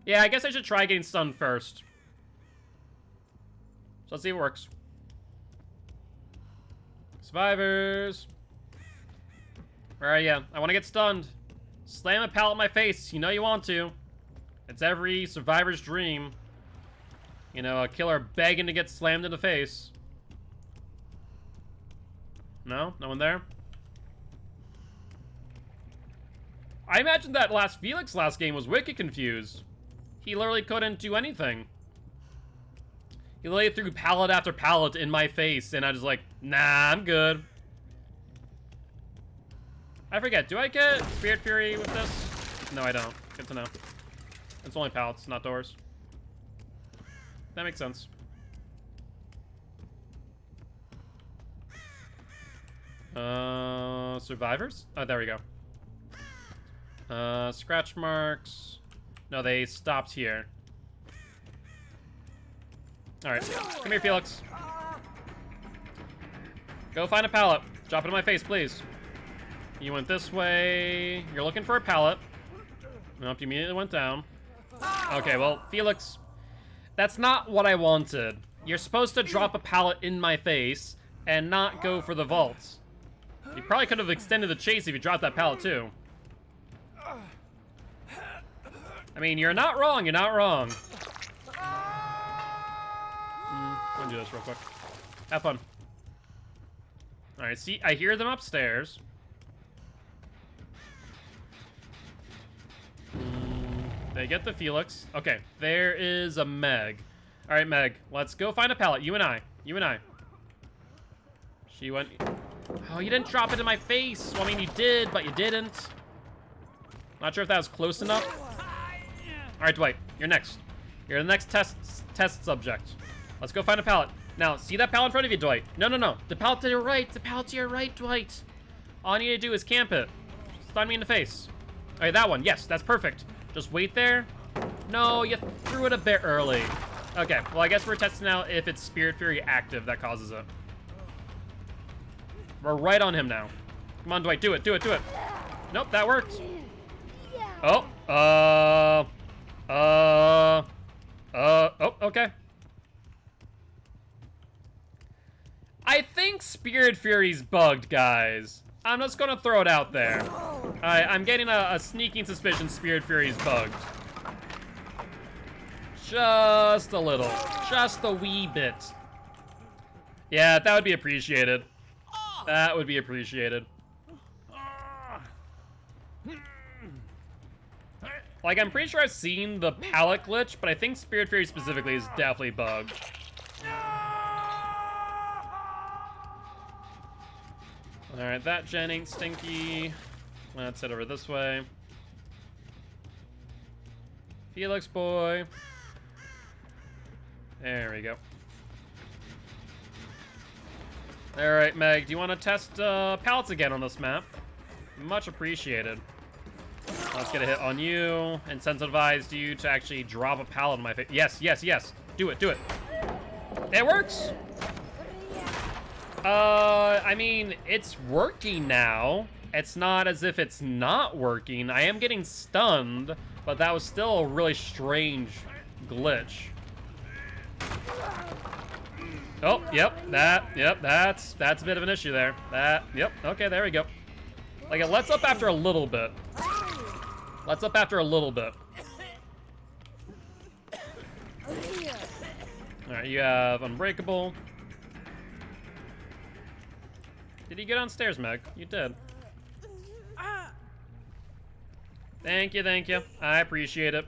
Yeah, I guess I should try getting stunned first. So let's see if it works. Survivors. Where are you? I want to get stunned. Slam a pallet in my face. You know you want to. It's every survivor's dream. You know, a killer begging to get slammed in the face. No? No one there? I imagine that Felix last game was wicked confused. He literally couldn't do anything. He literally threw pallet after pallet in my face, and I was like, nah, I'm good. I forget, do I get Spirit Fury with this? No, I don't. Good to know. It's only pallets, not doors. That makes sense. Survivors? Oh, there we go. Scratch marks. No, they stopped here. Alright, come here, Felix. Go find a pallet. Drop it in my face, please. You went this way. You're looking for a pallet. Nope, you immediately went down. Okay, well, Felix, that's not what I wanted. You're supposed to drop a pallet in my face and not go for the vaults. You probably could have extended the chase if you dropped that pallet too. I mean, you're not wrong, you're not wrong. I'm gonna do this real quick. Have fun. Alright, see, I hear them upstairs. They get the Felix. Okay, there is a Meg. Alright, Meg, let's go find a pallet. You and I. You and I. She went... Oh, you didn't drop it in my face. Well, I mean, you did, but you didn't. Not sure if that was close enough. Alright, Dwight, you're next. You're the next test subject. Let's go find a pallet. Now, see that pallet in front of you, Dwight? No, no, no. The pallet to your right. The pallet to your right, Dwight. All I need to do is camp it. Stun me in the face. Alright, that one. Yes, that's perfect. Just wait there. No, you threw it a bit early. Okay, well, I guess we're testing out if it's Spirit Fury active that causes it. We're right on him now. Come on, Dwight, do it, do it, do it. Nope, that worked. Oh, okay. I think Spirit Fury's bugged, guys. I'm just gonna throw it out there. I'm getting a sneaking suspicion Spirit Fury's bugged. Just a little. Just a wee bit. Yeah, that would be appreciated. That would be appreciated. Like, I'm pretty sure I've seen the pallet glitch, but I think Spirit Fury specifically is definitely bugged. Alright, that gen ain't stinky. Let's head over this way. Felix boy. There we go. Alright, Meg, do you want to test pallets again on this map? Much appreciated. Let's get a hit on you. Incentivize you to actually drop a pallet in my face. Yes, yes, yes. Do it, do it. It works! I mean, it's working now. It's not as if it's not working. I am getting stunned, but that was still a really strange glitch. Oh, yep, that's a bit of an issue there. Yep, okay, there we go. Like, it lets up after a little bit. Lets up after a little bit. Alright, you have Unbreakable. Did you get downstairs, Meg? You did. Thank you, thank you. I appreciate it.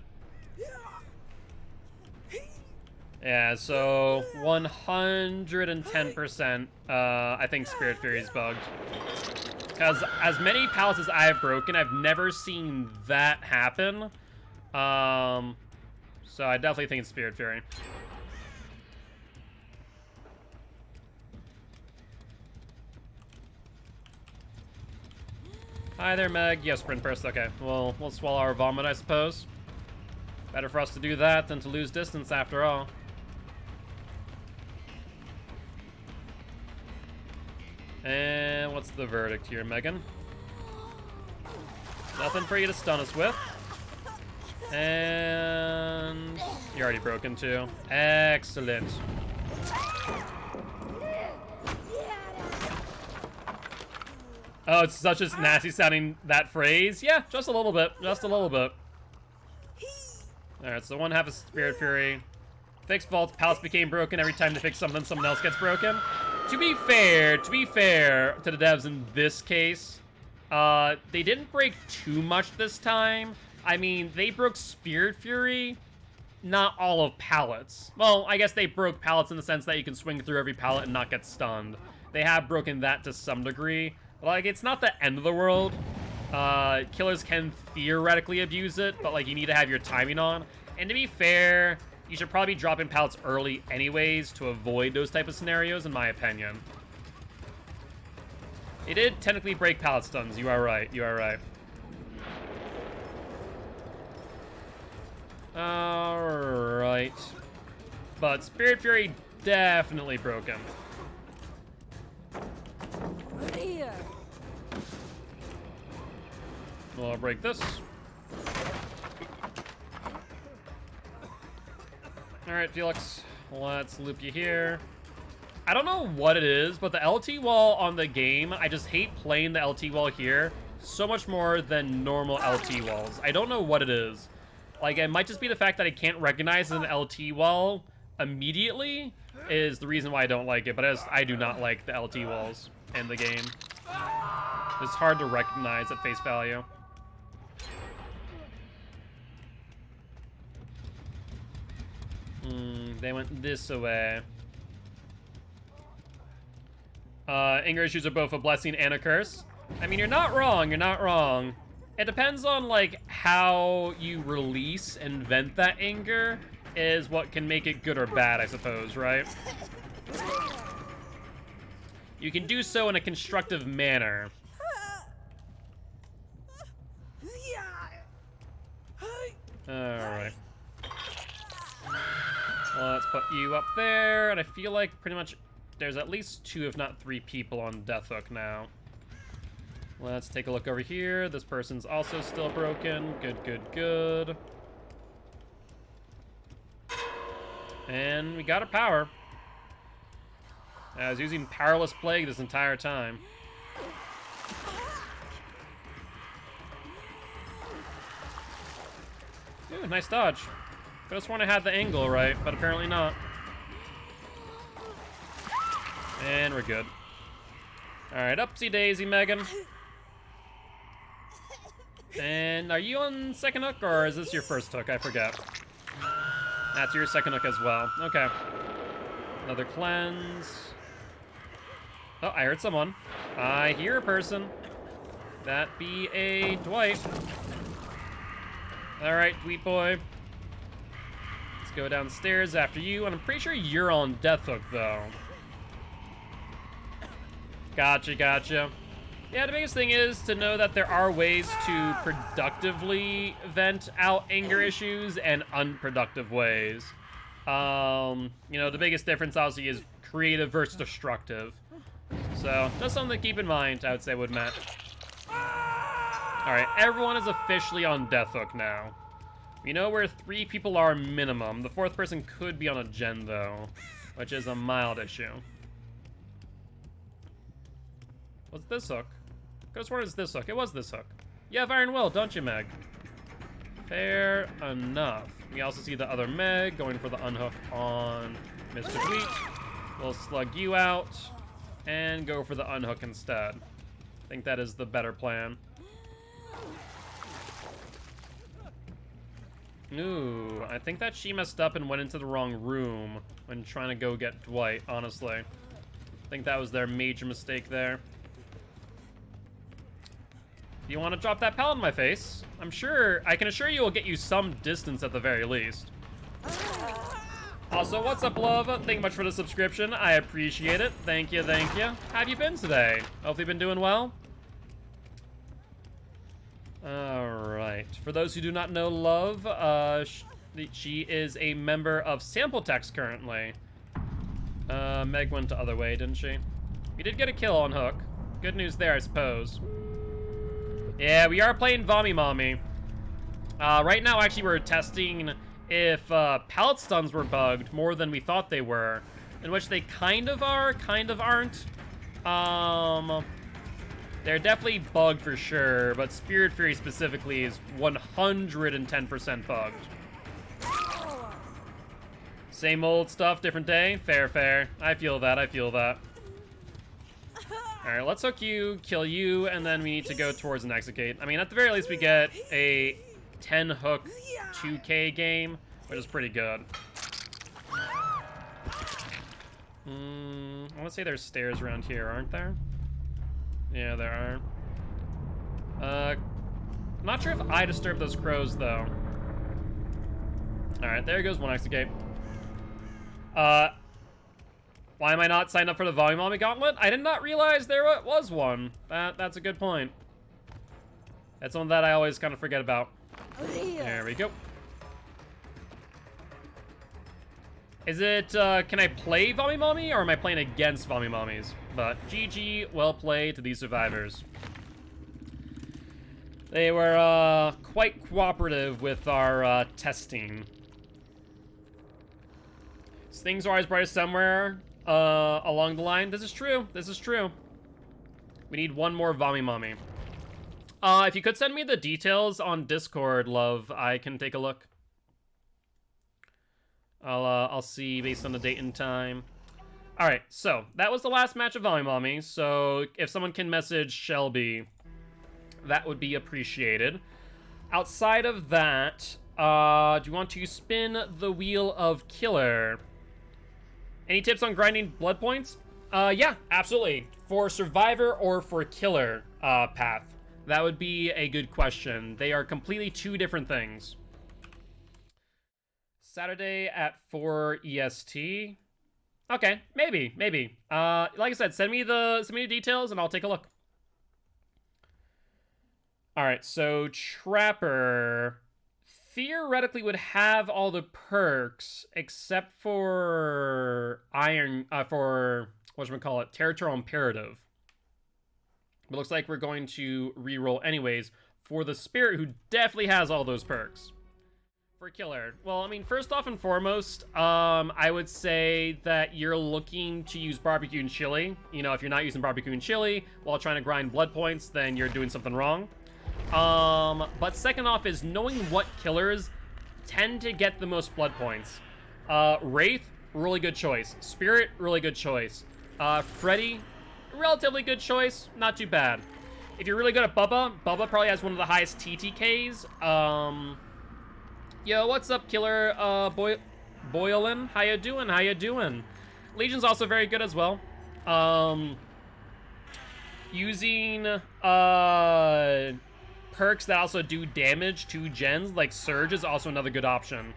Yeah, so 110%, I think Spirit Fury is bugged. Because as many pallets as I have broken, I've never seen that happen. So I definitely think it's Spirit Fury. Hi there, Meg. Yes, sprint burst. Okay, well, we'll swallow our vomit, I suppose. Better for us to do that than to lose distance, after all. And what's the verdict here, Megan? Nothing for you to stun us with. And you're already broken too. Excellent. Oh, it's such a nasty sounding, that phrase. Yeah, just a little bit. Just a little bit. Alright, so one half is Spirit Fury. Fixed vaults, pallets became broken every time they fix something, someone else gets broken. To be fair to the devs in this case, they didn't break too much this time. I mean, they broke Spirit Fury, not all of pallets. Well, I guess they broke pallets in the sense that you can swing through every pallet and not get stunned. They have broken that to some degree, but like, it's not the end of the world. Killers can theoretically abuse it, but like, you need to have your timing on. And to be fair, you should probably be dropping pallets early anyways to avoid those type of scenarios, in my opinion. They did technically break pallet stuns. You are right. You are right. Alright. But Spirit Fury definitely broken. We'll break this. Alright, Felix. Let's loop you here. I don't know what it is, but the LT wall on the game, I just hate playing the LT wall here so much more than normal LT walls. I don't know what it is. Like, it might just be the fact that I can't recognize an LT wall immediately is the reason why I don't like it, but I do not like the LT walls in the game. It's hard to recognize at face value. They went this way. Anger issues are both a blessing and a curse. I mean, you're not wrong, you're not wrong. It depends on, like, how you release and vent that anger is what can make it good or bad, I suppose, right? You can do so in a constructive manner. Alright. Let's put you up there, and I feel like pretty much there's at least 2, if not 3 people on Death Hook now. Let's take a look over here. This person's also still broken. Good, good, good. And we got a power. I was using Powerless Plague this entire time. Ooh, nice dodge. Could have sworn I had the angle right, but apparently not. And we're good. Alright, upsy daisy, Megan. And are you on second hook, or is this your first hook? I forget. That's your second hook as well. Okay. Another cleanse. Oh, I heard someone. I hear a person. That be a Dwight. Alright, Tweet Boy. Let's go downstairs after you, and I'm pretty sure you're on Death Hook, though. Gotcha, gotcha. Yeah, the biggest thing is to know that there are ways to productively vent out anger issues and unproductive ways. You know, the biggest difference, obviously, is creative versus destructive. So, just something to keep in mind, I would say, would Matt. Alright, everyone is officially on Death Hook now. We know where 3 people are minimum. The 4th person could be on a gen, though, which is a mild issue. What's this hook? Could have sworn it's this hook. It was this hook. You have Iron Will, don't you, Meg? Fair enough. We also see the other Meg going for the unhook on Mr. Tweet. We'll slug you out and go for the unhook instead. I think that is the better plan. Ooh, I think that she messed up and went into the wrong room when trying to go get Dwight, honestly. I think that was their major mistake there. Do you want to drop that pallet in my face? I'm sure, I can assure you will get you some distance at the very least. Also, what's up, love? Thank you much for the subscription. I appreciate it. Thank you, thank you. How have you been today? Hopefully been doing well. Alright. For those who do not know Love, she is a member of Sample Text currently. Meg went the other way, didn't she? We did get a kill on Hook. Good news there, I suppose. Yeah, we are playing Vommy Mommy. Right now, actually, we're testing if pallet stuns were bugged more than we thought they were. In which they kind of are, kind of aren't. They're definitely bugged for sure, but Spirit Fury specifically is 110% bugged. Same old stuff, different day? Fair, fair. I feel that, I feel that. Alright, let's hook you, kill you, and then we need to go towards an execute. I mean, at the very least, we get a 10 hook 2K game, which is pretty good. I want to say there's stairs around here, aren't there? Yeah, there are. I'm not sure if I disturb those crows, though. Alright, there goes one execute. Why am I not signed up for the Volume Mommy Gauntlet? I did not realize there was one. That's a good point. That's one that I always kind of forget about. There we go. Is it, can I play Vommy Mommy, or am I playing against Vommy Mommies? But GG, well played to these survivors. They were, quite cooperative with our, testing. Things are always brightest somewhere, along the line. This is true. This is true. We need one more Vommy Mommy. If you could send me the details on Discord, love, I can take a look. I'll see based on the date and time. Alright, so that was the last match of Vommy Mommy, so if someone can message Shelby, that would be appreciated. Outside of that, do you want to spin the wheel of Killer? Any tips on grinding blood points? Yeah, absolutely. For Survivor or for Killer path? That would be a good question. They are completely two different things. Saturday at 4 EST. Okay, maybe. Like I said, send me the details and I'll take a look. All right, so Trapper theoretically would have all the perks except for Territorial Imperative. But looks like we're going to reroll anyways for the Spirit, who definitely has all those perks. For Killer, well, I mean, first off and foremost, I would say that you're looking to use barbecue and chili. You know, if you're not using barbecue and chili while trying to grind blood points, then you're doing something wrong. But second off is knowing what killers tend to get the most blood points. Wraith, really good choice. Spirit, really good choice. Freddy, relatively good choice, not too bad. If you're really good at Bubba probably has one of the highest TTKs. Yo, what's up, Killer, Boylan? How you doing? Legion's also very good as well. Using, perks that also do damage to gens, like Surge, is also another good option.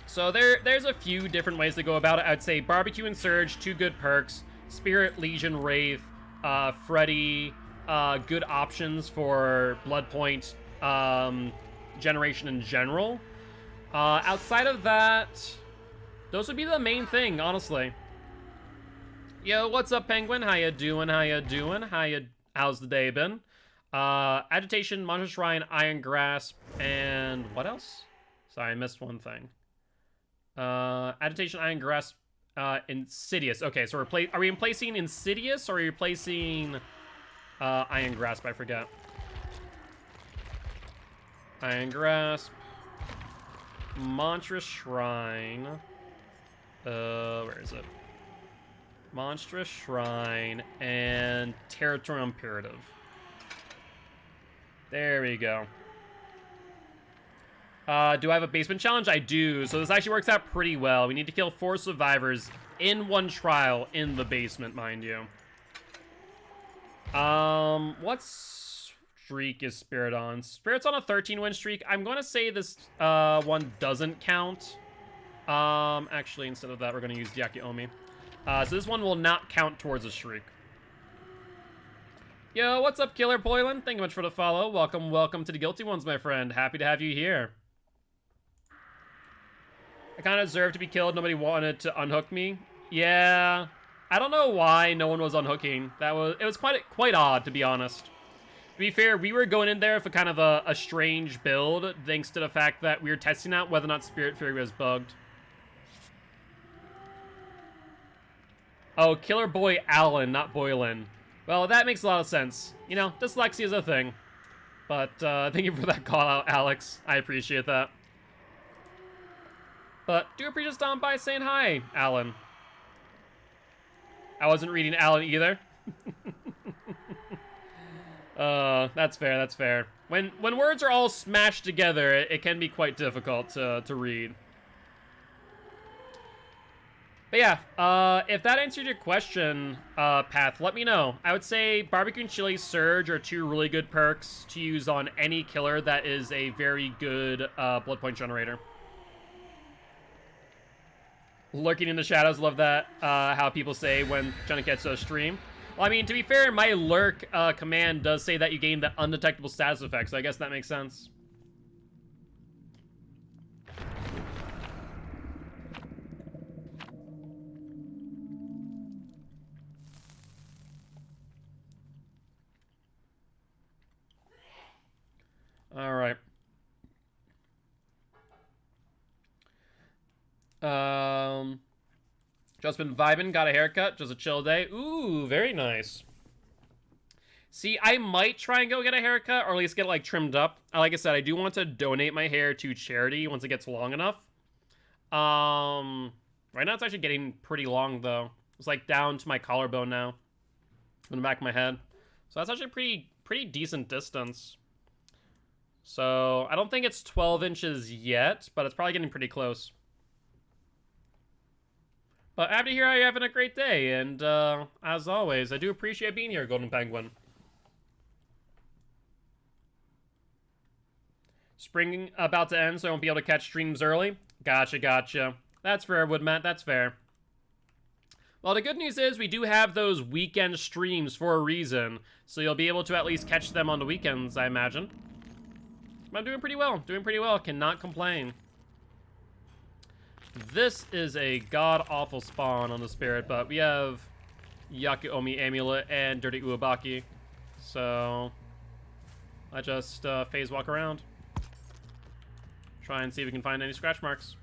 So there's a few different ways to go about it. I'd say Barbecue and Surge, two good perks. Spirit, Legion, Wraith, Freddy, good options for blood point generation in general. Outside of that, those would be the main thing, honestly. Yo, what's up, Penguin? How you doing? How's the day been? Agitation, Monster Shrine, Iron Grasp, and what else? Sorry, I missed one thing. Agitation, Iron Grasp, Insidious. Okay, so are we replacing Insidious, or are we replacing Iron Grasp? I forget. Iron Grasp, Monstrous Shrine. Where is it? Monstrous Shrine and Territorial Imperative. There we go. Do I have a basement challenge? I do. So this actually works out pretty well. We need to kill 4 survivors in one trial in the basement, mind you. What streak is Spirit on? Spirit's on a 13-win streak. I'm going to say this one doesn't count. Actually, instead of that, we're going to use Yakiomi. So this one will not count towards a streak. Yo, what's up, Killer Boylan? Thank you much for the follow. Welcome to the Guilty Ones, my friend. Happy to have you here. I kind of deserved to be killed. Nobody wanted to unhook me. Yeah, I don't know why no one was unhooking. It was quite odd, to be honest. To be fair, we were going in there with a kind of a strange build, thanks to the fact that we were testing out whether or not Spirit Fury was bugged. Oh, Killer Boy Allen, not Boylan. Well, that makes a lot of sense. You know, dyslexia is a thing. But, thank you for that call out, Alex. I appreciate that. But, do appreciate stopping by saying hi, Alan. I wasn't reading Alan either. That's fair, that's fair. When words are all smashed together, it can be quite difficult to read. But yeah, if that answered your question, Path, let me know. I would say Barbecue and Chili Surge are two really good perks to use on any killer that is a very good blood point generator. Lurking in the shadows, love that, how people say when trying to catch a stream. Well, I mean, to be fair, my lurk command does say that you gain the undetectable status effect, so I guess that makes sense. All right. Just been vibing, got a haircut, just a chill day. Ooh, very nice. See, I might try and go get a haircut, or at least get it, like, trimmed up. Like I said, I do want to donate my hair to charity once it gets long enough. Right now it's actually getting pretty long, though. It's, like, down to my collarbone now. In the back of my head. So that's actually pretty decent distance. So, I don't think it's 12 inches yet, but it's probably getting pretty close. But happy to hear how you're having a great day, and as always, I do appreciate being here, Golden Penguin. Spring about to end, so I won't be able to catch streams early. Gotcha. That's fair, Woodmat, that's fair. Well, the good news is we do have those weekend streams for a reason, so you'll be able to at least catch them on the weekends, I imagine. I'm doing pretty well, cannot complain. This is a god-awful spawn on the Spirit, but we have Yakuomi Amulet and Dirty Uebaki. So, I just phase walk around. Try and see if we can find any scratch marks.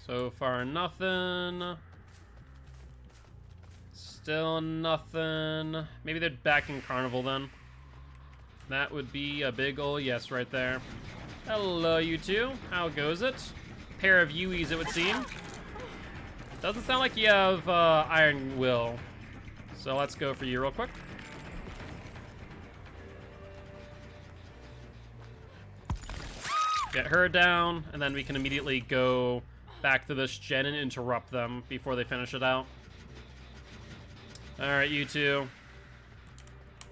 So far, nothing. Still nothing. Maybe they're back in Carnival then. That would be a big ol' yes right there. Hello, you two. How goes it? Pair of Yuis, it would seem. Doesn't sound like you have Iron Will. So let's go for you real quick. Get her down, and then we can immediately go back to this gen and interrupt them before they finish it out. Alright, you two.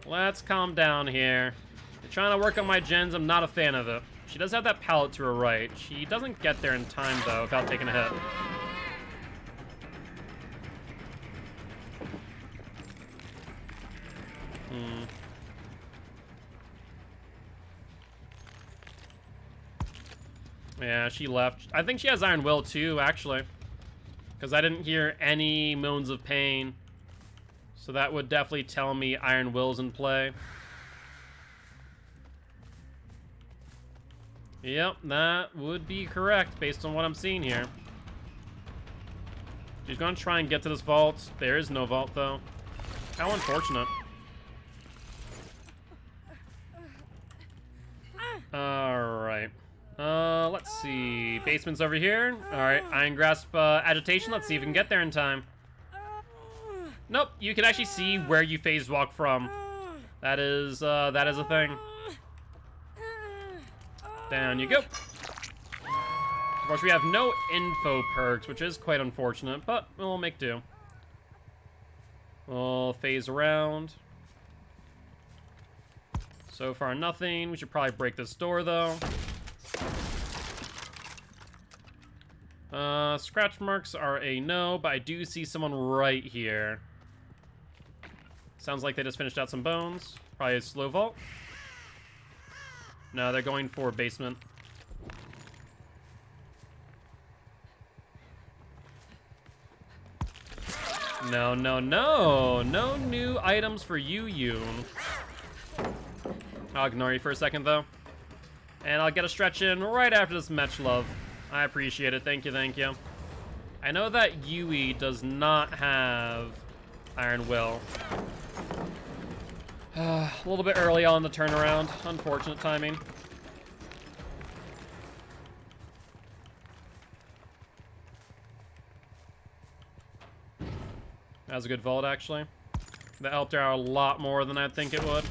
Let's calm down here. You're trying to work on my gens, I'm not a fan of it. She does have that pallet to her right. She doesn't get there in time, though, without taking a hit. Yeah, she left. I think she has Iron Will, too, actually. Because I didn't hear any moans of pain. So that would definitely tell me Iron Will's in play. Yep, that would be correct based on what I'm seeing here. She's gonna try and get to this vault. There is no vault, though. How unfortunate. Alright. Let's see. Basement's over here. Alright, Iron Grasp Agitation. Let's see if we can get there in time. Nope, you can actually see where you phase walk from. That is a thing. Down you go. Of course, we have no info perks, which is quite unfortunate, but we'll make do. We'll phase around. So far, nothing. We should probably break this door, though. Scratch marks are a no, but I do see someone right here. Sounds like they just finished out some bones. Probably a slow vault. No, they're going for basement. No. No new items for you. I'll ignore you for a second, though. And I'll get a stretch in right after this match, love. I appreciate it. Thank you. I know that Yui does not have Iron Will. A little bit early on the turnaround. Unfortunate timing. That was a good vault, actually. That helped her out a lot more than I think it would.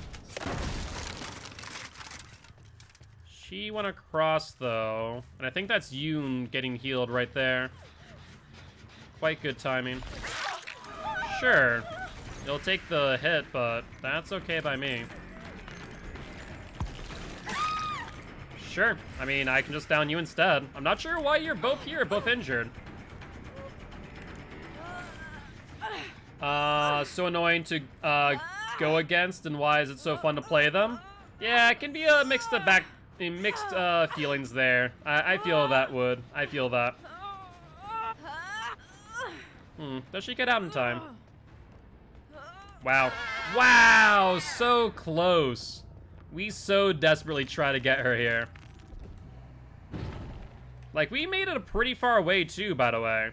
She went across, though. And I think that's Yoon getting healed right there. Quite good timing. Sure. You'll take the hit, but that's okay by me. Sure. I mean, I can just down you instead. I'm not sure why you're both here, both injured. So annoying to go against, and why is it so fun to play them? Yeah, it can be a mixed feelings there. I feel that would. I feel that. Does she get out in time? Wow. Wow, so close. We so desperately try to get her here. Like, we made it a pretty far away, too, by the way.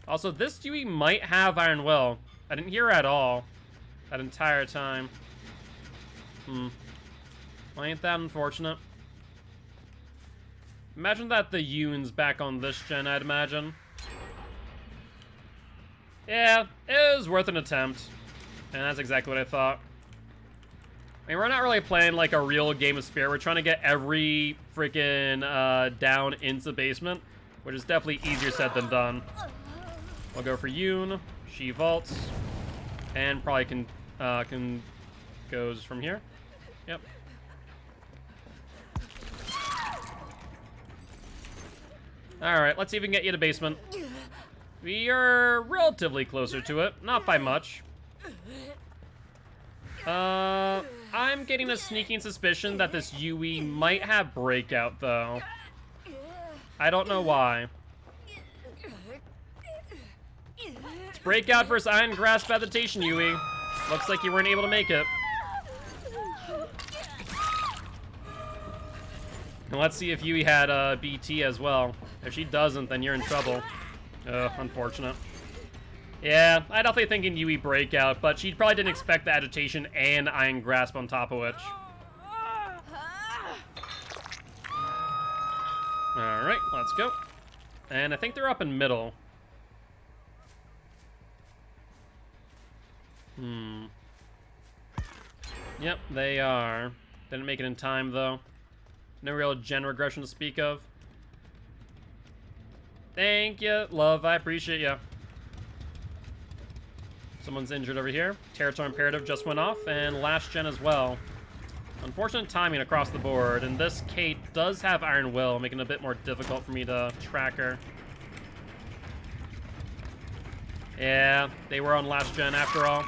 Also, this Yui might have Iron Will. I didn't hear her at all that entire time. Well, ain't that unfortunate? Imagine that the Yoon's back on this gen, I'd imagine. Yeah, it was worth an attempt. And that's exactly what I thought. I mean, we're not really playing like a real game of Spirit. We're trying to get every freaking down into the basement, which is definitely easier said than done. We'll go for Yoon. She vaults. And probably can goes from here. Yep. Alright, let's see if we can get you to basement. We are relatively closer to it. Not by much. I'm getting a sneaking suspicion that this Yui might have breakout, though. I don't know why. It's breakout versus Iron Grasp Adaptation, Yui. Looks like you weren't able to make it. And let's see if Yui had BT as well. If she doesn't, then you're in trouble. Unfortunate. Yeah, I definitely thinking Yui breakout, but she probably didn't expect the agitation and Iron Grasp on top of which. Alright, let's go. And I think they're up in middle. Yep, they are. Didn't make it in time, though. No real gen regression to speak of. Thank you, love. I appreciate you. Someone's injured over here. Territory Imperative just went off, and last gen as well. Unfortunate timing across the board, and this Kate does have Iron Will, making it a bit more difficult for me to track her. Yeah, they were on last gen after all.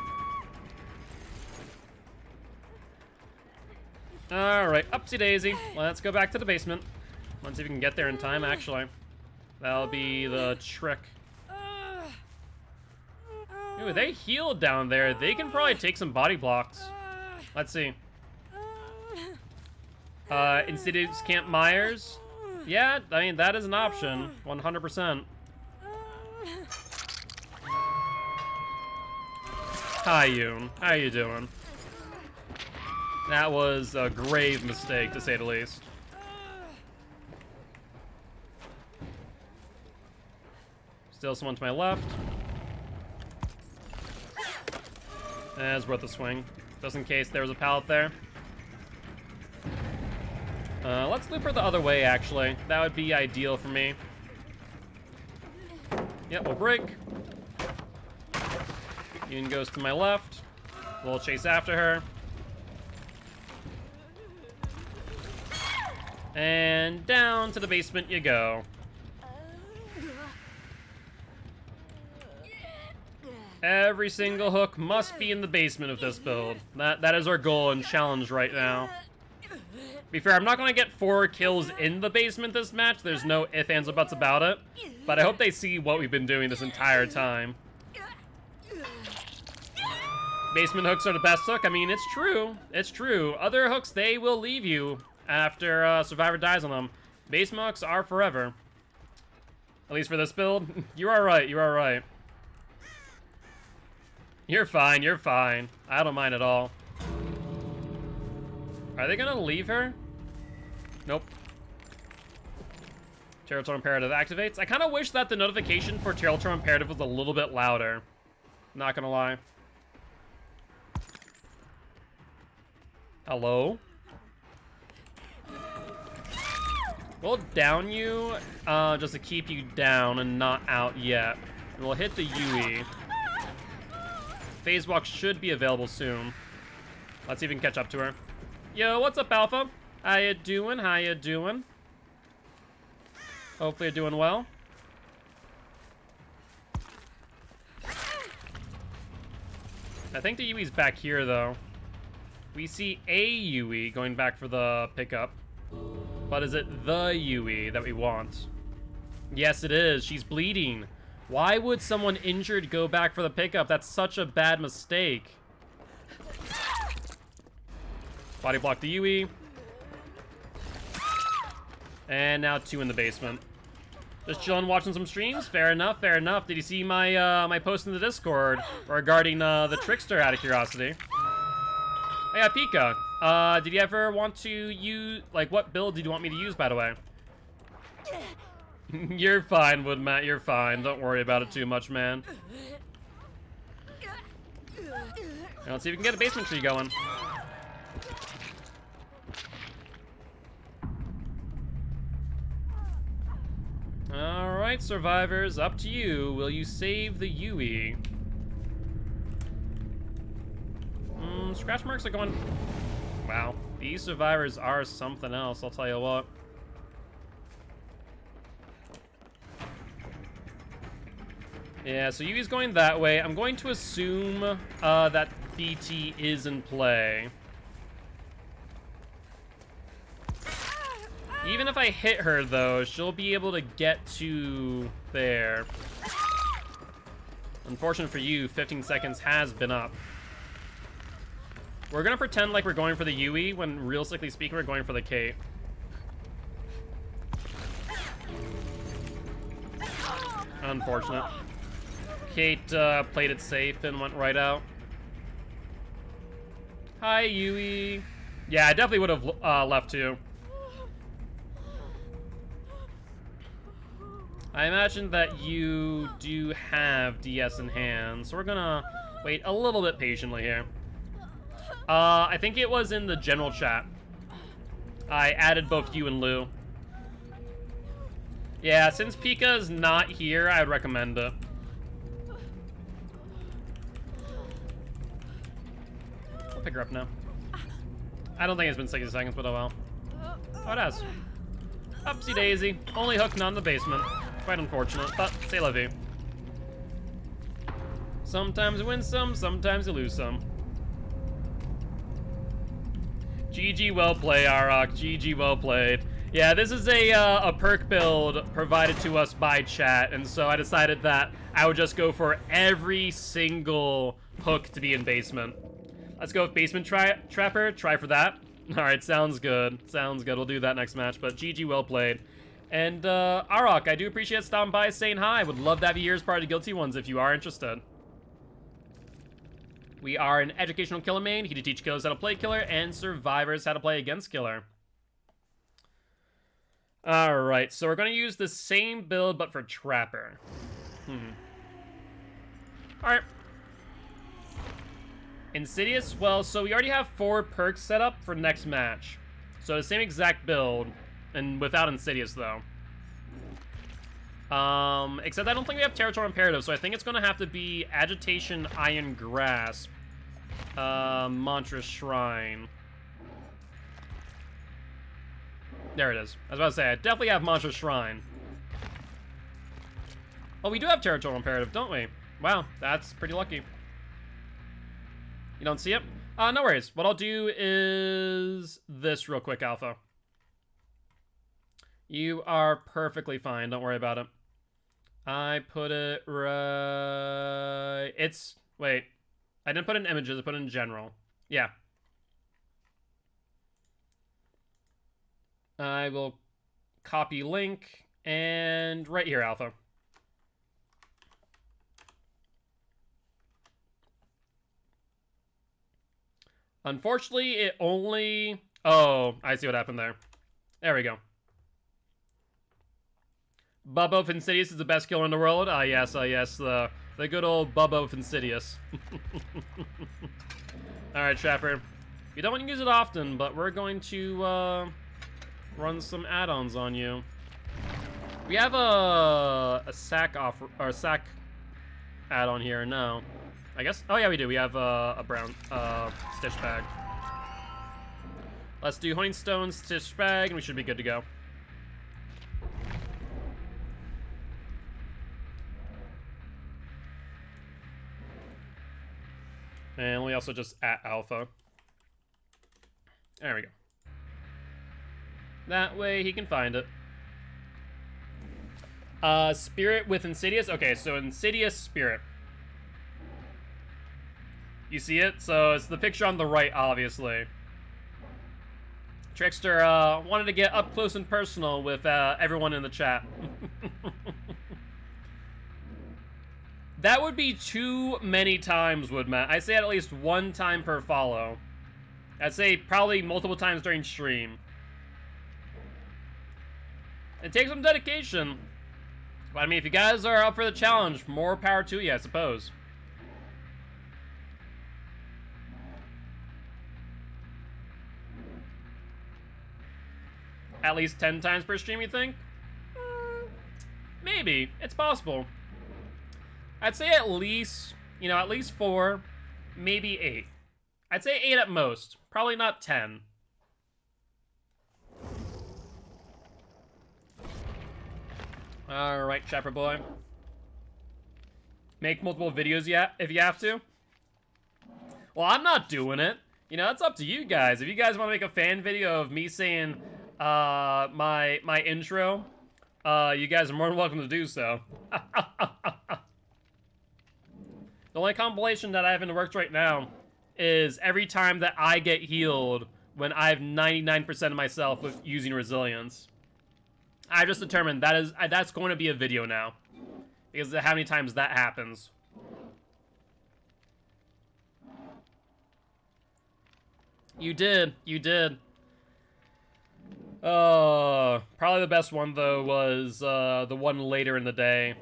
Alright, upsy daisy. Let's go back to the basement. Let's see if we can get there in time, actually. That'll be the trick. Ooh, they healed down there. They can probably take some body blocks. Let's see. Insidious Camp Myers. Yeah, I mean, that is an option. 100%. Hi, Yoon. How you doing? That was a grave mistake, to say the least. Still someone to my left. It's worth a swing, just in case there was a pallet there. Let's loop her the other way, actually. That would be ideal for me. Yep, we'll break. Yoon goes to my left. We'll chase after her. And down to the basement you go. Every single hook must be in the basement of this build. That is our goal and challenge right now. To be fair, I'm not going to get 4 kills in the basement this match. There's no ifs, ands, or buts about it. But I hope they see what we've been doing this entire time. Basement hooks are the best hook. I mean, it's true. It's true. Other hooks, they will leave you after Survivor dies on them. Basement hooks are forever. At least for this build. You are right. You are right. You're fine, you're fine. I don't mind at all. Are they gonna leave her? Nope. Territorial Imperative activates. I kind of wish that the notification for Territorial Imperative was a little bit louder. Not gonna lie. Hello? We'll down you, just to keep you down and not out yet. And we'll hit the Yui. Phase Walk should be available soon. Let's see if we can catch up to her. Yo, what's up, Alpha? How you doing? How you doing? Hopefully you're doing well. I think the Yui's back here, though. We see a Yui going back for the pickup. But is it the Yui that we want? Yes, it is. She's bleeding. Why would someone injured go back for the pickup? That's such a bad mistake. Body block the Yui. And now 2 in the basement. Just chilling, watching some streams. Fair enough, fair enough. Did you see my my post in the Discord regarding the Trickster out of curiosity? Oh yeah, Pika. Did you ever want to use, like, what build did you want me to use, by the way? You're fine, Woodmat, you're fine. Don't worry about it too much, man. Now, let's see if we can get a basement tree going. Alright, survivors, up to you. Will you save the Yui? Scratch marks are going... Wow. These survivors are something else, I'll tell you what. Yeah, so Yui's going that way. I'm going to assume that BT is in play. Even if I hit her, though, she'll be able to get to there. Unfortunate for you, 15 seconds has been up. We're gonna pretend like we're going for the Yui when, realistically speaking, we're going for the Kate. Unfortunate. Kate played it safe and went right out. Hi, Yui. Yeah, I definitely would have left too. I imagine that you do have DS in hand, so we're gonna wait a little bit patiently here. I think it was in the general chat. I added both you and Lou. Yeah, since Pika's not here, I would recommend it. I'll pick her up now. I don't think it's been 60 seconds, but oh well. Oh, it has. Upsy daisy. Only hook, not in the basement. Quite unfortunate, but c'est la vie. Sometimes you win some, sometimes you lose some. GG, well played, Arok. GG, well played. Yeah, this is a perk build provided to us by chat, and so I decided that I would just go for every single hook to be in basement. Let's go with basement trapper. Try for that. All right, sounds good. Sounds good. We'll do that next match, but GG, well played. And Arok, I do appreciate stopping by, saying hi. Would love to have you here as part of the Gilty ones if you are interested. We are an educational killer main, here to teach killers how to play killer and survivors how to play against killer. Alright, so we're going to use the same build, but for Trapper. Alright. Insidious, well, so we already have 4 perks set up for next match. So the same exact build, and without Insidious, though. Except I don't think we have Territorial Imperative, so I think it's going to have to be Agitation, Iron Grasp, Mantra Shrine. There it is. I was about to say, I definitely have Mantra Shrine. Oh, we do have Territorial Imperative, don't we? Wow, that's pretty lucky. You don't see it? No worries. What I'll do is this real quick, Alpha. You are perfectly fine. Don't worry about it. I put it right... It's... Wait. I didn't put in images. I put it in general. Yeah. I will copy link. And right here, Alpha. Unfortunately, it only... Oh, I see what happened there. There we go. Bubba of Insidious is the best killer in the world. Ah, yes, the good old Bubba of Insidious. Alright, Trapper. You don't want to use it often, but we're going to run some add-ons on you. We have a sack offer, or a sack add-on here. No, I guess. Oh yeah, we do. We have a brown stitch bag. Let's do Honey Stone stitch bag, and we should be good to go. And we also just at alpha. There we go. That way he can find it. Spirit with Insidious. Okay, so Insidious Spirit. You see it? So it's the picture on the right, obviously. Trickster wanted to get up close and personal with everyone in the chat. That would be too many times, Woodmat. I'd say at least one time per follow. I'd say probably multiple times during stream. It takes some dedication. But I mean, if you guys are up for the challenge, more power to you, I suppose. At least 10 times per stream, you think? Maybe. It's possible. I'd say at least, you know, at least 4, maybe 8. I'd say 8 at most. Probably not 10. Alright, Trapper Boy. Make multiple videos if you have to. Well, I'm not doing it. You know, it's up to you guys. If you guys want to make a fan video of me saying my intro, you guys are more than welcome to do so. The only compilation that I have in the works right now is every time that I get healed when I have 99% of myself with using resilience. I just determined that's going to be a video now, because of how many times that happens. You did. Probably the best one though was the one later in the day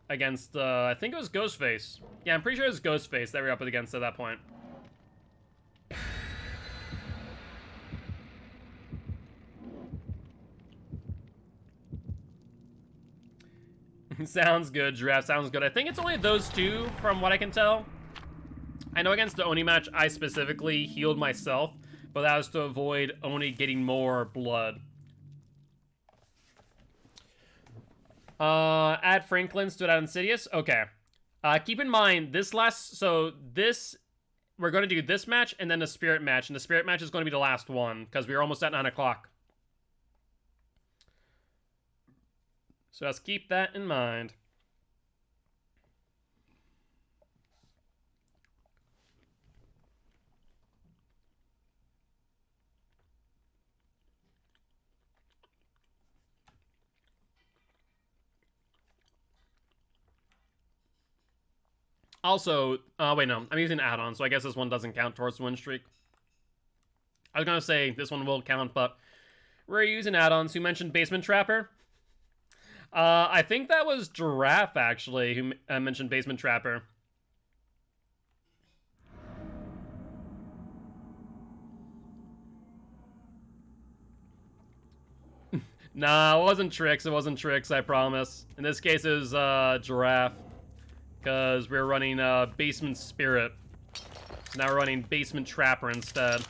against I think it was Ghostface. Yeah, I'm pretty sure it was Ghostface that we were up against at that point. Sounds good, Giraffe. Sounds good. I think it's only those two, from what I can tell. I know against the Oni match, I specifically healed myself, but that was to avoid Oni getting more blood. Add Franklin stood out Insidious. Okay. Keep in mind, we're going to do this match and then the Spirit match, and the Spirit match is going to be the last one, because we're almost at 9 o'clock. So let's keep that in mind. Also, wait, no, I'm using add-on, so I guess this one doesn't count towards the win streak. I was gonna say this one will count, but we're using add-ons. Who mentioned Basement Trapper? I think that was Giraffe, actually, who mentioned Basement Trapper. Nah, it wasn't Tricks. It wasn't Tricks, I promise. In this case, it was Giraffe. Because we're running Basement Spirit. Now we're running Basement Trapper instead.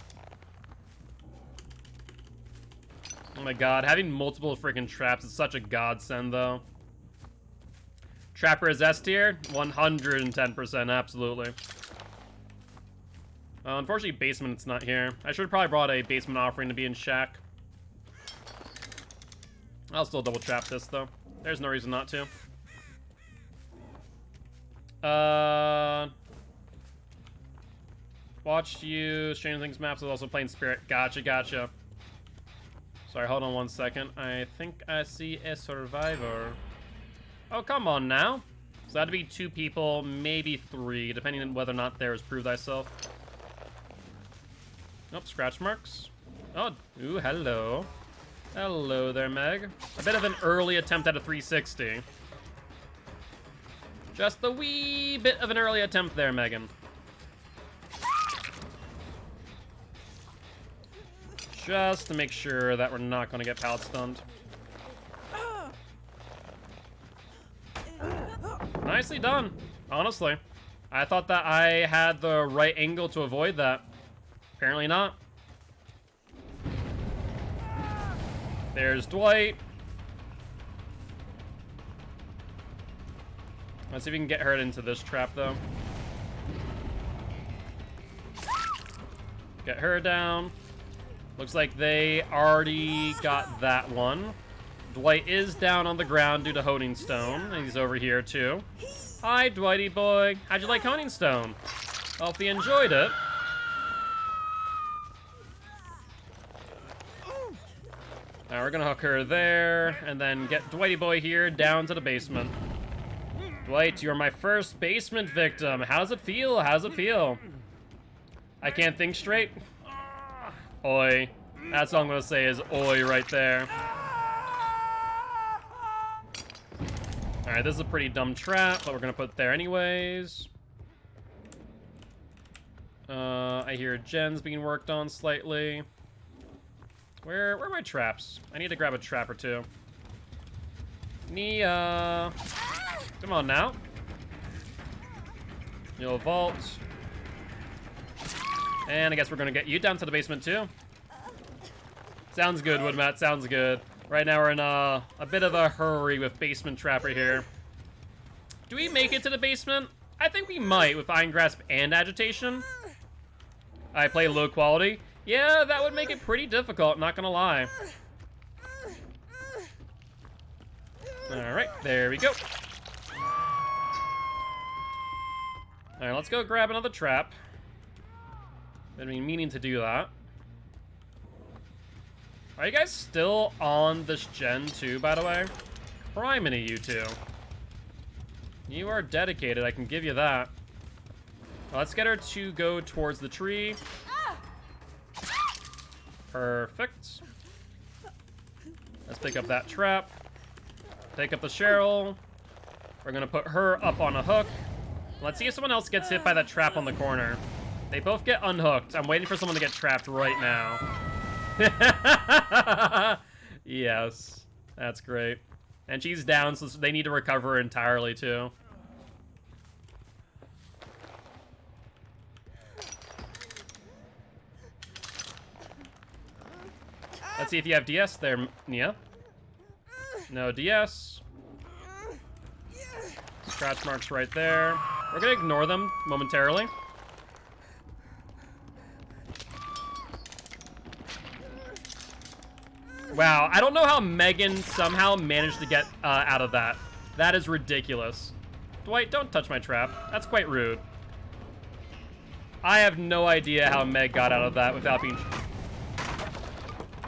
Oh my god, having multiple freaking traps is such a godsend, though. Trapper is S tier? 110%, absolutely. Unfortunately, Basement, it's not here. I should have probably brought a Basement offering to be in Shack. I'll still double trap this, though. There's no reason not to. Watch you. Stranger Things maps is also playing Spirit. Gotcha. Sorry, hold on 1 second. I think I see a survivor. Oh, come on now. So that'd be 2 people, maybe 3, depending on whether or not there is Prove Thyself. Nope, scratch marks. Oh, ooh, hello. Hello there, Meg. A bit of an early attempt at a 360. Just a wee bit of an early attempt there, Megan. Just to make sure that we're not going to get pallet stunned. Nicely done, honestly. I thought that I had the right angle to avoid that. Apparently not. There's Dwight. Let's see if we can get her into this trap, though. Get her down. Looks like they already got that one. Dwight is down on the ground due to Honing Stone. And he's over here, too. Hi, Dwighty boy. How'd you like Honing Stone? Hope you enjoyed it. Now we're gonna hook her there, and then get Dwighty boy here down to the basement. Dwight, you're my first basement victim. How does it feel? How does it feel? I can't think straight. Oi. That's all I'm gonna say is oi right there. Alright, this is a pretty dumb trap, but we're gonna put it there anyways. I hear Jen's being worked on slightly. Where are my traps? I need to grab a trap or two. Nia. Come on now. You'll vault. And I guess we're gonna get you down to the basement too. Sounds good, Woodmat, sounds good. Right now we're in a bit of a hurry with basement trapper here. Do we make it to the basement? I think we might with Iron Grasp and Agitation. I play low quality. Yeah, that would make it pretty difficult, not gonna lie. Alright, there we go. Alright, let's go grab another trap. I've been meaning to do that. Are you guys still on this gen too, by the way? Criminy, you two. You are dedicated, I can give you that. Let's get her to go towards the tree. Perfect. Let's pick up that trap. Take up the Cheryl. We're gonna put her up on a hook. Let's see if someone else gets hit by that trap on the corner. They both get unhooked. I'm waiting for someone to get trapped right now. Yes, that's great. And she's down, so they need to recover her entirely, too. Let's see if you have DS there, Nia. No DS. Scratch marks right there. We're gonna ignore them momentarily. Wow, I don't know how Megan somehow managed to get out of that. That is ridiculous. Dwight, don't touch my trap. That's quite rude. I have no idea how Meg got out of that without being...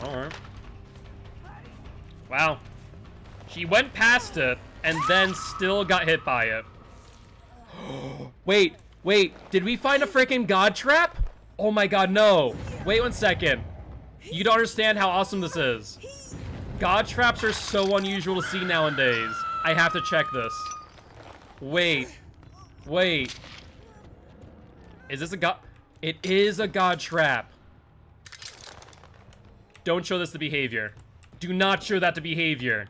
Alright. Wow. She went past it and then still got hit by it. Wait, did we find a freaking god trap? Oh my god, no. Wait 1 second. You don't understand how awesome this is. God traps are so unusual to see nowadays. I have to check this. Wait. Is this a god? It is a god trap. Don't show this to behavior. Do not show that to behavior.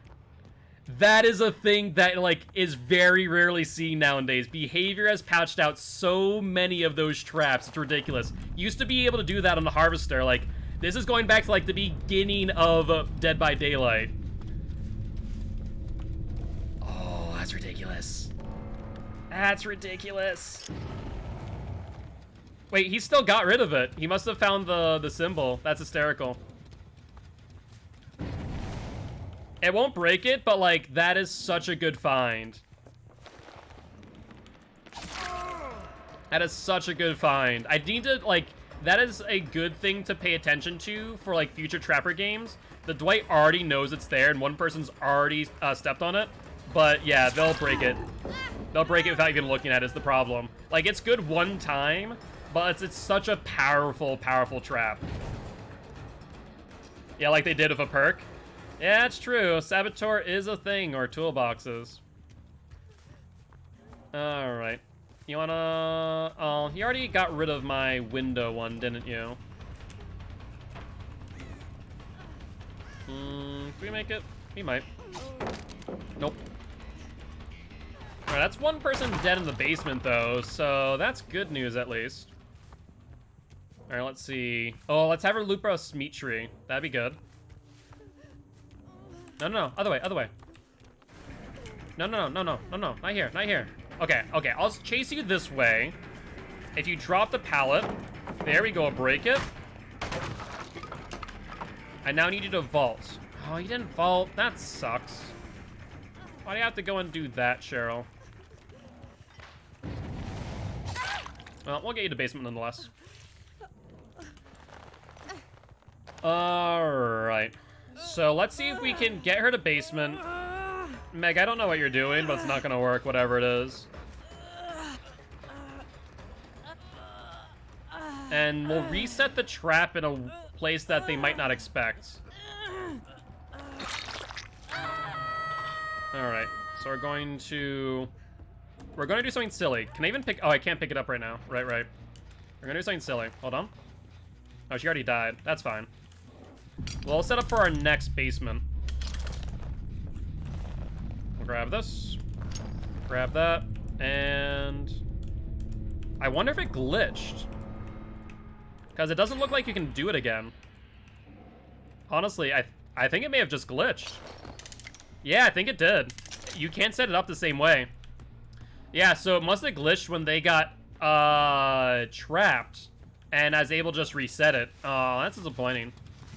That is a thing that, like, is very rarely seen nowadays. Behavior has patched out so many of those traps. It's ridiculous. Used to be able to do that on the Harvester. Like, this is going back to, like, the beginning of Dead by Daylight. Oh, that's ridiculous. That's ridiculous. Wait, he still got rid of it. He must have found the symbol. That's hysterical. It won't break it, but, like, that is such a good find. That is such a good find. I need to, like, that is a good thing to pay attention to for, like, future Trapper games. The Dwight already knows it's there, and one person's already stepped on it. But, yeah, they'll break it. They'll break it without even looking at it is the problem. Like, it's good one time, but it's such a powerful, powerful trap. Yeah, like they did with a perk. Yeah, it's true. Saboteur is a thing, or toolboxes. Alright. You wanna... Oh, you already got rid of my window one, didn't you? Can we make it? We might. Nope. Alright, that's one person dead in the basement, though, so that's good news, at least. Alright, let's see. Oh, let's have her loop us meat tree. That'd be good. No, no, no. Other way, other way. No, no, no, no, no, no, no. Not here, not here. Okay, okay. I'll chase you this way. If you drop the pallet, there we go. Break it. I now need you to vault. Oh, you didn't vault. That sucks. Why do you have to go and do that, Cheryl? Well, we'll get you to basement nonetheless. Alright. So let's see if we can get her to basement. Meg, I don't know what you're doing, but it's not gonna work, whatever it is. And we'll reset the trap in a place that they might not expect. Alright, so we're going to do something silly. Can I even pick... Oh, I can't pick it up right now. Right. We're gonna do something silly. Hold on. Oh, she already died. That's fine. Well, we'll set up for our next basement. We'll grab this. Grab that. And... I wonder if it glitched. Because it doesn't look like you can do it again. Honestly, I think it may have just glitched. Yeah, I think it did. You can't set it up the same way. Yeah, so it must have glitched when they got trapped. And I was able to just reset it. Oh, that's disappointing.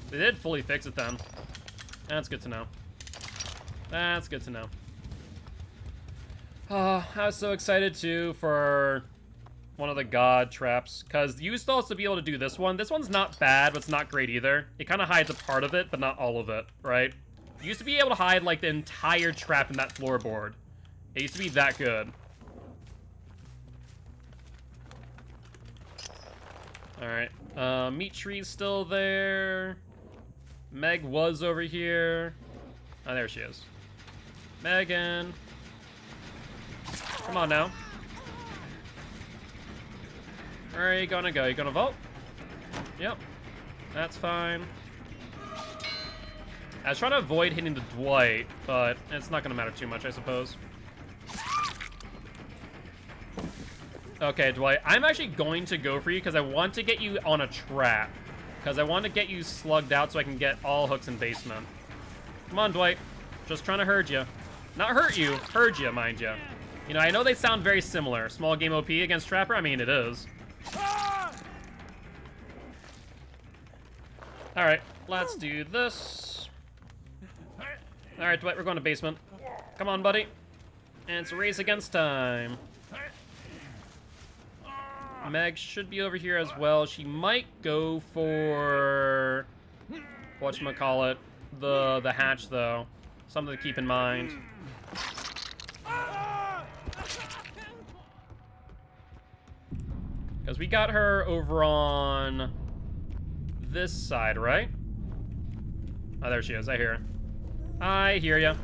They did fully fix it then. That's good to know. That's good to know. Oh, I was so excited too for one of the god traps, because you used to also be able to do this one. This one's not bad, but it's not great either. It kind of hides a part of it, but not all of it, right? You used to be able to hide like the entire trap in that floorboard. It used to be that good. Alright, meat tree's still there. Meg was over here. Oh, there she is. Megan. Come on now. Where are you gonna go? You gonna vault? Yep. That's fine. I was trying to avoid hitting the Dwight, but it's not gonna matter too much, I suppose. Okay, Dwight, I'm actually going to go for you because I want to get you on a trap. Because I want to get you slugged out so I can get all hooks in basement. Come on, Dwight. Just trying to herd you. Not hurt you, herd you, mind you. You know, I know they sound very similar. Small game OP against Trapper? I mean, it is. Alright, let's do this. Alright, Dwight, we're going to basement. Come on, buddy. And it's race against time. Meg should be over here as well. She might go for... whatchamacallit? The hatch, though. Something to keep in mind. Because we got her over on this side, right? Oh, there she is. I hear her. I hear ya.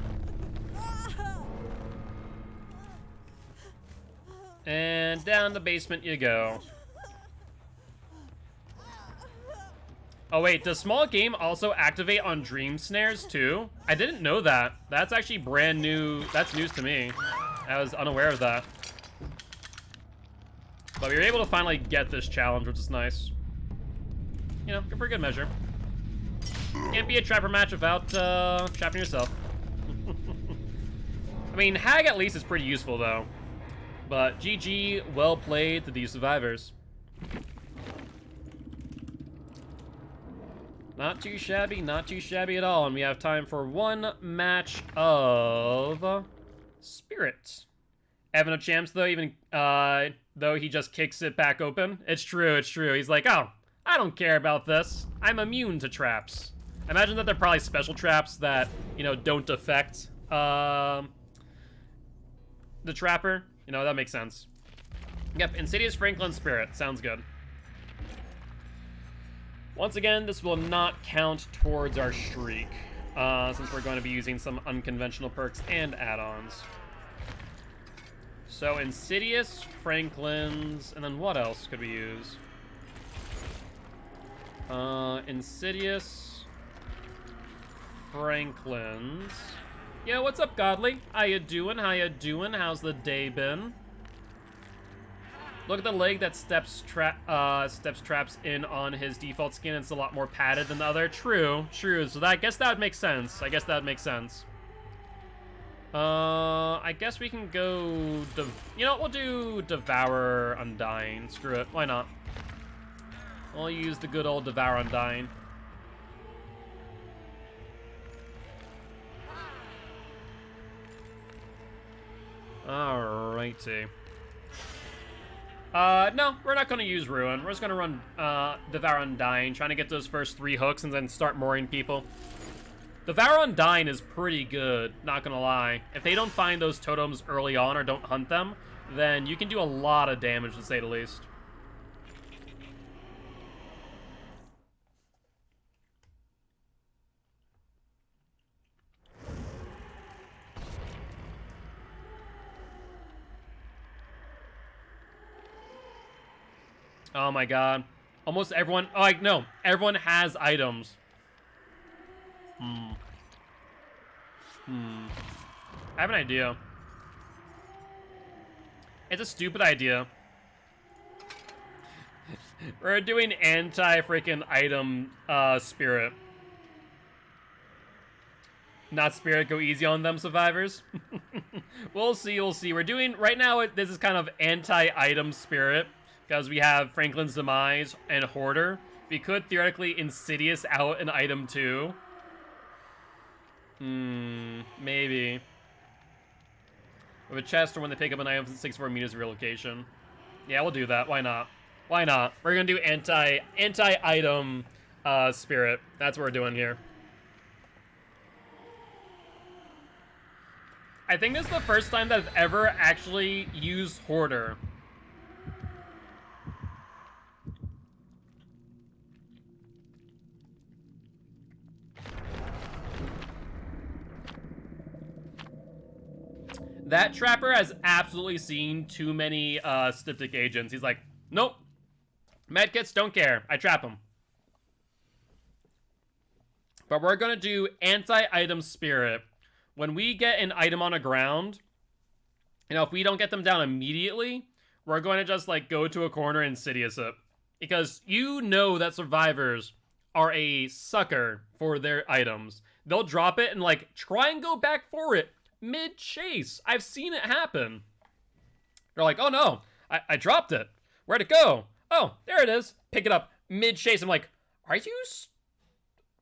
And down the basement you go. Oh wait, does small game also activate on dream snares too? I didn't know that. That's actually brand new. That's news to me. I was unaware of that. But we were able to finally get this challenge, which is nice. You know, good for a good measure. Can't be a trapper match without trapping yourself. I mean, Hag at least is pretty useful though. But GG, well played to these survivors. Not too shabby at all. And we have time for one match of Spirit. Evan of Champs, though, even though he just kicks it back open. It's true, it's true. He's like, oh, I don't care about this. I'm immune to traps. I imagine that they're probably special traps that, you know, don't affect the Trapper. You know, that makes sense. Yep, Insidious Franklin Spirit. Sounds good. Once again, this will not count towards our streak. since we're going to be using some unconventional perks and add-ons. So Insidious, Franklin's, and then what else could we use? Insidious, Franklin's. Yeah, what's up, Godly? How you doing? How you doing? How's the day been? Look at the leg that Steps traps in on his default skin. It's a lot more padded than the other. True, true. So I guess that would make sense. I guess that would make sense. I guess we can go... you know what? We'll do Devour Undying. Screw it. Why not? We'll use the good old Devour Undying. Alrighty. No, we're not going to use Ruin. We're just going to run Devour Undying, trying to get those first 3 hooks and then start mooring people. Devour Undying is pretty good, not going to lie. If they don't find those totems early on or don't hunt them, then you can do a lot of damage, to say the least. Oh my god. Almost everyone... oh, like, no. Everyone has items. I have an idea. It's a stupid idea. We're doing anti-freaking item spirit. Not spirit, go easy on them, survivors. We'll see, we'll see. We're doing... right now, this is kind of anti-item spirit. Because we have Franklin's Demise and Hoarder. We could theoretically Insidious out an item too. Maybe. With a chest or when they pick up an item from 64 meters of your location. Yeah, we'll do that. Why not? Why not? We're gonna do anti-item spirit. That's what we're doing here. I think this is the first time that I've ever actually used Hoarder. That Trapper has absolutely seen too many Styptic agents. He's like, nope. Medkits, don't care. I trap them. But we're going to do anti-item spirit. When we get an item on the ground, you know, if we don't get them down immediately, we're going to just, like, go to a corner and Insidious it. Because you know that survivors are a sucker for their items. They'll drop it and, like, try and go back for it mid-chase. I've seen it happen. They're like, oh no, I dropped it. Where'd it go? Oh, there it is. Pick it up mid-chase. I'm like, are you...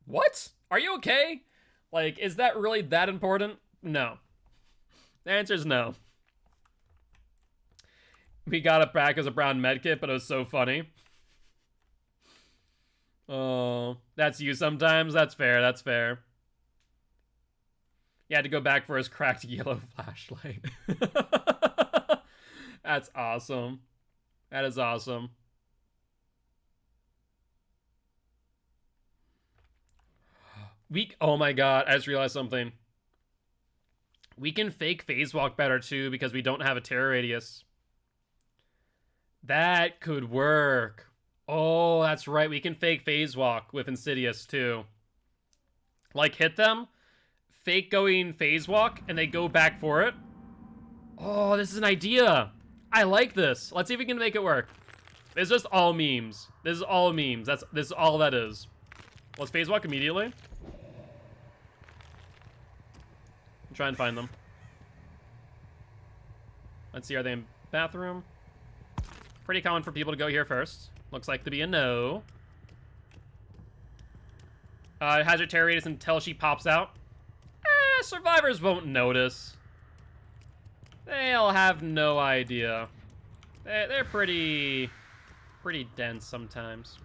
what? Are you okay? Like, is that really that important? No. The answer is no. We got it back as a brown medkit, but it was so funny. Oh, that's you sometimes? That's fair, that's fair. He had to go back for his cracked yellow flashlight. That's awesome. That is awesome. Oh my god, I just realized something. We can fake phase walk better too because we don't have a terror radius. That could work. Oh, that's right. We can fake phase walk with Insidious too. Like hit them, fake going phase walk, and they go back for it. Oh, this is an idea. I like this. Let's see if we can make it work. It's just all memes. This is all memes. This is all that is. Let's phase walk immediately. Try and find them. Let's see, are they in bathroom? Pretty common for people to go here first. Looks like to be a no. Has her terror radius until she pops out. Survivors won't notice. They'll have no idea. They're pretty dense sometimes.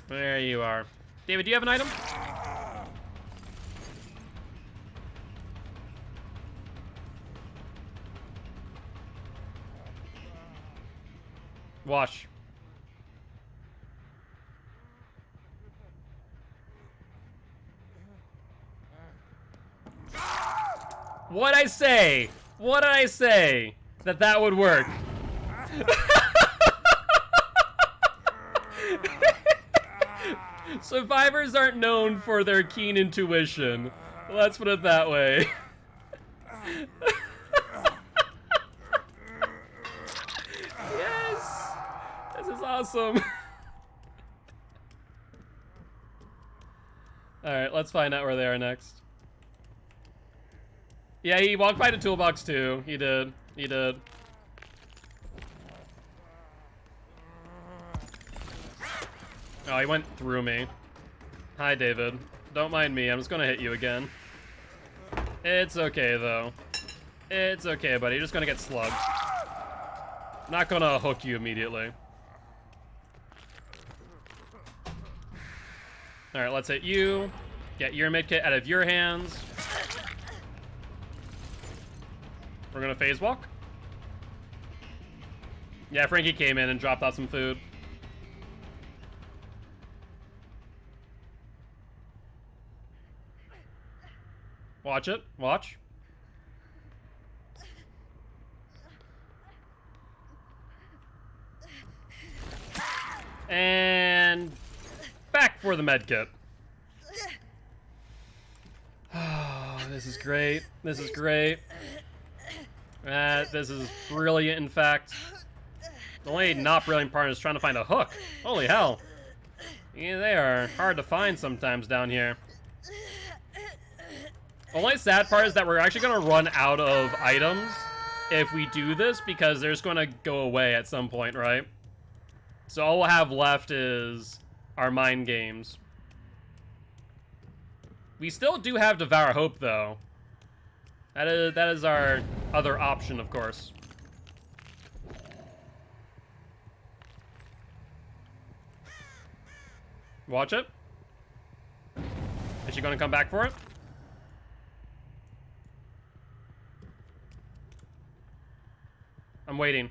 There you are. David, do you have an item? Wash. What'd I say? What did I say? That would work. Survivors aren't known for their keen intuition. Let's put it that way. Yes! This is awesome. Alright, let's find out where they are next. Yeah, he walked by the toolbox too. He did. He did. Oh, he went through me. Hi, David. Don't mind me. I'm just gonna hit you again. It's okay, though. It's okay, buddy. You're just gonna get slugged. Not gonna hook you immediately. Alright, let's hit you. Get your medkit out of your hands. We're gonna phase walk. Yeah, Frankie came in and dropped off some food. Watch it. Watch. And back for the medkit. Oh, this is great. This is great. This is brilliant, in fact. The only not brilliant part is trying to find a hook. Holy hell. Yeah, they are hard to find sometimes down here. The only sad part is that we're actually going to run out of items if we do this, because they're just going to go away at some point, right? So all we'll have left is our mind games. We still do have Devour Hope, though. That is our other option, of course. Watch it. Is she going to come back for it? I'm waiting.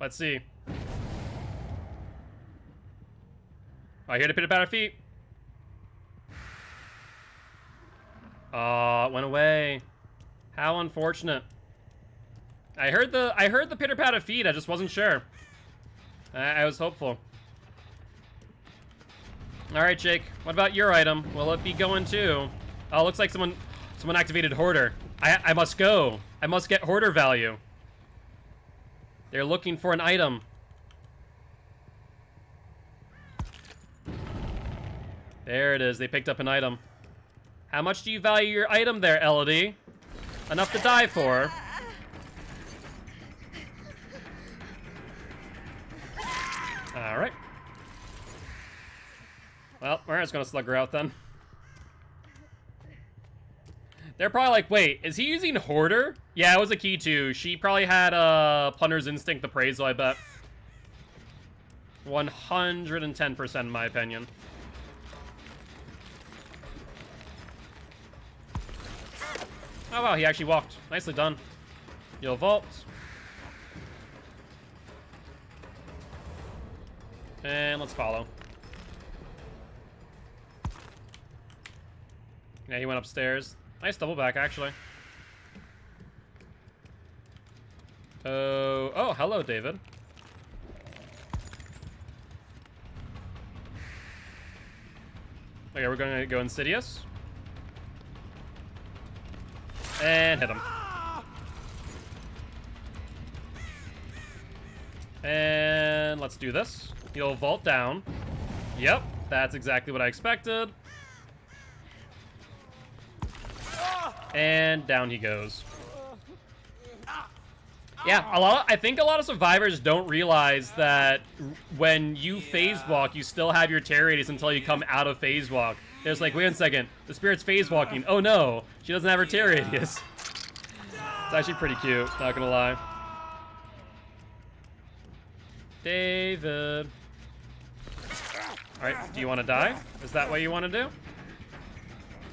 Let's see. I hear the pitter-patter feet. Oh, it went away. How unfortunate. I heard the pitter-patter feet. I just wasn't sure. I was hopeful. All right, Jake. What about your item? Will it be going too? Oh, looks like someone activated Hoarder. I must go. I must get Hoarder value. They're looking for an item. There it is. They picked up an item. How much do you value your item there, Elodie? Enough to die for. All right. Well, we're just gonna slug her out then. They're probably like, wait, is he using Hoarder? Yeah, it was a key too. She probably had Plunder's Instinct Appraisal, I bet. 110% in my opinion. Oh wow, he actually walked. Nicely done. You'll vault. And let's follow. Yeah, he went upstairs. Nice double back, actually. Oh, hello, David. Okay, we're going to go Insidious. And hit him. And let's do this. He'll vault down. Yep, that's exactly what I expected. And down he goes. Yeah, I think a lot of survivors don't realize that when you phase walk, you still have your terror radius until you come out of phase walk. There's like, wait a second, the spirit's phase walking. Oh no, she doesn't have her terror radius. It's actually pretty cute, not gonna lie. David. Alright, do you want to die? Is that what you want to do?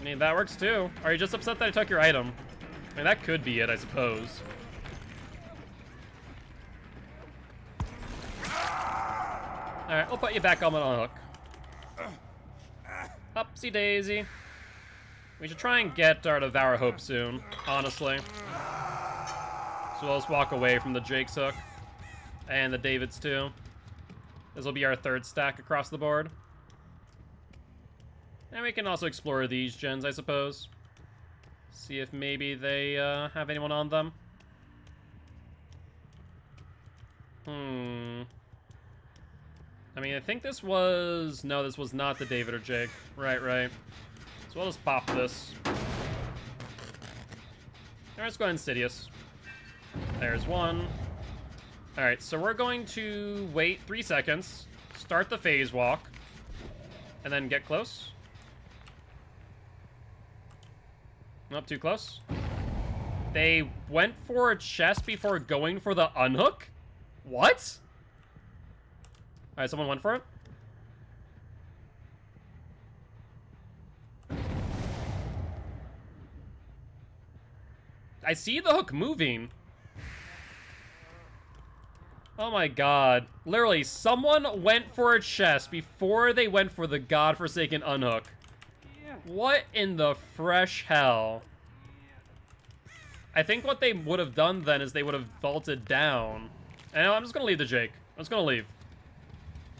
I mean, that works too. Are you just upset that I took your item? I mean, that could be it, I suppose. Alright, we'll put you back on the hook. Upsy daisy. We should try and get our Devour Hope soon, honestly. So we'll just walk away from the Jake's hook. And the David's too. This will be our third stack across the board. And we can also explore these gens, I suppose. See if maybe they have anyone on them. I mean, I think this was... No, this was not the David or Jake. Right. So we'll just pop this. Alright, let's go Insidious. There's one. Alright, so we're going to wait 3 seconds, start the phase walk, and then get close. Not too close. They went for a chest before going for the unhook? What? Alright, someone went for it. I see the hook moving. Oh my god. Literally, someone went for a chest before they went for the godforsaken unhook. What in the fresh hell? I think what they would have done then is they would have vaulted down. And I'm just gonna leave the Jake. I'm just gonna leave.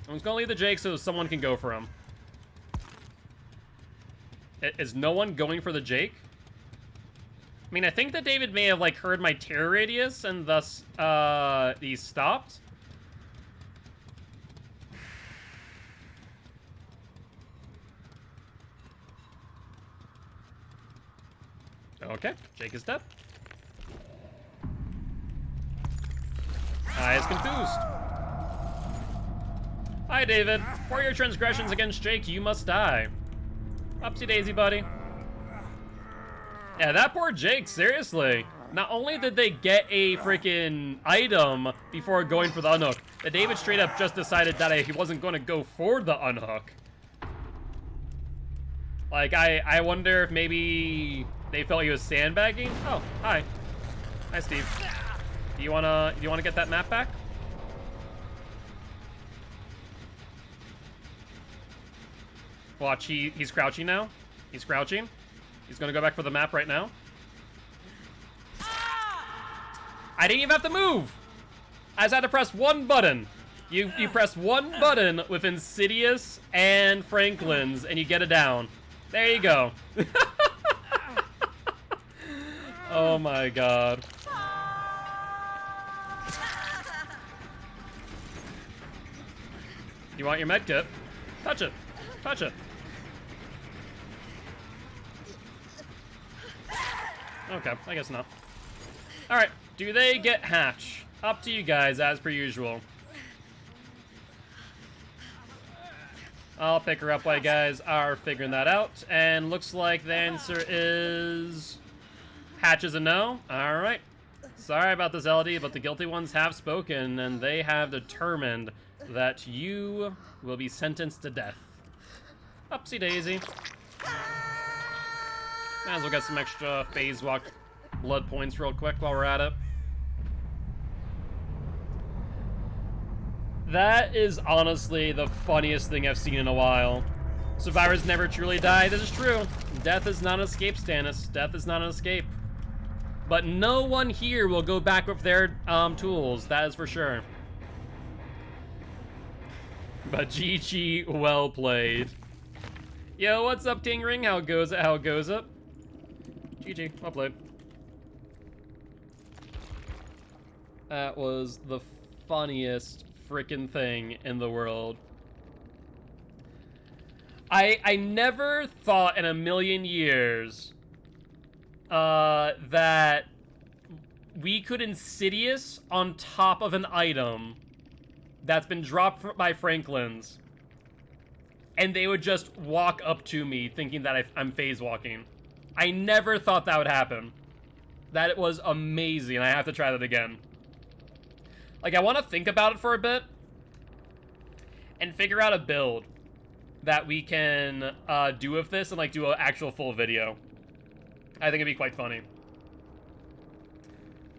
I'm just gonna leave the Jake so someone can go for him. Is no one going for the Jake? I mean, I think that David may have, like, heard my terror radius and thus, he stopped. Okay, Jake is dead. I is confused. Hi, David. For your transgressions against Jake, you must die. Upsy daisy, buddy. Yeah, that poor Jake, seriously. Not only did they get a freaking item before going for the unhook, but David straight up just decided that he wasn't going to go for the unhook. Like, I wonder if maybe they felt he was sandbagging. Oh, hi. Hi, Steve. Do you wanna get that map back? Watch, he's crouching now. He's crouching. He's gonna go back for the map right now. I didn't even have to move. I just had to press one button. You press one button with Insidious and Franklin's, and you get it down. There you go. Oh my god. You want your med kit? Touch it. Touch it. Okay, I guess not. Alright, do they get Hatch? Up to you guys, as per usual. I'll pick her up while you guys are figuring that out. And looks like the answer is... Hatch is a no. Alright. Sorry about this, LD, but the guilty ones have spoken, and they have determined that you will be sentenced to death. Upsy daisy. Might as well get some extra phase walk blood points real quick while we're at it. That is honestly the funniest thing I've seen in a while. Survivors never truly die. This is true. Death is not an escape, Stannis. Death is not an escape. But no one here will go back with their tools. That is for sure. But GG, well played. Yo, what's up, King Ring? How goes it? How goes it? GG, well played. That was the funniest freaking thing in the world. I never thought in a million years that we could Insidious on top of an item that's been dropped by Franklin's, and they would just walk up to me thinking that I'm phase walking. I never thought that would happen. That was amazing. I have to try that again. Like, I want to think about it for a bit and figure out a build that we can do with this and, like, do an actual full video. I think it'd be quite funny.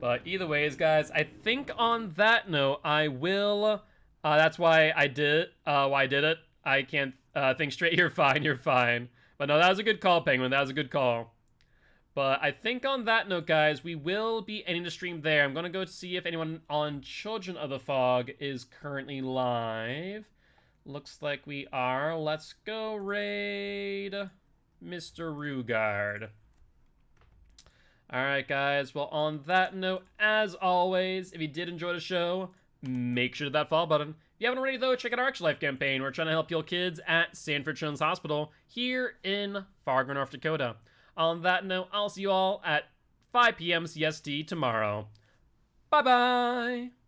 But either ways, guys, I think on that note, I will... that's why I did it. I can't think straight. You're fine. You're fine. But no, that was a good call, Penguin. That was a good call. But I think on that note, guys, we will be ending the stream there. I'm going to go see if anyone on Children of the Fog is currently live. Looks like we are. Let's go raid Mr. Rugard. Alright, guys. Well, on that note, as always, if you did enjoy the show, make sure to hit that follow button. If you haven't already, though, check out our Extra Life campaign. We're trying to help heal kids at Sanford Children's Hospital here in Fargo, North Dakota. On that note, I'll see you all at 5 p.m. CST tomorrow. Bye-bye!